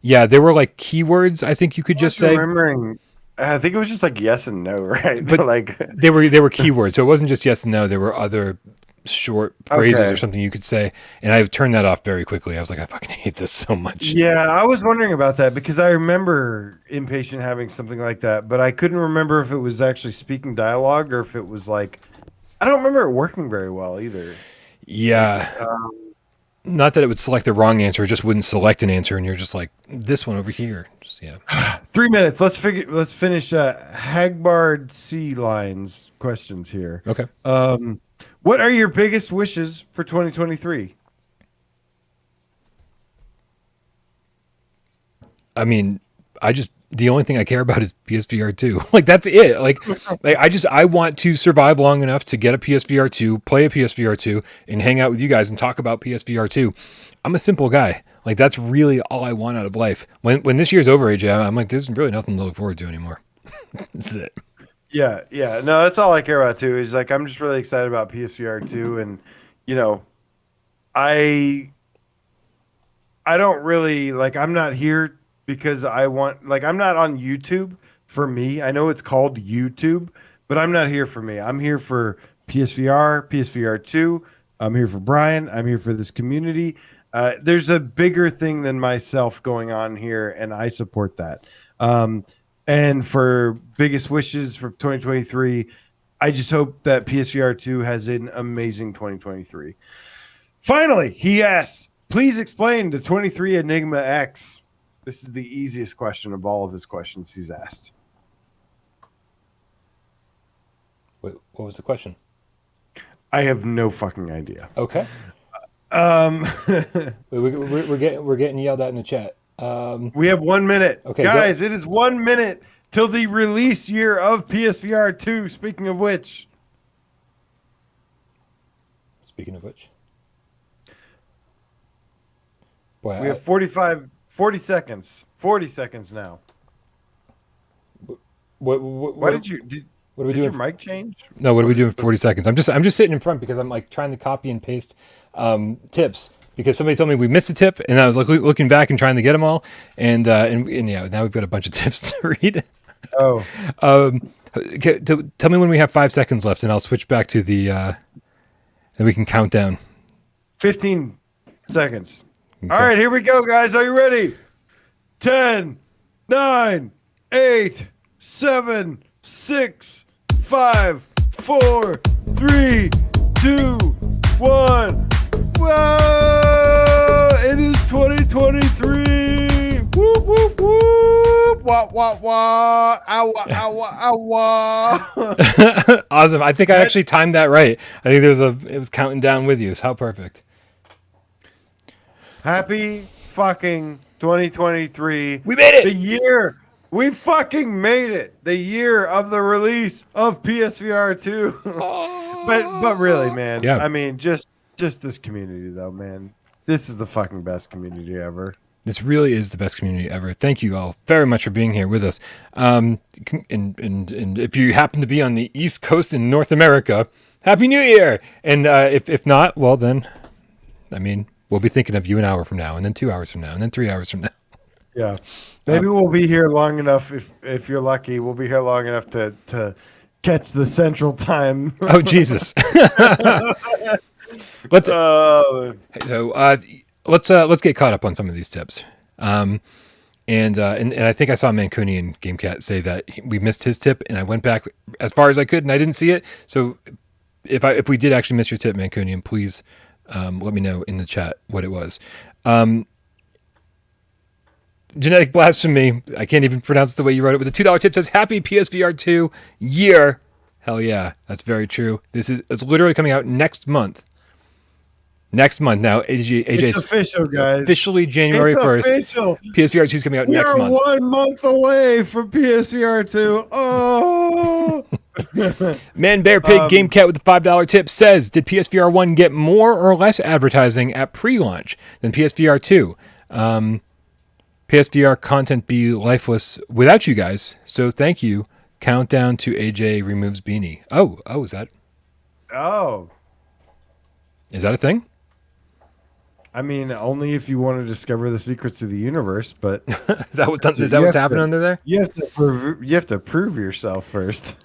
Yeah, there were like keywords. I think you could just say. Remembering, I think it was just like yes and no, right? But like they were keywords, so it wasn't just yes and no. There were other short phrases or something you could say, and I turned that off very quickly. I was like, I fucking hate this so much. Yeah, I was wondering about that because I remember Impatient having something like that, but I couldn't remember if it was actually speaking dialogue or if it was like. I don't remember it working very well either. Yeah. Not that it would select the wrong answer, it just wouldn't select an answer, and you're just like, this one over here. Just 3 minutes. Let's finish Hagbard Sea Lines questions here. Okay. What are your biggest wishes for 2023? I mean, the only thing I care about is PSVR2. Like that's it. Like I want to survive long enough to get a PSVR2, play a PSVR2, and hang out with you guys and talk about PSVR2. I'm a simple guy. Like that's really all I want out of life. When this year's over, AJ, I'm like, there's really nothing to look forward to anymore. That's it. Yeah. No, that's all I care about too. Is like I'm just really excited about PSVR2, and I don't really like. I'm not here. Because I'm not on YouTube for me. I know it's called YouTube, but I'm not here for me. I'm here for PSVR, PSVR2. I'm here for Brian. I'm here for this community. There's a bigger thing than myself going on here, and I support that. And for biggest wishes for 2023, I just hope that PSVR2 has an amazing 2023. Finally, he asks, please explain the 23 Enigma X. This is the easiest question of all of his questions he's asked. Wait, what was the question? I have no fucking idea. Okay. We're getting yelled at in the chat. We have 1 minute. Okay, guys, it is 1 minute till the release year of PSVR 2. Speaking of which. Boy, we have 40 seconds. 40 seconds now. What did you what are we did doing? your mic change? No, what are we doing for 40 seconds? I'm just sitting in front because I'm like trying to copy and paste tips because somebody told me we missed a tip, and I was like looking back and trying to get them all, and yeah, now we've got a bunch of tips to read. Oh. Tell me when we have 5 seconds left, and I'll switch back to the and we can count down. 15 seconds. Okay. All right, here we go, guys. Are you ready? 10, 9, 8, 7, 6, 5, 4, 3, 2, 1. Whoa! It is 2023. Whoop, whoop, whoop. Wah, wah, wah. Ow, ow, ow. Awesome. I think I actually timed that right. I think it was counting down with you. So how perfect. Happy fucking 2023. We made it. The year. We fucking made it. The year of the release of PSVR2. but really, man. Yeah. I mean, just this community though, man. This is the fucking best community ever. This really is the best community ever. Thank you all very much for being here with us. And if you happen to be on the East Coast in North America, Happy New Year. And if not, well then, I mean, we'll be thinking of you an hour from now, and then 2 hours from now, and then 3 hours from now. Yeah. Maybe we'll be here long enough, if you're lucky, we'll be here long enough to catch the central time. Oh, Jesus. Let's get caught up on some of these tips. And I think I saw Mancunian and Gamecat say that we missed his tip, and I went back as far as I could, and I didn't see it. So if we did actually miss your tip, Mancunian, please let me know in the chat what it was. Genetic Blasphemy, I can't even pronounce it the way you wrote it, with a $2 tip says, Happy PSVR2 year. Hell yeah, that's very true. It's literally coming out next month. Next month now, AJ. It's official, guys. Officially January 1st. Official. PSVR2 is coming out next month. We're 1 month away from PSVR2. Oh. Man Bear Pig Gamecat with the $5 tip says, did PSVR 1 get more or less advertising at pre-launch than PSVR 2? PSVR content be lifeless without you guys, so thank you. Countdown to AJ removes beanie. Oh, is that? Oh. Is that a thing? I mean, only if you want to discover the secrets of the universe, but is that what's happening under there? You have to prove yourself first.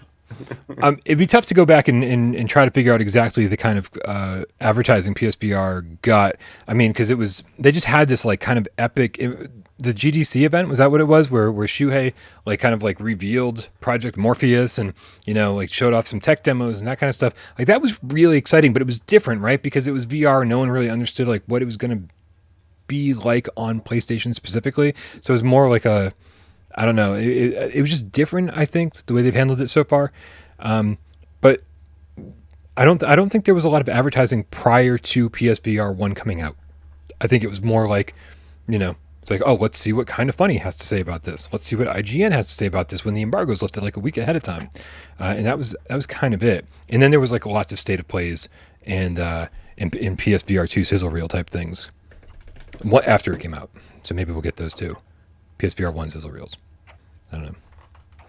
It'd be tough to go back and try to figure out exactly the kind of advertising PSVR got. I mean, because they just had this like kind of epic. The GDC event, was that what it was? Where Shuhei like kind of like revealed Project Morpheus and like showed off some tech demos and that kind of stuff. Like that was really exciting, but it was different, right? Because it was VR. No one really understood like what it was going to be like on PlayStation specifically. So it was more like I don't know. It was just different, I think, the way they've handled it so far. But I don't think there was a lot of advertising prior to PSVR 1 coming out. I think it was more like, it's like, oh, let's see what Kind of Funny has to say about this. Let's see what IGN has to say about this when the embargo's lifted like a week ahead of time. And that was kind of it. And then there was like lots of state of plays and in PSVR 2 sizzle reel type things. After it came out. So maybe we'll get those too. PSVR 1 sizzle reels. I don't know.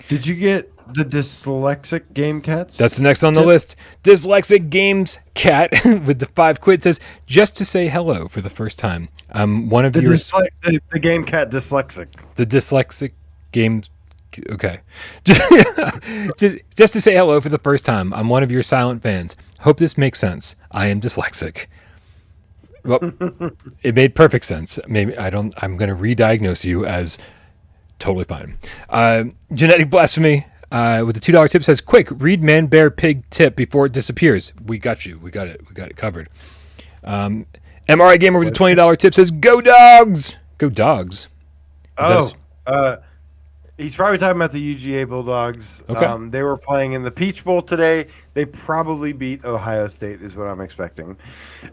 Did you get the dyslexic game cats? That's the next on the list. Dyslexic Games Cat with the $5 says, just to say hello for the first time. One of your the game cat dyslexic. The dyslexic games. Okay. just to say hello for the first time. I'm one of your silent fans. Hope this makes sense. I am dyslexic. Well, it made perfect sense. Maybe I'm going to re-diagnose you as totally fine. Genetic Blasphemy with the $2 tip says, quick, read Man Bear Pig tip before it disappears. We got you. We got it covered. MRI Gamer with the $20 tip says, go dogs. Go dogs. He's probably talking about the UGA Bulldogs. Okay. They were playing in the Peach Bowl today. They probably beat Ohio State is what I'm expecting.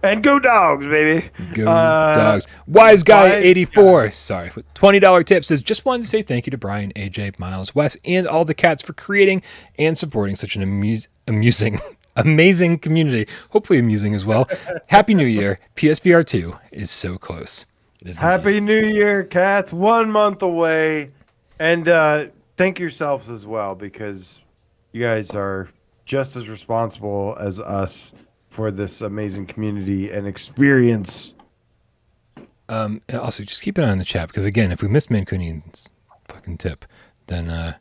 And go dogs, baby. Go dogs. Wise Guy 84. Sorry. $20 tip says, just wanted to say thank you to Brian, AJ, Miles, Wes, and all the cats for creating and supporting such an amazing community. Hopefully amusing as well. Happy New Year. PSVR 2 is so close. Happy New Year, cats. 1 month away. And thank yourselves as well, because you guys are just as responsible as us for this amazing community and experience. Also, just keep an eye on the chat, because again, if we miss Mancunian's fucking tip, then I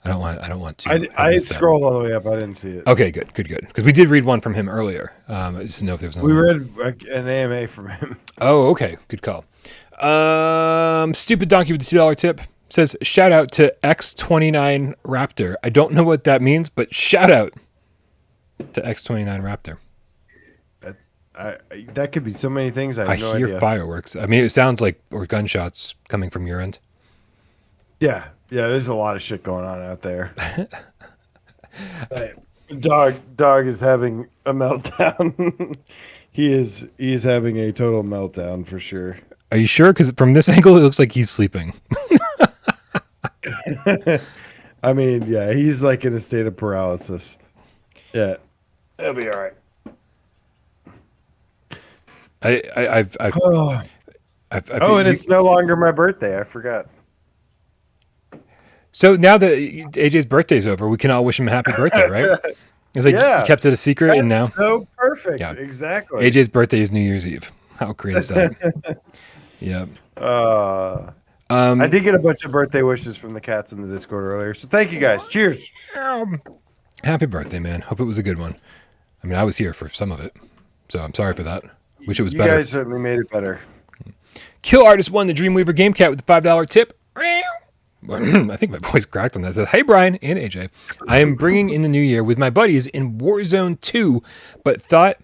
don't want to. I scrolled all the way up. I didn't see it. Okay, good. Because we did read one from him earlier. I just didn't know if there was another. We read an AMA from him. Oh, okay. Good call. Stupid Donkey with the $2 tip says, shout out to X29 Raptor. I don't know what that means, but shout out to X29 Raptor. That could be so many things. I hear fireworks. I mean, it sounds like or gunshots coming from your end. Yeah, there's a lot of shit going on out there. Dog is having a meltdown. He is having a total meltdown for sure. Are you sure? Because from this angle, it looks like he's sleeping. I mean, yeah, he's like in a state of paralysis. Yeah, it'll be all right. And it's no longer my birthday. I forgot. So now that AJ's birthday's over, we can all wish him a happy birthday, right? It's like you kept it a secret, that's and now so perfect. Yeah. Exactly. AJ's birthday is New Year's Eve. How great is that? Yeah. I did get a bunch of birthday wishes from the cats in the Discord earlier, so thank you guys. Cheers. Happy birthday, man. Hope it was a good one. I mean, I was here for some of it, so I'm sorry for that. Wish it was better. You guys certainly made it better. Kill Artist won the Dreamweaver Gamecat with the $5 tip. I think my voice cracked on that. It says, hey, Brian and AJ. I am bringing in the new year with my buddies in Warzone 2, but thought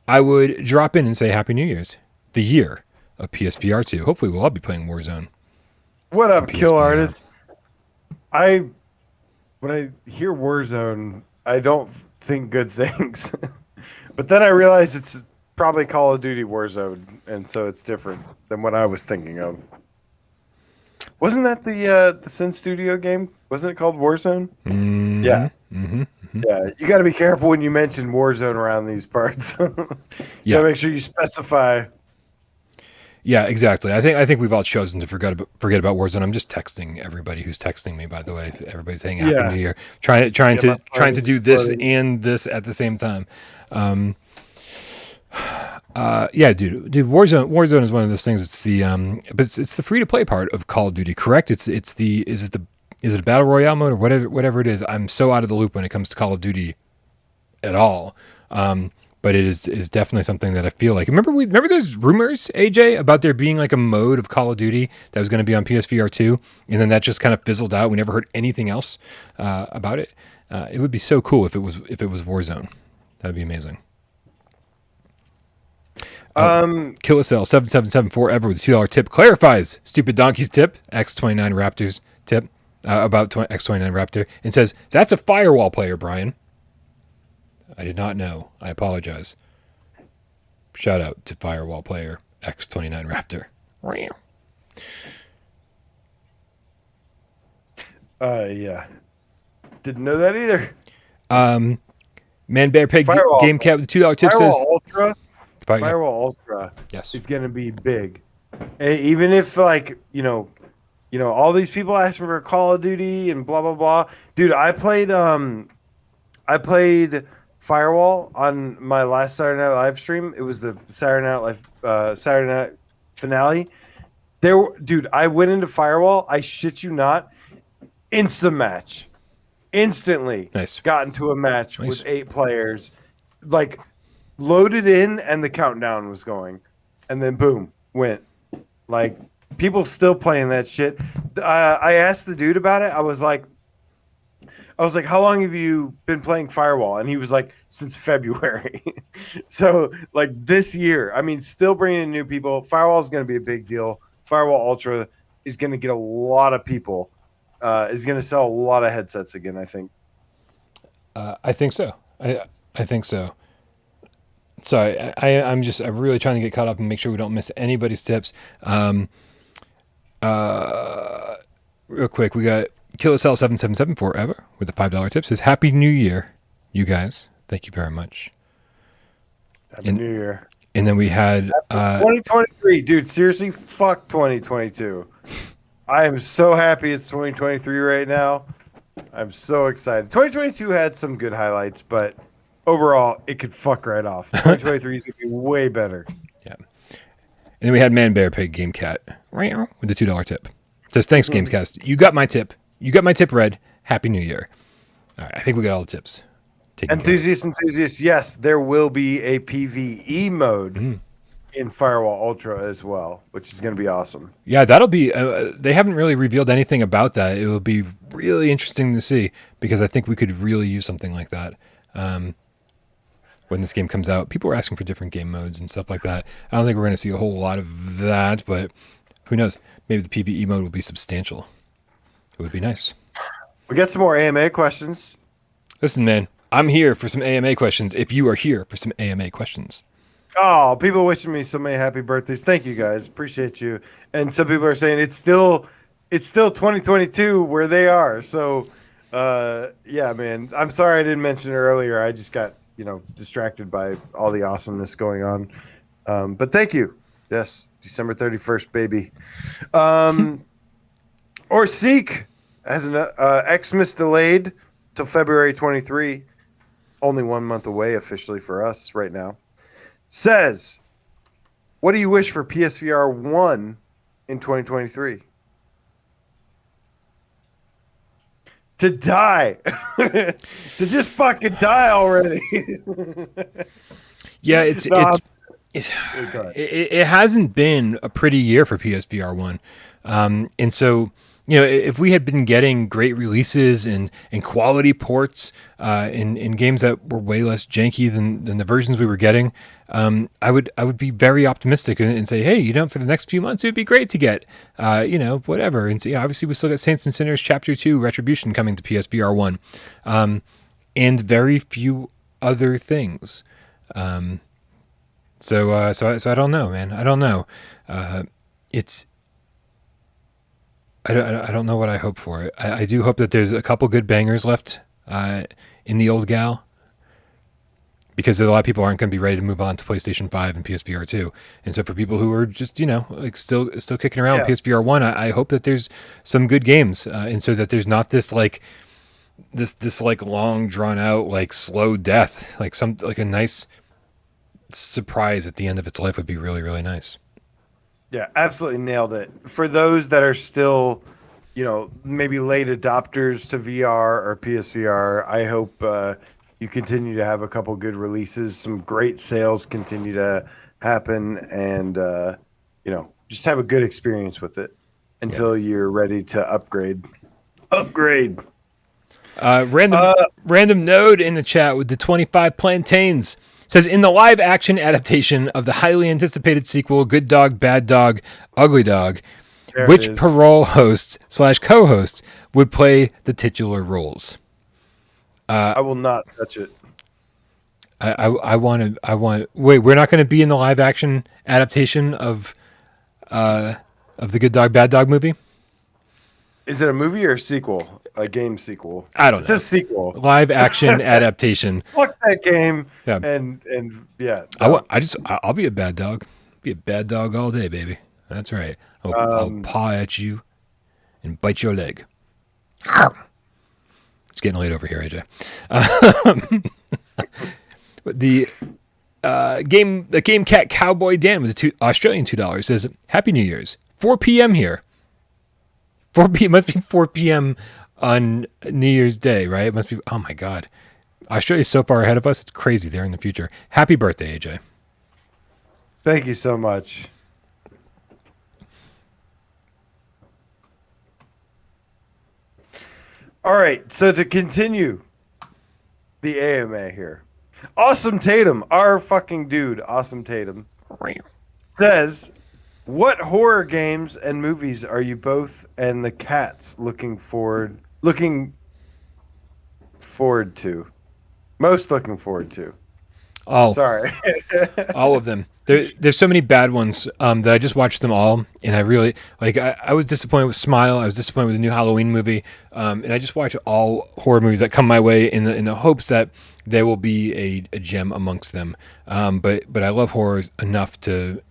I would drop in and say Happy New Year's. The year of PSVR2. Hopefully we'll all be playing Warzone. What up, Kill Artist? When I hear Warzone, I don't think good things. But then I realize it's probably Call of Duty Warzone, and so it's different than what I was thinking of. Wasn't that the Sin Studio game? Wasn't it called Warzone? Mm-hmm. Yeah. Mm-hmm. Mm-hmm. Yeah. You got to be careful when you mention Warzone around these parts. You got to make sure you specify. Yeah, exactly. I think we've all chosen to forget about Warzone. I'm just texting everybody who's texting me. By the way, everybody's saying Happy New Year. Trying to do this and this at the same time. Yeah, dude. Warzone is one of those things. It's the but it's the free to play part of Call of Duty, correct? Is it a Battle Royale mode or whatever it is? I'm so out of the loop when it comes to Call of Duty at all. But it is definitely something that I feel like. Remember there's rumors, AJ, about there being like a mode of Call of Duty that was going to be on PSVR2, and then that just kind of fizzled out. We never heard anything else about it. It would be so cool if it was Warzone. That'd be amazing. KillSL 777 forever with a $2 tip clarifies Stupid Donkey's tip, X29 Raptor's tip about X29 Raptor, and says that's a Firewall player, Brian. I did not know. I apologize. Shout out to Firewall player X29 Raptor. Yeah. Didn't know that either. Man Bear Pig Gamecat with the $2 tip says Firewall Ultra yes. is going to be big. Even if like, all these people asking for Call of Duty and blah blah blah. Dude, I played Firewall on my last Saturday night live stream. It was the Saturday night finale. Dude, I went into Firewall. I shit you not. Instantly. Nice. Got into a match with 8 players. Like loaded in and the countdown was going, and then boom, went. Like people still playing that shit. I asked the dude about it. I was like, how long have you been playing Firewall? And he was like, since February. So like this year, I mean, still bringing in new people. Firewall is going to be a big deal. Firewall Ultra is going to get a lot of people. Is going to sell a lot of headsets again, I think. I think so. I think so. So I'm really trying to get caught up and make sure we don't miss anybody's tips. Real quick, we got KillSL777 forever with the $5 tip. Says Happy New Year, you guys. Thank you very much. Happy New Year. And then we had 2023, dude. Seriously, fuck 2022. I am so happy it's 2023 right now. I'm so excited. 2022 had some good highlights, but overall, it could fuck right off. 2023 is gonna be way better. Yeah. And then we had Man Bear Pig Game Cat with the $2 tip. It says, thanks, Gamecast. You got my tip. You got my tip, Red. Happy New Year. All right, I think we got all the tips. Enthusiasts, yes, there will be a PvE mode in Firewall Ultra as well, which is going to be awesome. Yeah, that'll be... they haven't really revealed anything about that. It will be really interesting to see, because I think we could really use something like that when this game comes out. People are asking for different game modes and stuff like that. I don't think we're going to see a whole lot of that, but who knows? Maybe the PvE mode will be substantial. It would be nice. We got some more AMA questions. Listen, man, I'm here for some AMA questions if you are here for some AMA questions. Oh, people wishing me so many happy birthdays. Thank you, guys. Appreciate you. And some people are saying it's still 2022 where they are. So, yeah, man. I'm sorry I didn't mention it earlier. I just got, distracted by all the awesomeness going on. But thank you. Yes, December 31st, baby. Or Seek has an Xmas delayed till February 23. Only 1 month away officially for us right now. Says, what do you wish for PSVR 1 in 2023? To die. To just fucking die already. Yeah, it hasn't been a pretty year for PSVR 1. And so, if we had been getting great releases and quality ports in games that were way less janky than the versions we were getting, I would be very optimistic and say, hey, for the next few months, it would be great to get, whatever. And so, obviously we still got Saints and Sinners Chapter 2 Retribution coming to PSVR 1, and very few other things. So I don't know, man. I don't know. I don't know what I hope for. I do hope that there's a couple good bangers left in the old gal, because a lot of people aren't going to be ready to move on to PlayStation 5 and PSVR 2. And so for people who are just, still kicking around PSVR 1, I hope that there's some good games, and so that there's not this this long drawn out slow death, like a nice surprise at the end of its life would be really, really nice. Yeah, absolutely nailed it. For those that are still, maybe late adopters to VR or PSVR, I hope you continue to have a couple good releases, some great sales continue to happen, and just have a good experience with it until you're ready to upgrade. Random node in the chat with the 25 plantains. Says, in the live action adaptation of the highly anticipated sequel, Good Dog, Bad Dog, Ugly Dog, which Parole hosts / co-hosts would play the titular roles? I will not touch it. I want. Wait, we're not going to be in the live action adaptation of the Good Dog, Bad Dog movie? Is it a movie or a sequel? A game sequel? I don't know. It's a sequel. Live action adaptation. Fuck that game. Yeah. And yeah. No. I'll be a bad dog. Be a bad dog all day, baby. That's right. I'll paw at you and bite your leg. It's getting late over here, AJ. The Gamecat Cowboy Dan with the Australian $2 says, Happy New Year's. 4 p.m. here. 4 p.m. must be 4 p.m. on New Year's Day, right? It must be. Oh my God, Australia's so far ahead of us. It's crazy. They're in the future. Happy birthday, AJ. Thank you so much. All right, so to continue the AMA here, Awesome Tatum, our fucking dude, Awesome Tatum, says, what horror games and movies are you both and the cats looking forward to? Most looking forward to? Oh, Sorry. all of them. There's so many bad ones that I just watched them all, and I really like. I was disappointed with Smile. I was disappointed with the new Halloween movie, and I just watch all horror movies that come my way in the hopes that there will be a gem amongst them. But I love horrors enough to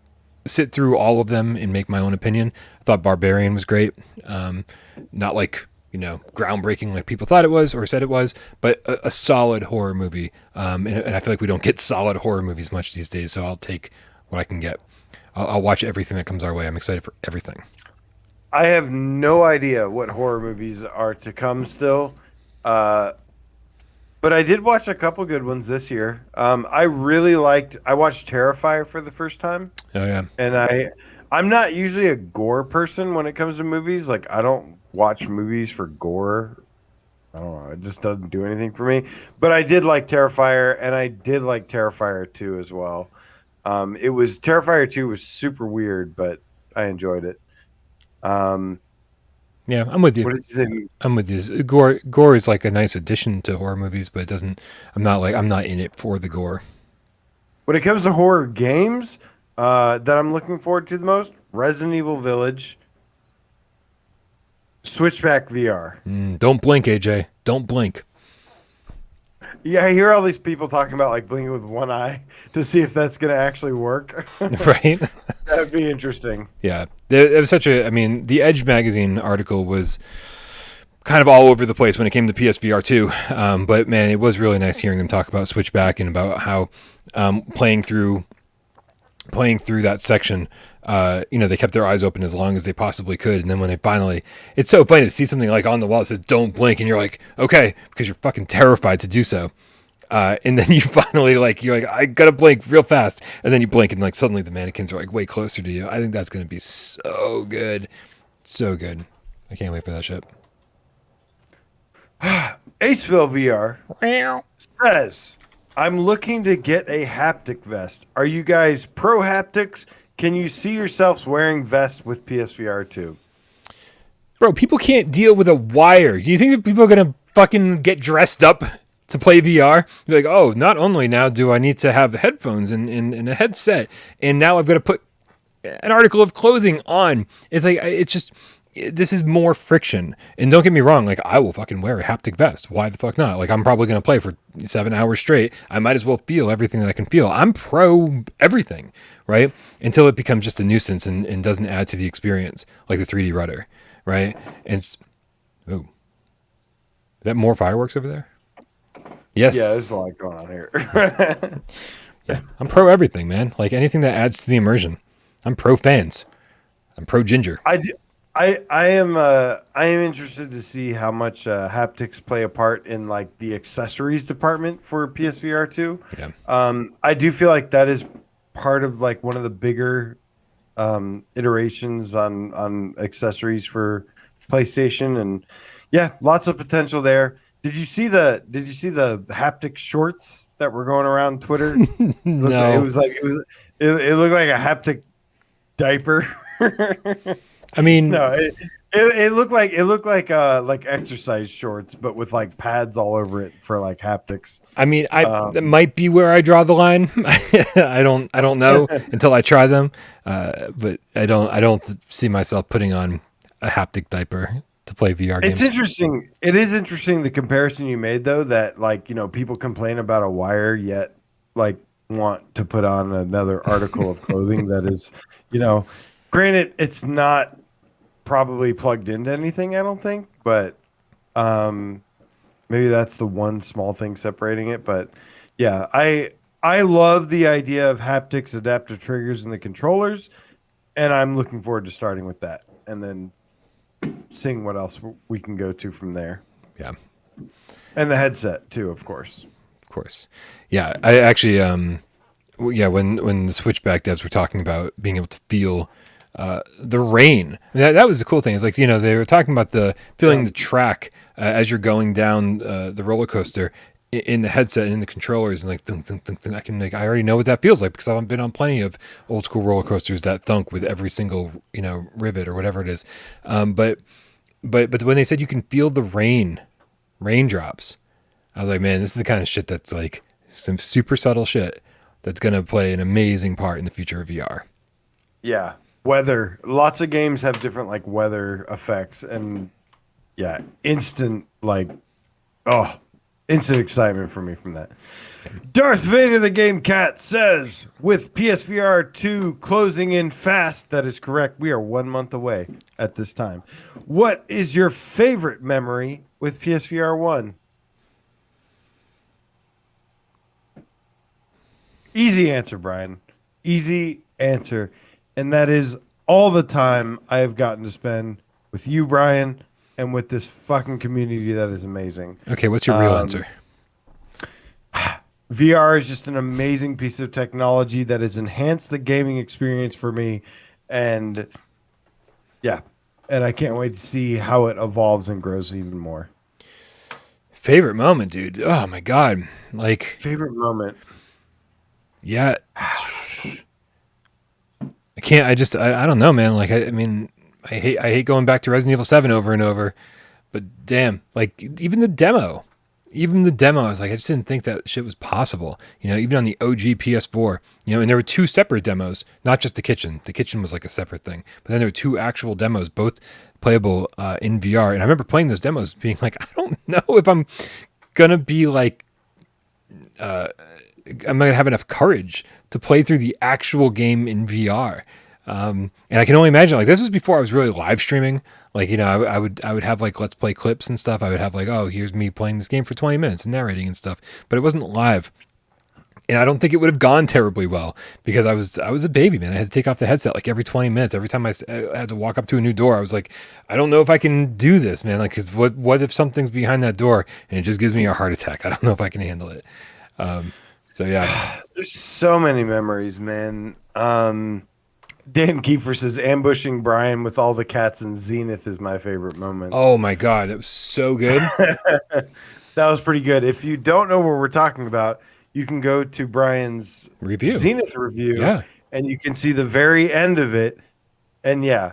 sit through all of them and make my own opinion. I thought Barbarian was great. Not like, groundbreaking like people thought it was or said it was, but a solid horror movie. And I feel like we don't get solid horror movies much these days, so I'll take what I can get. I'll watch everything that comes our way. I'm excited for everything. I have no idea what horror movies are to come still. But I did watch a couple good ones this year. I watched Terrifier for the first time. Oh, yeah. And I'm not usually a gore person when it comes to movies. Like, I don't watch movies for gore. I don't know. It just doesn't do anything for me. But I did like Terrifier, and I did like Terrifier 2 as well. Terrifier 2 was super weird, but I enjoyed it. Yeah, I'm with you. What did you say? I'm with you. Gore is like a nice addition to horror movies, but it doesn't. I'm not in it for the gore. When it comes to horror games, that I'm looking forward to the most, Resident Evil Village, Switchback VR. Don't blink, AJ. Don't blink. Yeah, I hear all these people talking about like blinking with one eye to see if that's going to actually work. Right? That'd be interesting. Yeah. It was the Edge magazine article was kind of all over the place when it came to PSVR2. But man, it was really nice hearing them talk about Switchback and about how playing through that section, they kept their eyes open as long as they possibly could. And then when they finally, it's so funny to see something like on the wall that says "Don't blink," and you're like, okay, because you're fucking terrified to do so. And then you finally you're like, I gotta blink real fast. And then you blink and suddenly the mannequins are like way closer to you. I think that's going to be so good. So good. I can't wait for that shit. Aceville VR says, I'm looking to get a haptic vest. Are you guys pro haptics? Can you see yourselves wearing vests with PSVR 2? Bro, people can't deal with a wire. Do you think that people are going to fucking get dressed up to play VR? You're like, oh, not only now do I need to have headphones and a headset, and now I've got to put an article of clothing on. It's just, this is more friction. And don't get me wrong, I will fucking wear a haptic vest. Why the fuck not? I'm probably going to play for 7 hours straight. I might as well feel everything that I can feel. I'm pro everything, right? Until it becomes just a nuisance and doesn't add to the experience, like the 3D rudder, right? And is that more fireworks over there? Yes. Yeah, there's a lot going on here. Yeah, I'm pro everything, man. Anything that adds to the immersion. I'm pro fans. I'm pro ginger. I am interested to see how much haptics play a part in the accessories department for PSVR 2. Yeah. I do feel like that is part of one of the bigger iterations on accessories for PlayStation, and yeah, lots of potential there. Did you see the haptic shorts that were going around Twitter? No. It looked like a haptic diaper. I mean, no, it looked like exercise shorts, but with pads all over it for haptics. I mean, that might be where I draw the line. I don't know until I try them. But I don't see myself putting on a haptic diaper to play VR games. It's interesting. It is interesting the comparison you made though, that people complain about a wire yet want to put on another article of clothing that is, granted, it's not probably plugged into anything, I don't think, but maybe that's the one small thing separating it. But yeah, I love the idea of haptics, adaptive triggers, and the controllers, and I'm looking forward to starting with that and then seeing what else we can go to from there. Yeah, and the headset too, of course. Of course, yeah. I actually, when the Switchback devs were talking about being able to feel the rain. That was the cool thing. It's they were talking about feeling the track as you're going down the roller coaster in the headset and in the controllers, and thunk, thunk, thunk, thunk. I already know what that feels like because I've been on plenty of old school roller coasters that thunk with every single rivet or whatever it is. But when they said you can feel the raindrops, I was like, man, this is the kind of shit that's some super subtle shit. that's going to play an amazing part in the future of VR. Yeah. Weather. Lots of games have different like weather effects, and yeah, instant excitement for me from that. Darth Vader the Game Cat says, with PSVR2 closing in fast, that is correct. We are 1 month away at this time. What is your favorite memory with PSVR1? Easy answer, Brian. Easy answer. And that is all the time I have gotten to spend with you, Brian, and with this fucking community that is amazing. Okay, what's your real answer? VR is just an amazing piece of technology that has enhanced the gaming experience for me. And yeah, and I can't wait to see how it evolves and grows even more. Favorite moment, dude. Oh my God. Like, favorite moment. Yeah. I can't, I don't know, man. Like, I mean, I hate going back to Resident Evil 7 over and over, but damn, like even the demo, I was like, I just didn't think that shit was possible. You know, even on the OG PS4, you know, and there were 2 separate demos, not just the kitchen. The kitchen was like a separate thing, but then there were 2 actual demos, both playable in VR. And I remember playing those demos being like, I don't know if I'm going to be like, I'm not going to have enough courage to play through the actual game in VR. And I can only imagine, like, this was before I was really live streaming. Like, you know, I would have like Let's Play clips and stuff. I would have like, oh, here's me playing this game for 20 minutes and narrating and stuff, but it wasn't live. And I don't think it would have gone terribly well because I was a baby, man. I had to take off the headset like every 20 minutes. Every time I had to walk up to a new door, I was like, I don't know if I can do this, man. Like, cause what if something's behind that door and it just gives me a heart attack? I don't know if I can handle it. So yeah, there's so many memories, man. Dan Kiefer says ambushing Brian with all the cats in Zenith is my favorite moment. Oh my God, it was so good. That was pretty good. If you don't know what we're talking about, you can go to Brian's Zenith review, and you can see the very end of it. And yeah,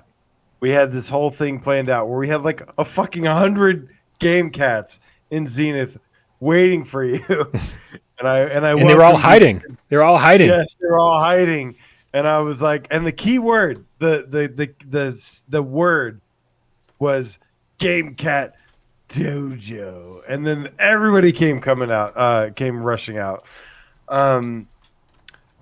we had this whole thing planned out where we had like a fucking 100 game cats in Zenith waiting for you. And they were all hiding. They were all hiding. Yes, they were all hiding. And I was like, and the key word, the word was Gamecat Dojo. And then everybody came rushing out. I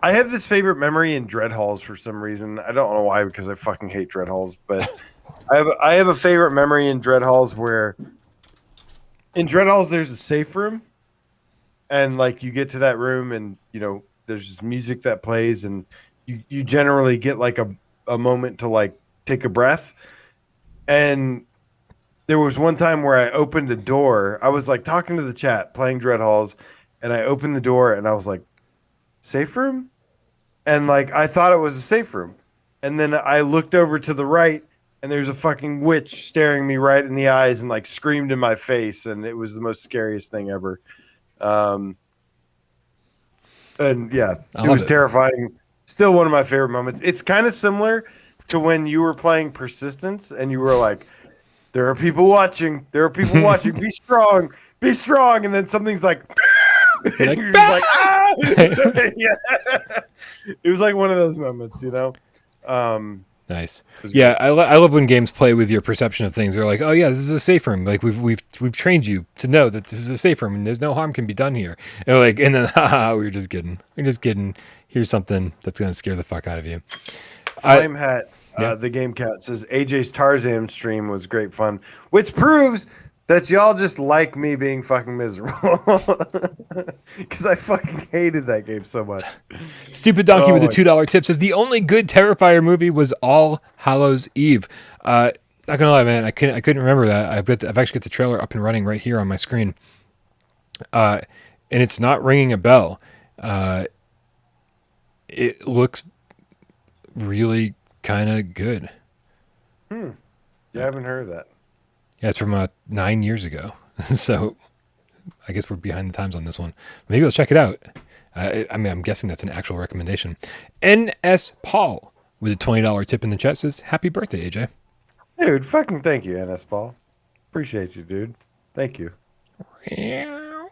have this favorite memory in Dread Halls for some reason. I don't know why, because I fucking hate Dread Halls, but I have a favorite memory in Dread Halls where in Dread Halls there's a safe room. And like you get to that room and, you know, there's just music that plays and you generally get like a moment to like take a breath. And there was one time where I opened a door. I was like talking to the chat, playing Dread Halls, and I opened the door and I was like, safe room? And like I thought it was a safe room. And then I looked over to the right and there's a fucking witch staring me right in the eyes and like screamed in my face, and it was the most scariest thing ever. And yeah, it was terrifying. Still one of my favorite moments. It's kind of similar to when you were playing Persistence and you were like, there are people watching. There are people watching. Be strong. Be strong. And then something's like, and you're just like, ah! Yeah. It was like one of those moments, you know? Nice. Yeah, I love when games play with your perception of things. They're like, oh yeah, this is a safe room. Like we've trained you to know that this is a safe room and there's no harm can be done here. And like, and then haha, we were just kidding. We're just kidding. Here's something that's gonna scare the fuck out of you. Flame Hat, the Game Cat says AJ's Tarzan stream was great fun, which proves that y'all just like me being fucking miserable. Because I fucking hated that game so much. Stupid Donkey with a $2 tip says the only good Terrifier movie was All Hallows Eve. Not gonna lie, man, I couldn't remember that. I've actually got the trailer up and running right here on my screen. And it's not ringing a bell. It looks really kind of good. Yeah, I haven't heard of that. Yeah, it's from 9 years ago. So I guess we're behind the times on this one. Maybe let's check it out. I mean, I'm guessing that's an actual recommendation. NS Paul with a $20 tip in the chat says, happy birthday, AJ. Dude, fucking thank you, NS Paul. Appreciate you, dude. Thank you. Yeah.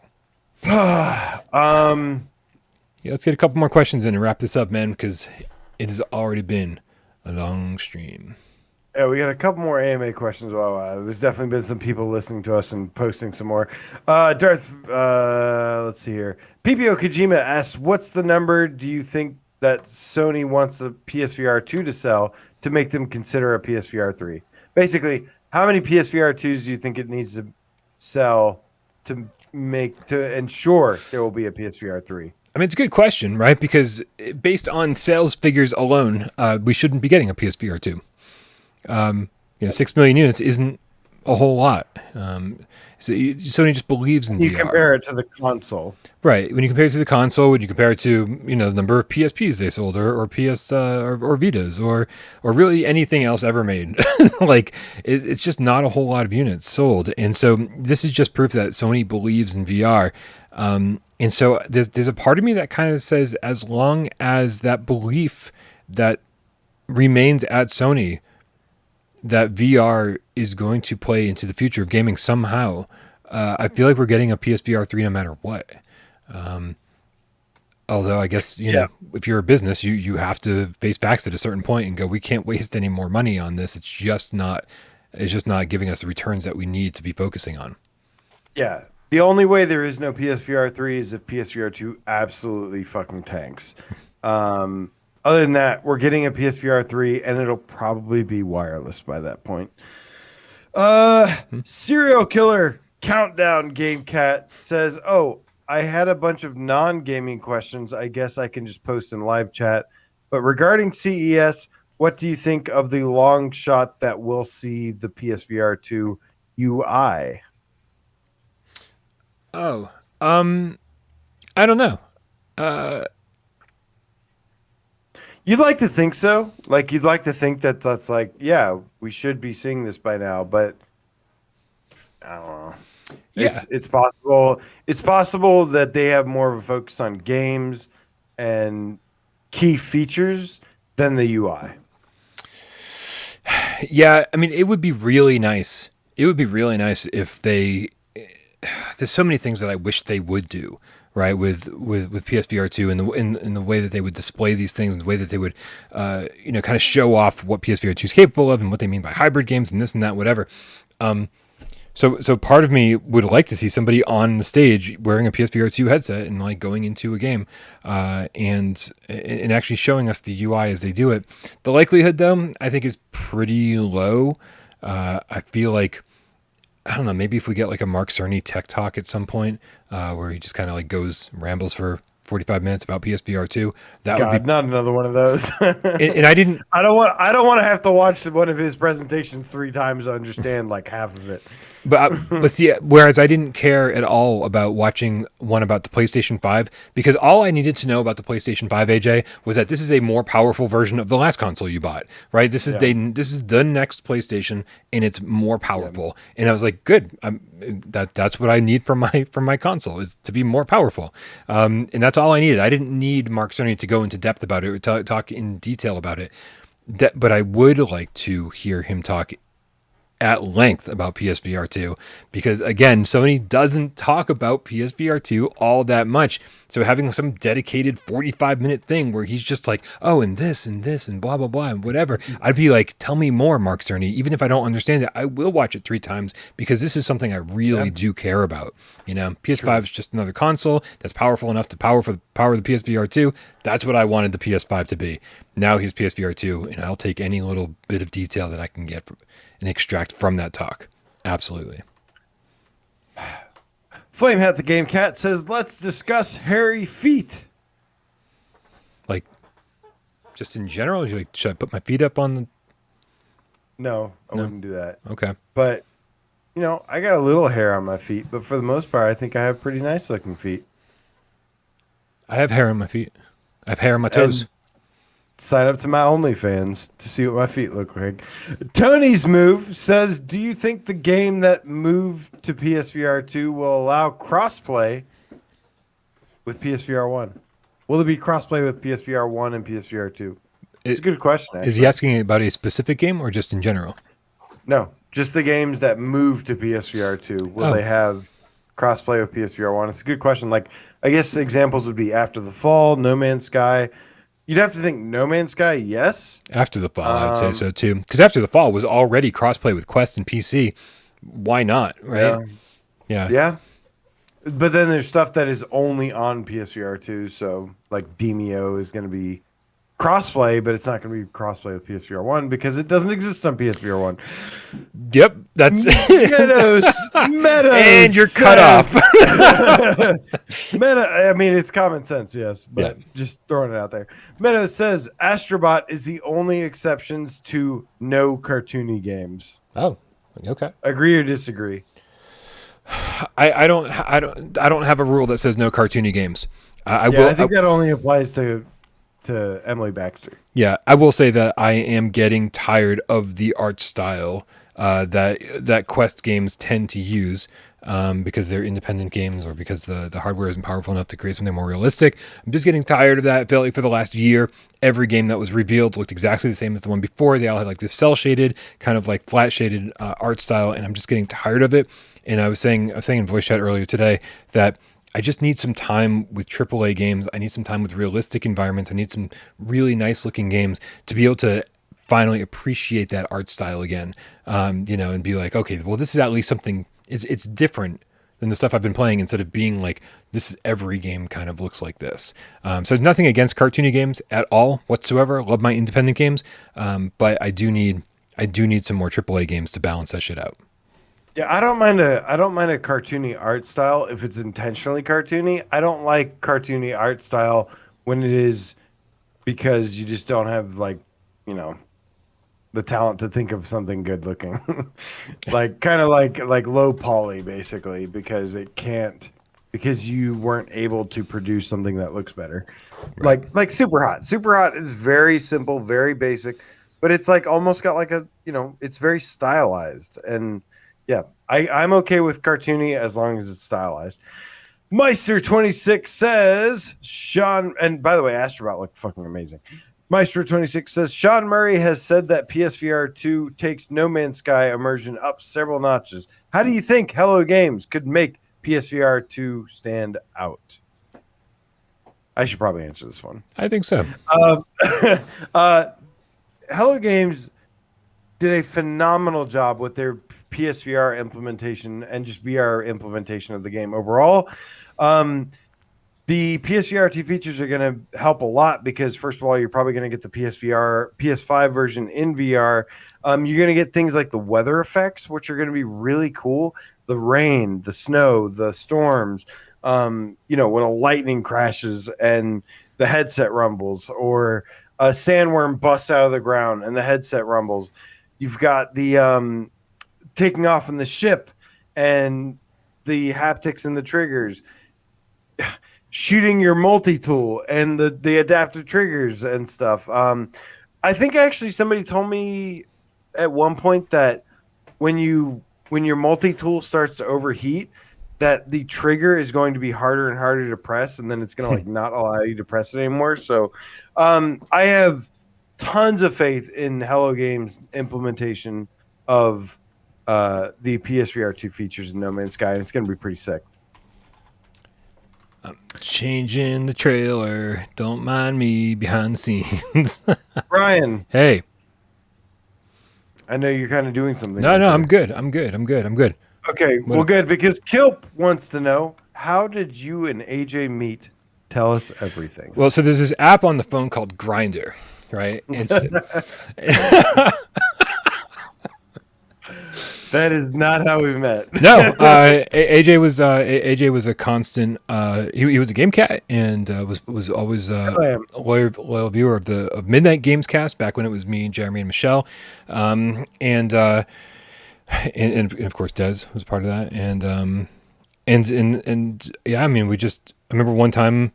Yeah, let's get a couple more questions in and wrap this up, man, because it has already been a long stream. Yeah, we got a couple more AMA questions. Well, there's definitely been some people listening to us and posting some more. Darth, let's see here. PPO Kojima asks, what's the number do you think that Sony wants a PSVR2 to sell to make them consider a PSVR3? Basically, how many PSVR2s do you think it needs to sell to ensure there will be a PSVR3? I mean, it's a good question, right? Because based on sales figures alone, we shouldn't be getting a PSVR2. 6 million units isn't a whole lot. So Sony just believes in VR. You compare it to the console. Right. When you compare it to the console, when you compare it to, the number of PSPs they sold or PS or Vitas or really anything else ever made, like it's just not a whole lot of units sold. And so this is just proof that Sony believes in VR. And so there's a part of me that kind of says, as long as that belief that remains at Sony, that VR is going to play into the future of gaming somehow, I feel like we're getting a PSVR 3 no matter what. Although I guess, if you're a business, you have to face facts at a certain point and go, we can't waste any more money on this. It's just not giving us the returns that we need to be focusing on. Yeah. The only way there is no PSVR 3 is if PSVR 2 absolutely fucking tanks. Other than that, we're getting a PSVR 3, and it'll probably be wireless by that point. Serial Killer Countdown Gamecat says, I had a bunch of non-gaming questions. I guess I can just post in live chat. But regarding CES, what do you think of the long shot that we'll see the PSVR2 UI? I don't know. You'd like to think so. Like, you'd like to think that that's like, yeah, we should be seeing this by now, but I don't know. Yeah. It's possible. It's possible that they have more of a focus on games and key features than the UI. Yeah, I mean, it would be really nice. It would be really nice if they... There's so many things that I wish they would do, right, with PSVR2 and in the way that they would display these things and the way that they would, kind of show off what PSVR2 is capable of and what they mean by hybrid games and this and that, whatever. So part of me would like to see somebody on the stage wearing a PSVR2 headset and like going into a game, and actually showing us the UI as they do it. The likelihood, though, I think is pretty low. I feel like, I don't know, maybe if we get like a Mark Cerny tech talk at some point, where he just kind of like rambles for 45 minutes about PSVR2. That would be not another one of those. and I don't want to have to watch one of his presentations 3 times to understand like half of it. But see, whereas I didn't care at all about watching one about the PlayStation 5, because all I needed to know about the PlayStation 5, AJ, was that this is a more powerful version of the last console you bought, right? This is the next PlayStation, and it's more powerful. Yeah. And I was like, good. That's what I need from my console, is to be more powerful. And that's all I needed. I didn't need Mark Cerny to go into depth about it or talk in detail about it. But I would like to hear him talk at length about PSVR2, because again, Sony doesn't talk about PSVR2 all that much. So having some dedicated 45-minute thing where he's just like, and this and this and blah blah blah and whatever, I'd be like, tell me more, Mark Cerny. Even if I don't understand it, I will watch it 3 times, because this is something I really do care about. PS5 is just another console that's powerful enough to power the PSVR2. That's what I wanted the PS5 to be. Now here's PSVR2, and I'll take any little bit of detail that I can get and extract from that talk. Absolutely. Flamehat the Game Cat says, let's discuss hairy feet. Like, just in general? Should I put my feet up on the... No, I wouldn't do that. Okay. But, I got a little hair on my feet, but for the most part, I think I have pretty nice looking feet. I have hair on my feet. I have hair on my toes. And sign up to my OnlyFans to see what my feet look like. Tony's Move says, do you think the game that moved to PSVR 2 will allow crossplay with PSVR 1? Will there be crossplay with PSVR 1 and PSVR 2? It's a good question, actually. Is he asking about a specific game or just in general? No, just the games that move to PSVR 2. Will they have crossplay with PSVR 1? It's a good question. Like, I guess examples would be After the Fall, No Man's Sky. You'd have to think No Man's Sky, yes. After the Fall, I'd say so too. Because After the Fall was already crossplay with Quest and PC. Why not, right? Yeah. But then there's stuff that is only on PSVR 2. So, like, Demio is going to be crossplay, but it's not going to be crossplay with PSVR 1 because it doesn't exist on PSVR 1. Yep, that's Meadows, and you're cut off. I mean, it's common sense, yes, but just throwing it out there. Meadows says Astrobot is the only exceptions to no cartoony games. Oh, okay. Agree or disagree? I don't have a rule that says no cartoony games. I think that only applies to Emily Baxter. Yeah, I will say that I am getting tired of the art style that Quest games tend to use because they're independent games or because the hardware isn't powerful enough to create something more realistic. I'm just getting tired of that. I felt like for the last year, every game that was revealed looked exactly the same as the one before. They all had like this cell shaded, kind of like flat shaded art style, and I'm just getting tired of it. And I was saying in voice chat earlier today that I just need some time with AAA games. I need some time with realistic environments. I need some really nice looking games to be able to finally appreciate that art style again. And be like, okay, well, this is at least something. It's different than the stuff I've been playing instead of being like, this is every game kind of looks like this. So nothing against cartoony games at all whatsoever. Love my independent games, but I do need some more AAA games to balance that shit out. Yeah, I don't mind a cartoony art style if it's intentionally cartoony. I don't like cartoony art style when it is because you just don't have the talent to think of something good looking. kind of like low poly basically because you weren't able to produce something that looks better. Right. Like Super Hot. Super Hot is very simple, very basic, but it's like almost got like it's very stylized and yeah, I'm okay with cartoony as long as it's stylized. Meister26 says Sean, and by the way, Astrobot looked fucking amazing. Meister26 says Sean Murray has said that PSVR2 takes No Man's Sky immersion up several notches. How do you think Hello Games could make PSVR2 stand out? I should probably answer this one. I think so. Hello Games did a phenomenal job with their PSVR implementation and just VR implementation of the game overall. The PSVR2 features are going to help a lot because, first of all, you're probably going to get the PS5 version in VR. You're going to get things like the weather effects, which are going to be really cool. The rain, the snow, the storms, when a lightning crashes and the headset rumbles, or a sandworm busts out of the ground and the headset rumbles. You've got the taking off in the ship and the haptics and the triggers, shooting your multi-tool and the adaptive triggers and stuff. I think actually somebody told me at one point that when your multi-tool starts to overheat, that the trigger is going to be harder and harder to press, and then it's going to not allow you to press it anymore. So I have tons of faith in Hello Games implementation of the PSVR2 features in No Man's Sky, and it's going to be pretty sick. I'm changing the trailer. Don't mind me behind the scenes. Brian. Hey. I know you're kind of doing something. No, I'm good. I'm good. Okay, well, good, because Kilp wants to know, how did you and AJ meet? Tell us everything. Well, so there's this app on the phone called Grindr, right? That is not how we met. No, AJ was a constant. He was a Gamecat and was always a loyal viewer of Midnight Gamescast back when it was me, Jeremy, and Michelle, and of course Des was part of that. And yeah, I mean, I remember one time,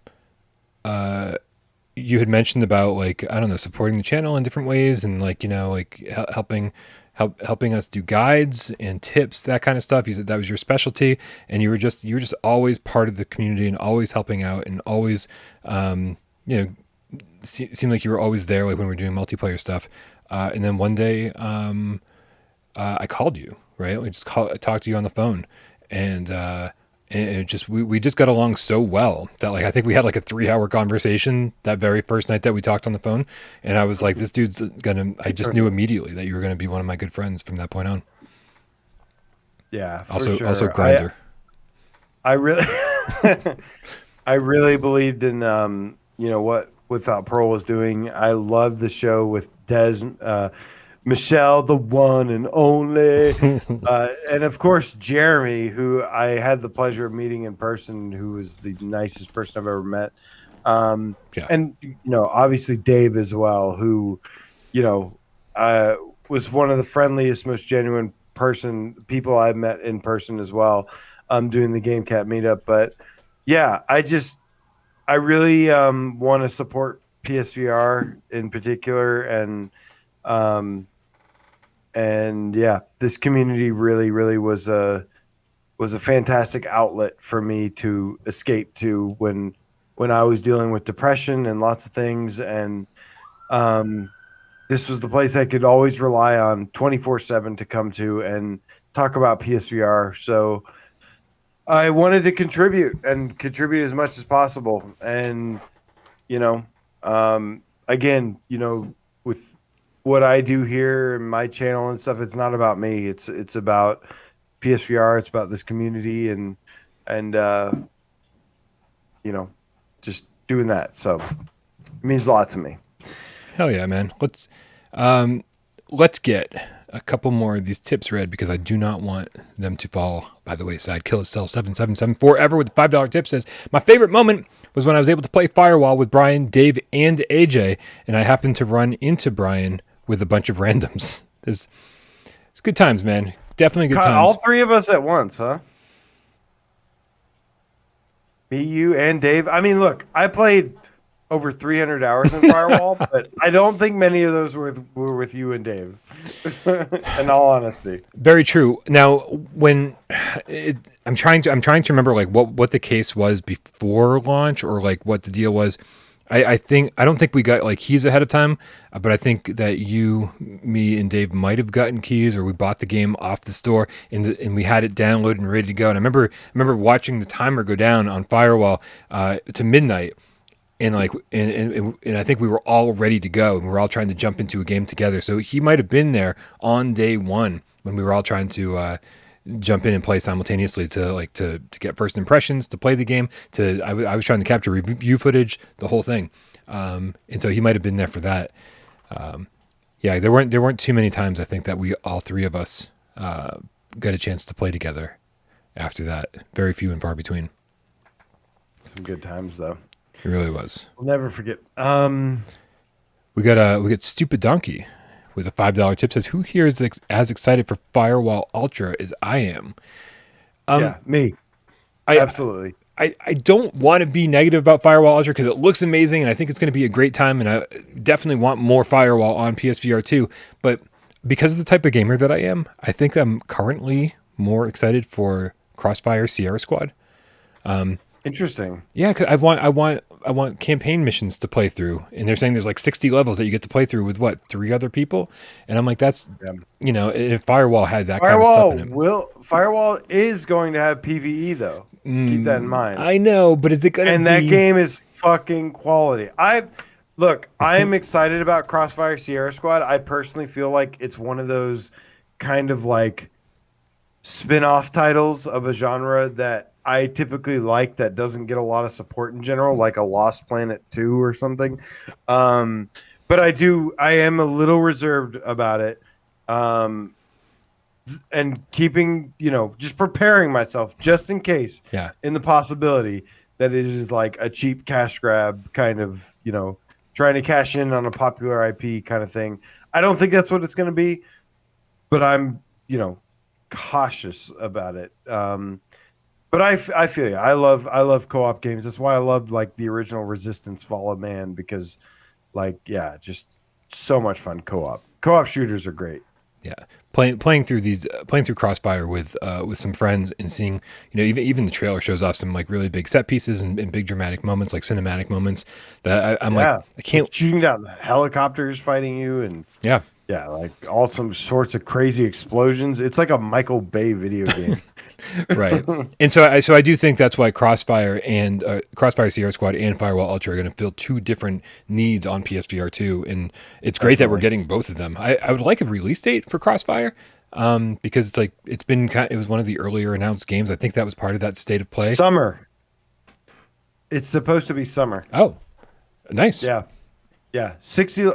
you had mentioned about supporting the channel in different ways and helping us do guides and tips, that kind of stuff. You said that was your specialty, and you were just always part of the community and always helping out and always, seemed like you were always there, like when we were doing multiplayer stuff. And then one day, I called you, right? I talked to you on the phone, and And it just we just got along so well that like I think we had like a 3-hour conversation that very first night that we talked on the phone, and I was like, this dude's gonna. I just knew immediately that you were gonna be one of my good friends from that point on. Yeah, for Also sure. also grinder. I really, I really believed in what Parole was doing. I love the show with Des, Michelle, the one and only, and of course Jeremy, who I had the pleasure of meeting in person, who was the nicest person I've ever met. And obviously Dave as well, who was one of the friendliest, most genuine people I've met in person as well. Doing the Gamecat Meetup, but yeah, I really want to support PSVR in particular, and yeah, this community really was a fantastic outlet for me to escape to when I was dealing with depression and lots of things, and this was the place I could always rely on 24/7 to come to and talk about PSVR. So I wanted to contribute as much as possible. And, again, with what I do here and my channel and stuff, it's not about me. It's about PSVR. It's about this community and just doing that. So it means a lot to me. Hell yeah, man. Let's get a couple more of these tips read because I do not want them to fall by the wayside. KillSell777 forever with the $5 tip says, my favorite moment was when I was able to play Firewall with Brian, Dave, and AJ, and I happened to run into Brian with a bunch of randoms. It's good times, man. Definitely good times. All three of us at once, huh? Me, you, and Dave. I mean, look, I played over 300 hours in Firewall, but I don't think many of those were with you and Dave. In all honesty, very true. Now, I'm trying to remember like what the case was before launch or like what the deal was. I don't think we got like keys ahead of time, but I think that you, me, and Dave might have gotten keys, or we bought the game off the store and we had it downloaded and ready to go. And I remember watching the timer go down on Firewall to midnight. And like, and I think we were all ready to go, and we were all trying to jump into a game together. So he might have been there on day one when we were all trying to jump in and play simultaneously to get first impressions, to play the game. I was trying to capture review footage, the whole thing, and so he might have been there for that. Yeah, there weren't too many times I think that we all three of us got a chance to play together. After that, very few and far between. Some good times though. It really was. We'll never forget. We got Stupid Donkey with a $5 tip says, who here is as excited for Firewall Ultra as I am? Yeah, me. Absolutely. I don't want to be negative about Firewall Ultra because it looks amazing and I think it's going to be a great time, and I definitely want more Firewall on PSVR2. But because of the type of gamer that I am, I think I'm currently more excited for Crossfire Sierra Squad. Interesting. Yeah, cause I want campaign missions to play through, and they're saying there's like 60 levels that you get to play through with 3 other people, and I'm like, that's if Firewall had that kind of stuff in it. Firewall is going to have PvE though. Keep that in mind. I know, but is it going to? And that game is fucking quality. I am excited about Crossfire Sierra Squad. I personally feel like it's one of those kind of like spin-off titles of a genre that I typically like that doesn't get a lot of support in general, like a Lost Planet 2 or something. But I am a little reserved about it. And keeping, just preparing myself just in case, in the possibility that it is like a cheap cash grab kind of, trying to cash in on a popular IP kind of thing. I don't think that's what it's going to be, but I'm, cautious about it. But I feel you. I love co-op games. That's why I loved like the original Resistance Fall of Man, because just so much fun co-op. Co-op shooters are great. Yeah. Playing through Crossfire with some friends and seeing, even the trailer shows off some like really big set pieces and big dramatic moments, like cinematic moments that I'm like, I can't shooting down helicopters fighting you and like all some sorts of crazy explosions. It's like a Michael Bay video game. Right. And so I do think that's why Crossfire and Crossfire Sierra Squad and Firewall Ultra are going to fill two different needs on PSVR 2, and it's great that we're getting both of them. I would like a release date for Crossfire, because it's like it was one of the earlier announced games. I think that was part of that state of play. Summer. It's supposed to be summer. Oh, nice. Yeah. 60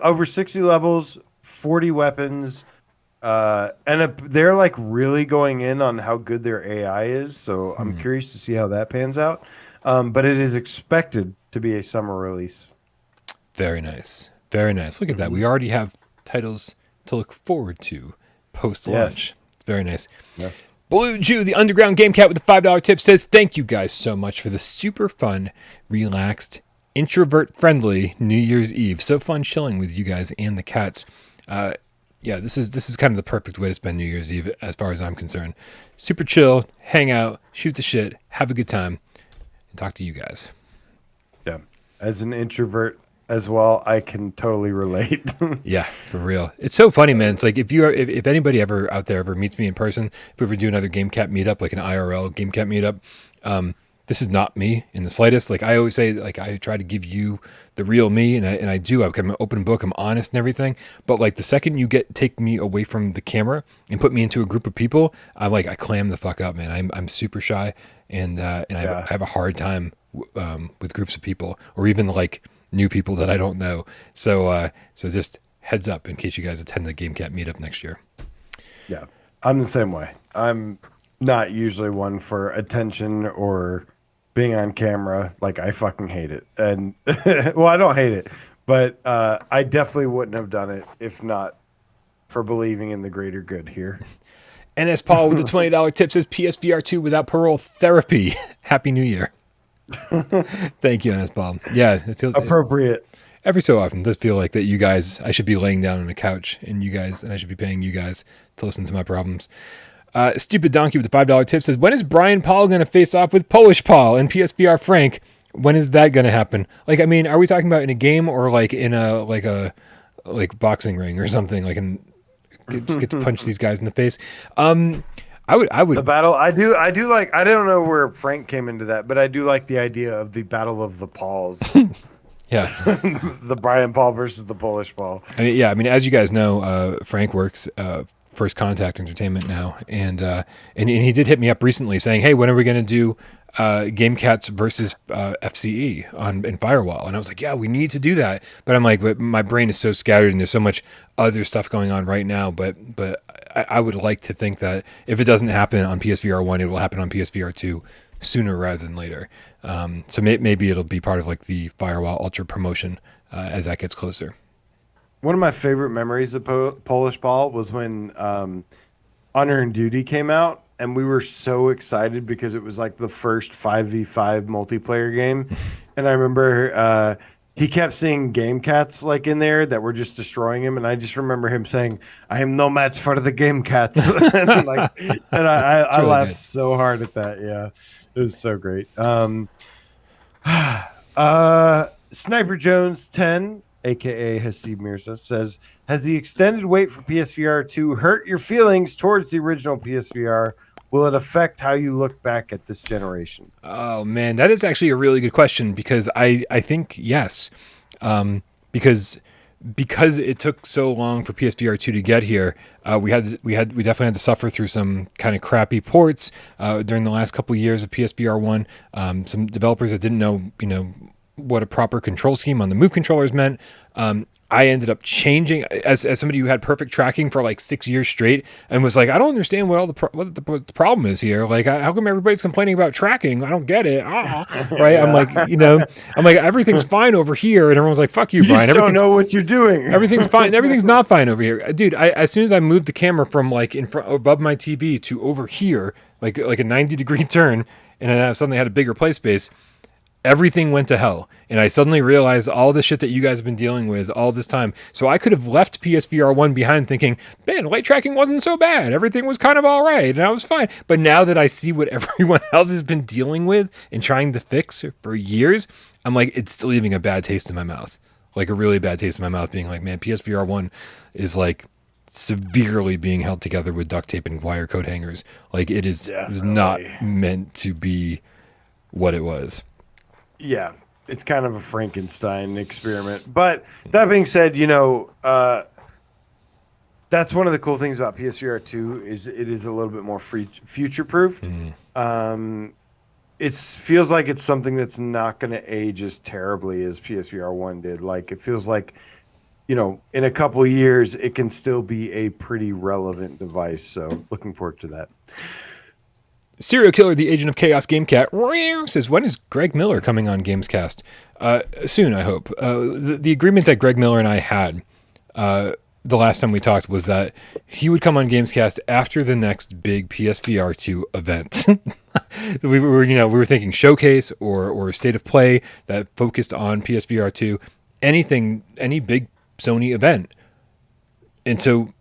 levels, 40 weapons. They're like really going in on how good their AI is, so I'm curious to see how that pans out. But it is expected to be a summer release. Very nice. Look at that. We already have titles to look forward to post-launch. Yes. Very nice. Yes. Blue Jew, the underground game cat with the $5 tip, says, thank you guys so much for the super fun, relaxed, introvert-friendly New Year's Eve. So fun chilling with you guys and the cats. Yeah, this is kind of the perfect way to spend New Year's Eve as far as I'm concerned. Super chill, hang out, shoot the shit, have a good time, and talk to you guys. Yeah. As an introvert as well, I can totally relate. Yeah, for real. It's so funny, man. It's like if anybody ever out there ever meets me in person, if we ever do another Gamecat meetup, like an IRL Gamecat meetup, this is not me in the slightest. Like I always say, like I try to give you the real me, and I do. I'm an open book. I'm honest and everything. But like the second you take me away from the camera and put me into a group of people, I clam the fuck up, man. I'm super shy, and I have a hard time with groups of people, or even like new people that I don't know. So just heads up in case you guys attend the Gamecat meetup next year. Yeah, I'm the same way. I'm not usually one for attention or being on camera. Like I fucking hate it. And well, I don't hate it, but I definitely wouldn't have done it if not for believing in the greater good here. NS Paul with the $20 tip says PSVR2 without parole therapy. Happy New Year. Thank you, NS Paul. Yeah, it feels appropriate. Every so often it does feel like that you guys, I should be laying down on a couch and I should be paying you guys to listen to my problems. Stupid Donkey with the $5 tip says, when is Brian Paul going to face off with Polish Paul and PSVR Frank? When is that going to happen? Like, I mean, are we talking about in a game or like in a boxing ring or something? Like, just get to punch these guys in the face. I would the battle. I do like. I don't know where Frank came into that, but I do like the idea of the battle of the Pauls. Yeah, the Brian Paul versus the Polish Paul. I mean, as you guys know, Frank works First Contact Entertainment now, and he did hit me up recently saying, "Hey, when are we going to do Gamecats versus FCE in Firewall?" And I was like, "Yeah, we need to do that." But I'm like, but my brain is so scattered, and there's so much other stuff going on right now. But I would like to think that if it doesn't happen on PSVR 1, it will happen on PSVR 2 sooner rather than later. So maybe it'll be part of like the Firewall Ultra promotion as that gets closer. One of my favorite memories of Polish Ball was when Honor and Duty came out, and we were so excited because it was like the first 5v5 multiplayer game. And I remember he kept seeing game cats like in there that were just destroying him, and I just remember him saying, "I am no match for the game cats." and I really laughed good. so hard at that. Yeah, it was so great. Sniper Jones 10, aka Hasib Mirza, says, has the extended wait for PSVR 2 hurt your feelings towards the original PSVR? Will it affect how you look back at this generation? Oh man, that is actually a really good question, because I think yes, because it took so long for PSVR 2 to get here. We definitely had to suffer through some kind of crappy ports during the last couple of years of PSVR 1. Some developers that didn't know what a proper control scheme on the Move controllers meant. I ended up changing as somebody who had perfect tracking for like 6 years straight, and was like, I don't understand what the problem is here. Like, how come everybody's complaining about tracking? I don't get it. Right? Yeah. I'm like, everything's fine over here, and everyone's like, fuck you, Brian. You don't know what you're doing. Everything's fine. Everything's not fine over here, dude. As soon as I moved the camera from like in front above my TV to over here, like a 90-degree turn, and I suddenly had a bigger play space. Everything went to hell, and I suddenly realized all the shit that you guys have been dealing with all this time. So I could have left PSVR 1 behind thinking, man, light tracking wasn't so bad. Everything was kind of all right, and I was fine. But now that I see what everyone else has been dealing with and trying to fix for years, I'm like, it's leaving a bad taste in my mouth. Like a really bad taste in my mouth, being like, man, PSVR 1 is like severely being held together with duct tape and wire coat hangers. Like it is not meant to be what it was. Yeah, it's kind of a Frankenstein experiment. But that being said, you know, that's one of the cool things about PSVR2 is it is a little bit more future-proofed. It feels like it's something that's not going to age as terribly as PSVR1 did. Like it feels like, you know, in a couple of years, it can still be a pretty relevant device. So looking forward to that. Serial Killer, the Agent of Chaos Gamecat, says, when is Greg Miller coming on Gamescast? Soon, I hope. The agreement that Greg Miller and I had the last time we talked was that he would come on Gamescast after the next big PSVR2 event. we were thinking showcase or state of play that focused on PSVR2, any big Sony event. And so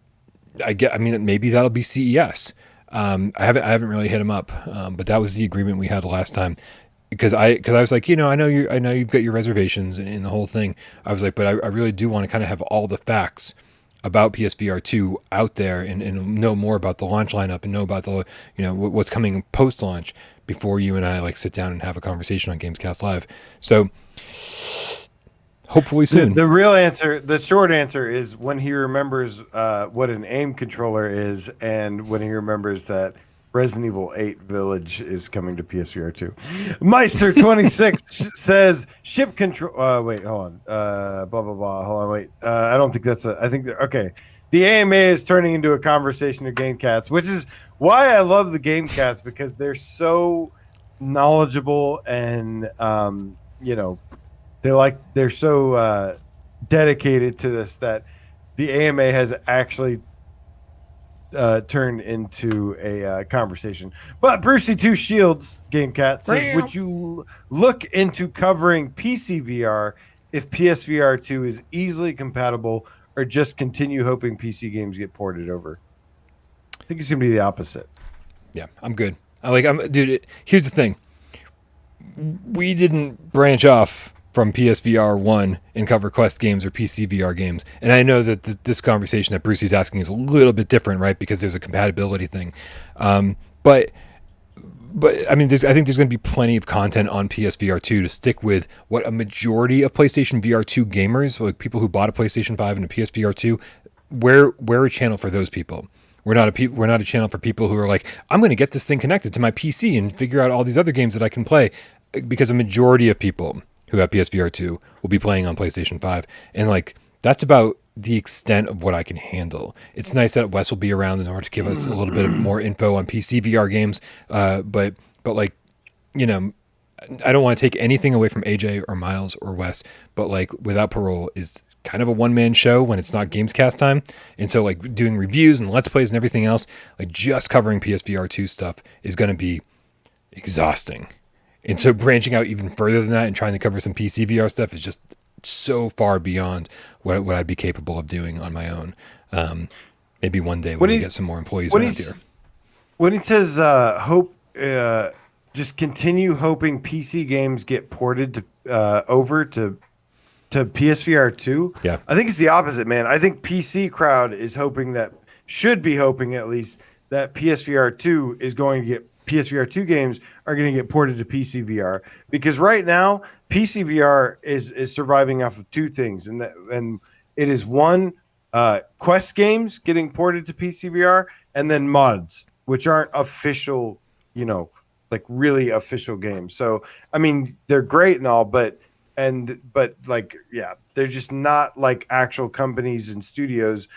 maybe that'll be CES. I haven't really hit him up, but that was the agreement we had last time. Because I was like, I know you've got your reservations in the whole thing. I was like, but I really do want to kind of have all the facts about PSVR2 out there and know more about the launch lineup and know about the what's coming post launch before you and I like sit down and have a conversation on Gamescast Live. So hopefully soon. The real answer, the short answer is when he remembers what an aim controller is and when he remembers that Resident Evil 8 Village is coming to PSVR2. Meister26 says ship control. Wait, hold on. Blah, blah, blah. Hold on. Wait. I don't think that's okay. The AMA is turning into a conversation of Game Cats, which is why I love the Game Cats because they're so knowledgeable and, they're so dedicated to this that the AMA has actually turned into a conversation. But Brucey2 Shields Gamecat says, would you look into covering PCVR if PSVR2 is easily compatible or just continue hoping PC games get ported over? I think it's going to be the opposite. Yeah, I'm good. Dude, here's the thing. We didn't branch off from PSVR 1 and cover Quest games or PCVR games. And I know that this conversation that Brucey's asking is a little bit different, right? Because there's a compatibility thing. But I mean, I think there's going to be plenty of content on PSVR 2 to stick with what a majority of PlayStation VR 2 gamers, like people who bought a PlayStation 5 and a PSVR 2, we're a channel for those people. We're not a channel for people who are like, I'm going to get this thing connected to my PC and figure out all these other games that I can play, because a majority of people who have PSVR 2 will be playing on PlayStation 5. And like, that's about the extent of what I can handle. It's nice that Wes will be around in order to give us a little bit of more info on PC VR games. But like, I don't want to take anything away from AJ or Miles or Wes, but like Without Parole is kind of a one-man show when it's not Gamescast time. And so like doing reviews and Let's Plays and everything else, like just covering PSVR 2 stuff is going to be exhausting. And so branching out even further than that and trying to cover some PC VR stuff is just so far beyond what I'd be capable of doing on my own. Maybe one day when we get some more employees around here. When he says just continue hoping PC games get ported to over to PSVR 2. Yeah, I think it's the opposite, man. I think PC crowd is should be hoping at least that PSVR 2 is going to get PSVR 2 games are going to get ported to PCVR, because right now PCVR is surviving off of two things, and it is one, Quest games getting ported to PCVR, and then mods, which aren't official, like really official games. So I mean, they're great and all, but like, yeah, they're just not like actual companies and studios,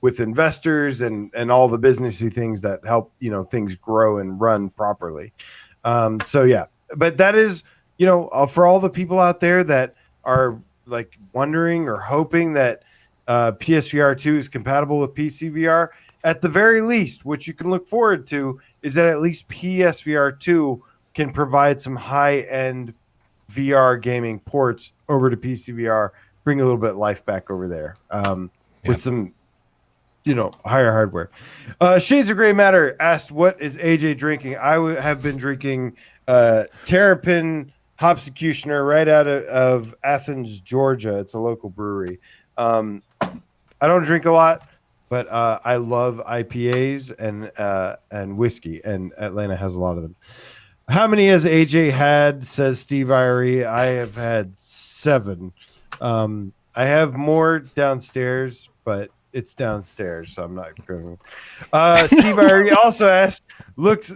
with investors and all the businessy things that help, things grow and run properly. So yeah, but that is, for all the people out there that are like wondering or hoping that PSVR 2 is compatible with PCVR, at the very least, what you can look forward to is that at least PSVR 2 can provide some high-end VR gaming ports over to PCVR, bring a little bit of life back over there with some higher hardware. Shades of Gray Matter asked, what is AJ drinking? I have been drinking Terrapin Hopsecutioner right out of Athens, Georgia. It's a local brewery. I don't drink a lot. but I love IPAs and whiskey, and Atlanta has a lot of them. How many has AJ had? Says Steve Irie. I have had 7. I have more downstairs, but it's downstairs, so I'm not going to. Steve Irie also asked, looks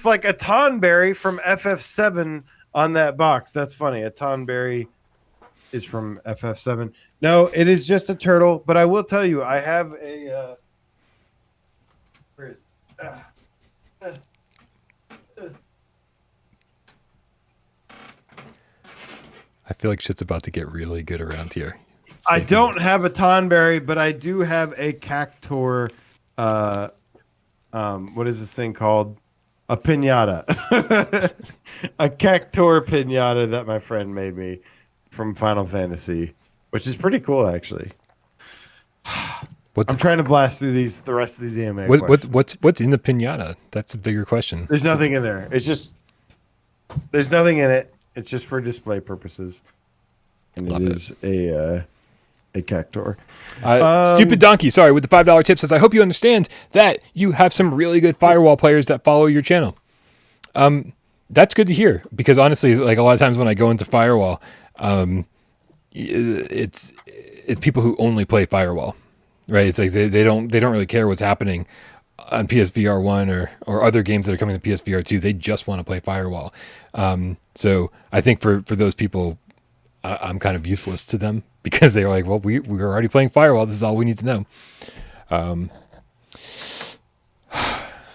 like a Tonberry from FF7 on that box. That's funny. A Tonberry is from FF7. No, it is just a turtle, but I will tell you, I have a where is it? I feel like shit's about to get really good around here. I don't have a Tonberry, but I do have a Cactor. What is this thing called? A pinata. A Cactor pinata that my friend made me from Final Fantasy, which is pretty cool, actually. I'm trying to blast through the rest of these anime. What's in the pinata? That's a bigger question. There's nothing in there. It's just there's nothing in it. It's just for display purposes, and it is a Cactor. Stupid Donkey, sorry, with the $5 tip says, I hope you understand that you have some really good Firewall players that follow your channel. That's good to hear, because honestly, like a lot of times when I go into Firewall, it's people who only play Firewall, right? It's like they don't really care what's happening on PSVR 1 or other games that are coming to PSVR 2. They just want to play Firewall. So I think for those people, I'm kind of useless to them, because they're like, well, we're already playing Firewall. This is all we need to know. All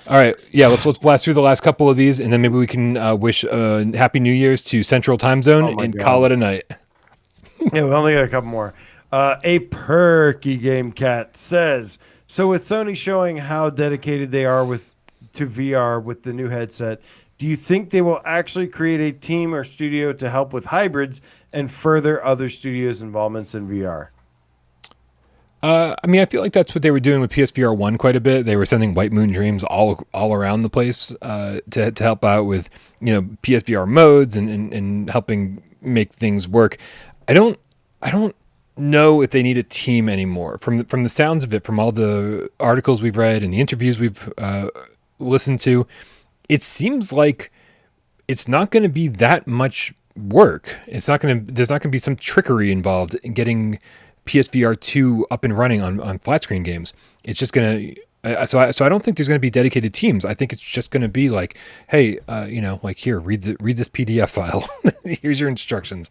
right. Yeah, let's blast through the last couple of these, and then maybe we can wish Happy New Year's to Central Time Zone and call it a night. Yeah, we only got a couple more. A perky game cat says, so with Sony showing how dedicated they are to VR with the new headset, do you think they will actually create a team or studio to help with hybrids and further other studios' involvements in VR? I mean, I feel like that's what they were doing with PSVR 1 quite a bit. They were sending White Moon Dreams all around the place to help out with, PSVR modes and helping make things work. I don't know if they need a team anymore. From the sounds of it, from all the articles we've read and the interviews we've listened to, it seems like it's not going to be that much work. There's not going to be some trickery involved in getting PSVR 2 up and running on flat screen games. It's just going to, so I don't think there's going to be dedicated teams. I think it's just going to be like, hey, like here, read this PDF file. Here's your instructions.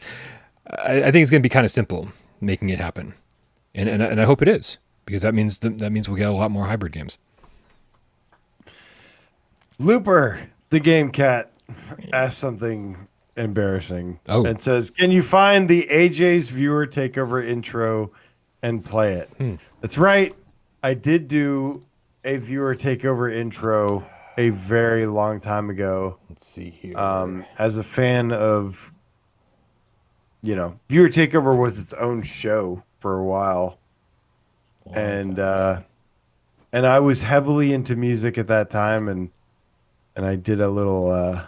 I think it's going to be kind of simple making it happen, and I hope it is, because that means we'll get a lot more hybrid games. Looper, the game cat, asked something embarrassing and says, can you find the AJ's Viewer Takeover intro and play it? That's right. I did do a Viewer Takeover intro a very long time ago. Let's see here. As a fan of, Viewer Takeover was its own show for a while. And I was heavily into music at that time, and I did a little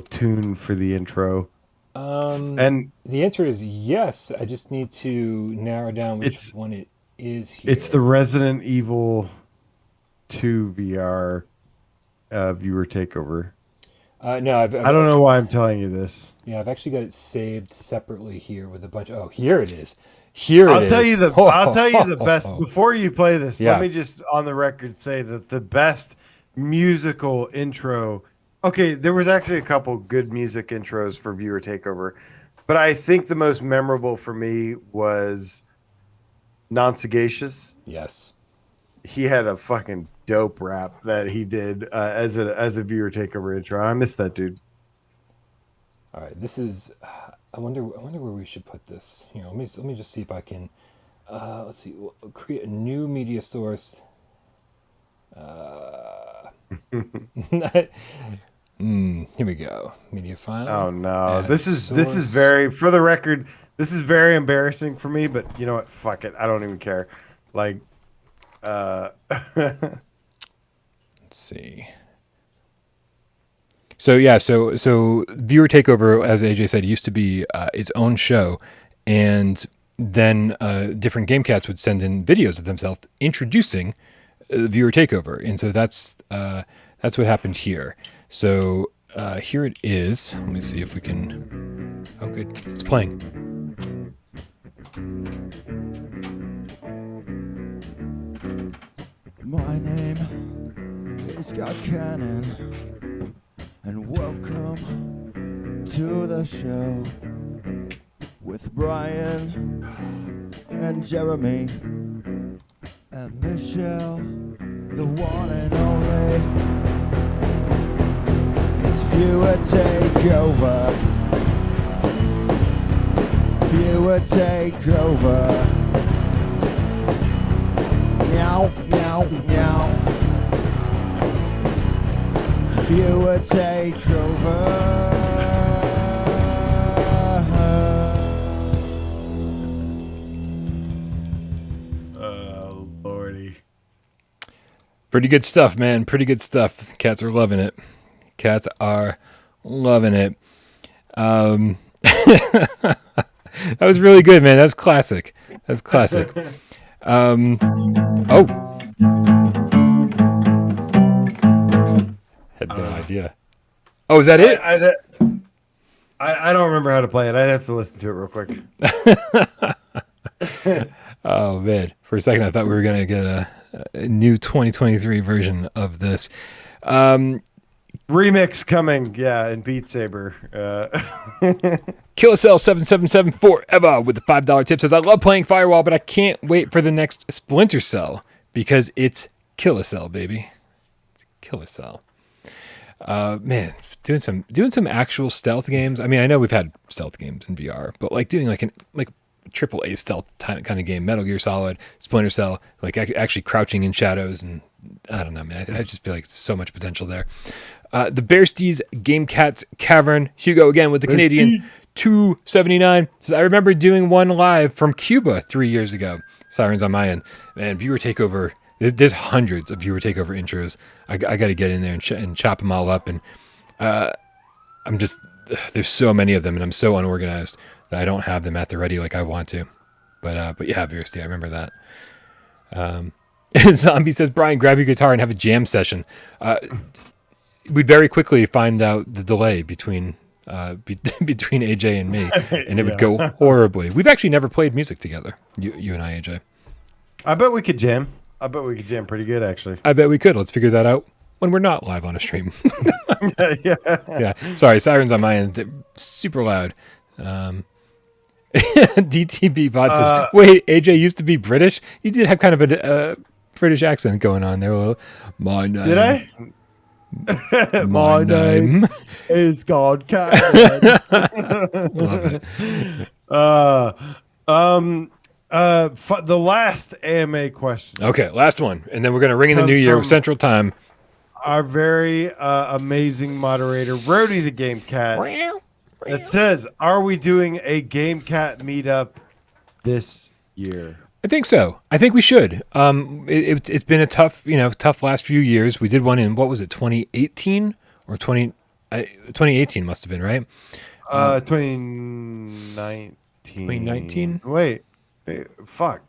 tune for the intro. And the answer is yes. I just need to narrow down which one it is here. It's the Resident Evil 2 VR Viewer Takeover. No, I don't know why I'm telling you this. Yeah, I've actually got it saved separately here with a bunch. Oh, here it is. I'll tell you the best. Before you play this, let me just on the record say that the best musical intro. Okay, there was actually a couple good music intros for Viewer Takeover, but I think the most memorable for me was Non-Sagacious. Yes. He had a fucking dope rap that he did as a Viewer Takeover intro. I miss that dude. All right, this is. I wonder where we should put this. Let me just see if I can. Let's see. We'll create a new media source. Here we go. Media file. Oh no, this is very, for the record, this is very embarrassing for me. But you know what? Fuck it. I don't even care. Like, let's see. So yeah, so Viewer Takeover, as AJ said, used to be its own show, and then different game cats would send in videos of themselves introducing Viewer Takeover, and so that's what happened here. So here it is. Let me see if we can. Oh, good, it's playing. My name is Scott Cannon, and welcome to the show with Brian and Jeremy and Michelle, the one and only. It's Viewer Takeover. Viewer Takeover. Meow, meow, meow. Viewer Takeover. Oh, Lordy. Pretty good stuff, man. Pretty good stuff. Cats are loving it. Cats are loving it. That was really good, man. That's classic. That's classic. Oh. Had no idea. Oh, is that it? I don't remember how to play it. I'd have to listen to it real quick. Oh, man. For a second, I thought we were going to get a new 2023 version of this. Remix coming, yeah, in Beat Saber. KillerCell777 forever with the $5 tip says, I love playing Firewall, but I can't wait for the next Splinter Cell because it's Killer Cell, baby. Killer Cell. Man, doing some actual stealth games. I mean, I know we've had stealth games in VR, but like doing like triple A stealth kind of game, Metal Gear Solid, Splinter Cell, like actually crouching in shadows, and I don't know, man. I just feel like so much potential there. The Bearsties Gamecat Cavern, Hugo again with the Canadian 279 says, I remember doing one live from Cuba 3 years ago. Sirens on my end. Man, Viewer Takeover. There's hundreds of Viewer Takeover intros. I got to get in there and chop them all up. And there's so many of them, and I'm so unorganized that I don't have them at the ready like I want to. But yeah, Bearsty, I remember that. Zombie says, Brian, grab your guitar and have a jam session. We'd very quickly find out the delay between AJ and me, and it would go horribly. We've actually never played music together, you and I, AJ. I bet we could jam. I bet we could jam pretty good, actually. I bet we could. Let's figure that out when we're not live on a stream. Yeah. Sorry, sirens on my end. They're super loud. DTB Bot says, wait, AJ used to be British? You did have kind of a British accent going on there. A little. My name. Did I? My name is God Cannon. Love it. The last AMA question. Okay, last one, and then we're gonna ring in the new year with Central Time. Our very amazing moderator, Rody the Game Cat. It says, "Are we doing a Gamecat meetup this year?" I think so. I think we should. It's been a tough last few years. We did one in, what was it, 2018 or 2018 must have been, right? 2019. 2019? Wait, fuck.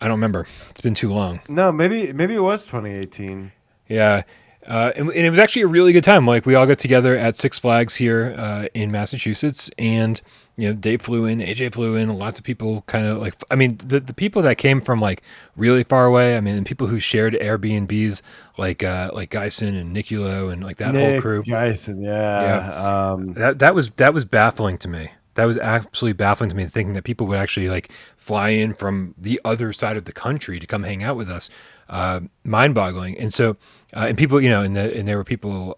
I don't remember. It's been too long. No, maybe it was 2018. Yeah. And it was actually a really good time. Like, we all got together at Six Flags here in Massachusetts, and Dave flew in, AJ flew in, lots of people kind of like, I mean, the people that came from like really far away, I mean, and people who shared Airbnbs like Geisen and Niculo and like that whole crew. Geisen, yeah. That was baffling to me. That was absolutely baffling to me, thinking that people would actually like fly in from the other side of the country to come hang out with us. Mind-boggling. And so, and people, and there were people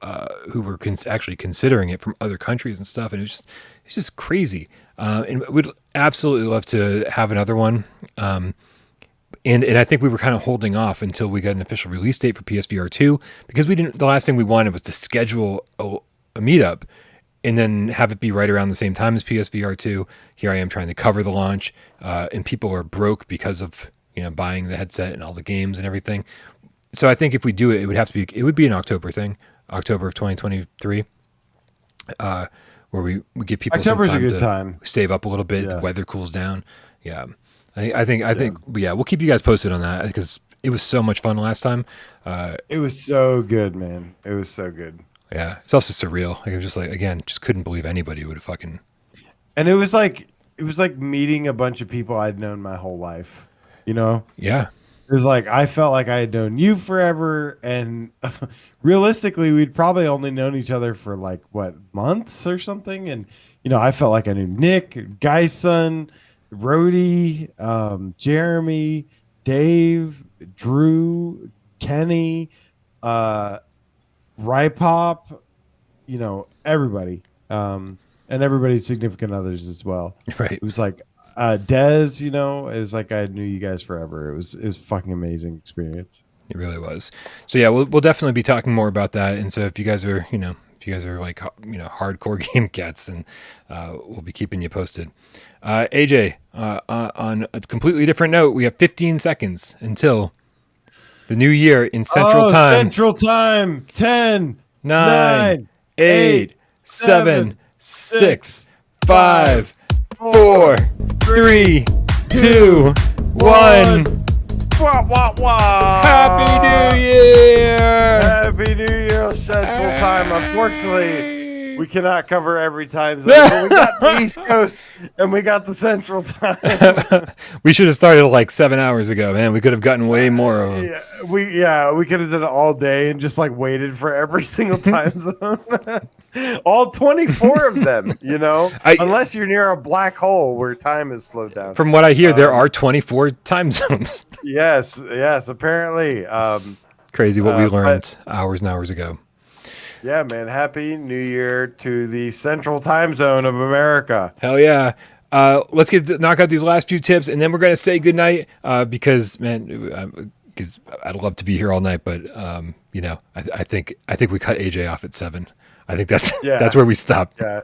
who were actually considering it from other countries and stuff, and it's just crazy. And we'd absolutely love to have another one. And I think we were kind of holding off until we got an official release date for PSVR2, because the last thing we wanted was to schedule a meetup and then have it be right around the same time as PSVR2. Here I am trying to cover the launch, and people are broke because of buying the headset and all the games and everything. So I think if we do it, it would be an October thing, October of 2023, where we give people October's some time a good to time. save up a little bit. Yeah. The weather cools down, Yeah, I think yeah, we'll keep you guys posted on that because it was so much fun last time. It was so good, man. It was so good. Yeah, it's also surreal. Like, it was just like, again, just couldn't believe anybody would have fucking. And it was like meeting a bunch of people I'd known my whole life. You know? Yeah. It was like I felt like I had known you forever, and realistically, we'd probably only known each other for like what, months or something. And you know, I felt like I knew Nick, Guy's son, Rhodey, Jeremy, Dave, Drew, Kenny, Rypop, you know, everybody, and everybody's significant others as well. Right. It was like Dez, you know, it was like I knew you guys forever. It was fucking amazing experience. It really was. So yeah, we'll definitely be talking more about that. And so if you guys are, like, you know, hardcore game cats, then we'll be keeping you posted. AJ, on a completely different note, we have 15 seconds until the new year in Central Time. Central Time. 10, 9, 8, 7, 6, 5, 4, 3, 2, 1. Wah, wah, wah. Happy New Year! Happy New Year Central Time. Unfortunately, we cannot cover every time zone. But we got the East Coast and we got the Central Time. We should have started like 7 hours ago, man. We could have gotten way more of them. We could have done it all day and just like waited for every single time zone. All 24 of them, you know, unless you're near a black hole where time is slowed down. From what I hear, there are 24 time zones. Yes, apparently. Crazy what we learned hours and hours ago. Yeah, man. Happy New Year to the Central Time Zone of America. Hell yeah. Let's knock out these last few tips, and then we're going to say goodnight because, man, because I'd love to be here all night, but, you know, I think we cut AJ off at 7. I think that's where we stop. Yeah.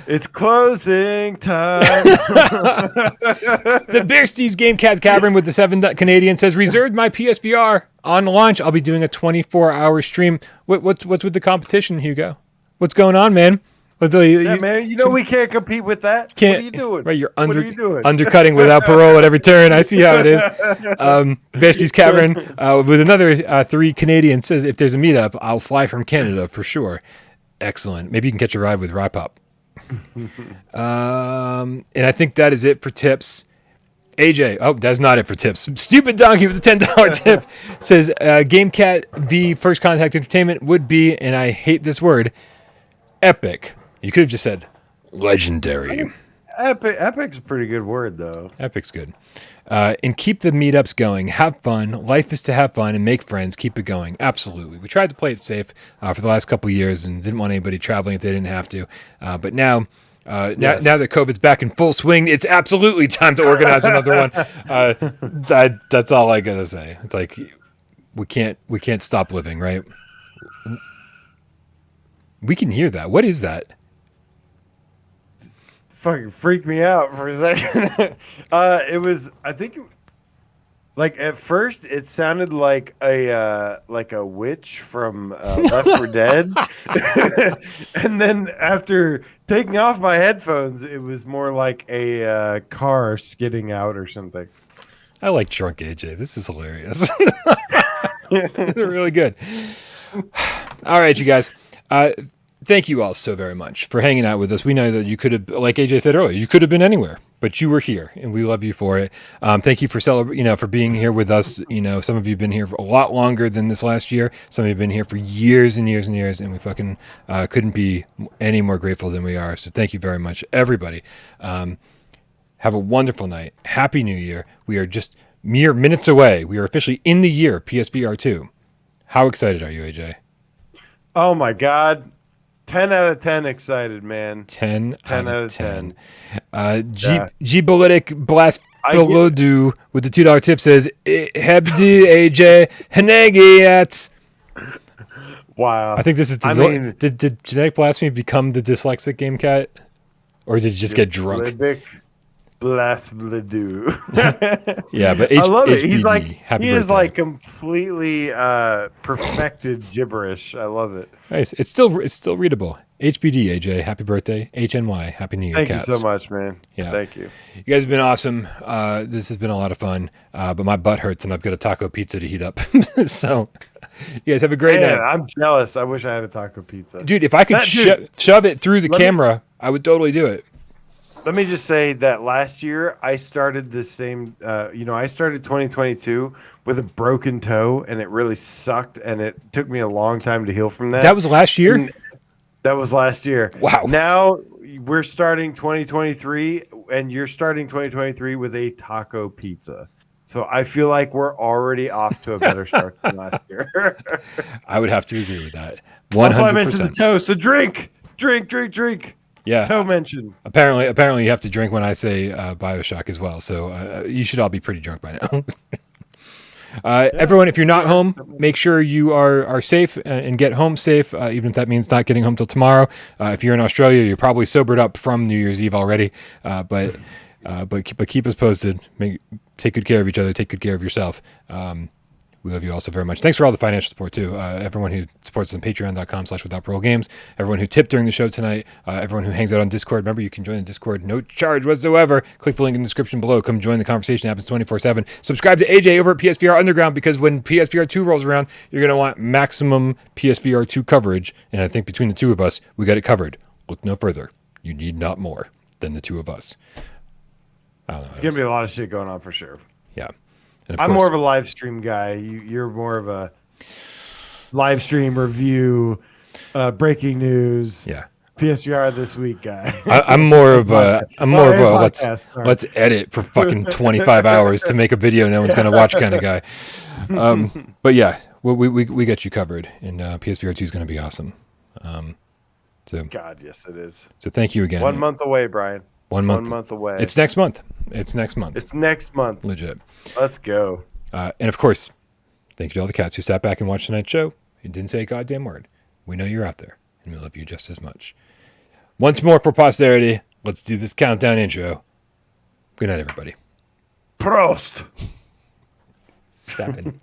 It's closing time. The Bearstees Gamecat Cavern with the 7 Canadian says, reserved my PSVR on launch. I'll be doing a 24-hour stream. What's with the competition, Hugo? What's going on, man? Man, you know we can't compete with that. What are you doing? Right, what are you doing? Undercutting without parole at every turn. I see how it is. Bearstees Cavern with another 3 Canadian says, if there's a meetup, I'll fly from Canada for sure. Excellent. Maybe you can catch a ride with Rypop. And I think that is it for tips. AJ, that's not it for tips. Stupid Donkey with a $10 tip says Gamecat v First Contact Entertainment would be, and I hate this word, epic. You could have just said legendary. Epic's a pretty good word, though. Epic's good. And keep the meetups going. Have fun. Life is to have fun and make friends. Keep it going. Absolutely. We tried to play it safe for the last couple of years and didn't want anybody traveling if they didn't have to. But now that COVID's back in full swing, it's absolutely time to organize another one. That's all I gotta say. It's like we can't stop living, right? We can hear that. What is that? Fucking freaked me out for a second. It was, I think, like at first it sounded like a witch from Left 4 Dead, and then after taking off my headphones, it was more like a car skidding out or something. I like drunk AJ. This is hilarious. They're really good. All right, you guys. Thank you all so very much for hanging out with us. We know that you could have, like AJ said earlier, you could have been anywhere, but you were here, and we love you for it. Thank you for for being here with us. You know, some of you have been here for a lot longer than this last year. Some of you have been here for years and years and years, and we fucking couldn't be any more grateful than we are. So thank you very much, everybody. Have a wonderful night. Happy New Year. We are just mere minutes away. We are officially in the year PSVR2. How excited are you, AJ? Oh my God. 10 out of 10 excited, man. 10 out of 10. G-Politic Blastolodu with the $2 tip says, Hebdi AJ Hanegiat. Wow. I think this is did Genetic Blasphemy become the dyslexic game cat? Or did it just get drunk? Bless Bledu. Yeah, but I love it. HBD, He's like happy he is birthday. like completely perfected gibberish. I love it. Nice. It's still readable. HBD, AJ, happy birthday. HNY, happy New Year, Thank cats. you so much, man. Yeah. Thank you. You guys have been awesome. This has been a lot of fun, but my butt hurts and I've got a taco pizza to heat up. So you guys have a great Man, night. I'm jealous. I wish I had a taco pizza. Dude, if I could shove it through the camera, I would totally do it. Let me just say that last year I started this same, I started 2022 with a broken toe and it really sucked and it took me a long time to heal from that. That was last year? And that was last year. Wow. Now we're starting 2023 and you're starting 2023 with a taco pizza. So I feel like we're already off to a better start than last year. I would have to agree with that. 100%. Also, I mentioned the toe, so drink. Yeah. Toe mention. Apparently you have to drink when I say BioShock as well. So you should all be pretty drunk by now. Everyone, if you're not home, make sure you are safe and get home safe, even if that means not getting home till tomorrow. If you're in Australia, you're probably sobered up from New Year's Eve already. But keep us posted. Take good care of each other. Take good care of yourself. We love you all so very much. Thanks for all the financial support, too. Everyone who supports us on patreon.com/withoutparolegames. Everyone who tipped during the show tonight. Everyone who hangs out on Discord. Remember, you can join the Discord. No charge whatsoever. Click the link in the description below. Come join the conversation. It happens 24/7. Subscribe to AJ over at PSVR Underground because when PSVR2 rolls around, you're going to want maximum PSVR2 coverage. And I think between the two of us, we got it covered. Look no further. You need not more than the two of us. I don't know. There's going to be a lot of shit going on for sure. Yeah. I'm more of a live stream guy. You're more of a live stream review, breaking news. Yeah. PSVR this week guy. I'm more of a let's edit for fucking 25 hours to make a video no one's gonna watch kind of guy. But yeah, we got you covered, and PSVR2 is gonna be awesome. So God, yes, it is. So thank you again. 1 month away, Brian. 1 month. 1 month away. It's next month. It's next month. Legit. Let's go. And of course, thank you to all the cats who sat back and watched tonight's show and didn't say a goddamn word. We know you're out there, and we love you just as much. Once more for posterity, let's do this countdown intro. Good night, everybody. Prost. 7.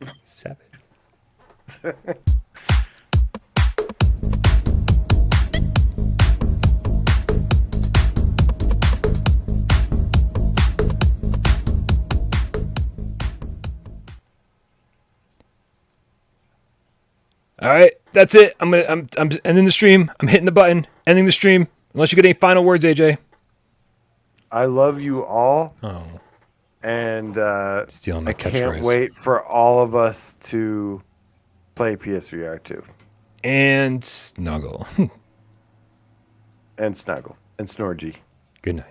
All right, that's it. I'm ending the stream. I'm hitting the button, ending the stream. Unless you get any final words, AJ. I love you all. Oh. And stealing my I can't catchphrase. wait for all of us to play PSVR 2. And snuggle. And snuggle. And snorgy. Good night.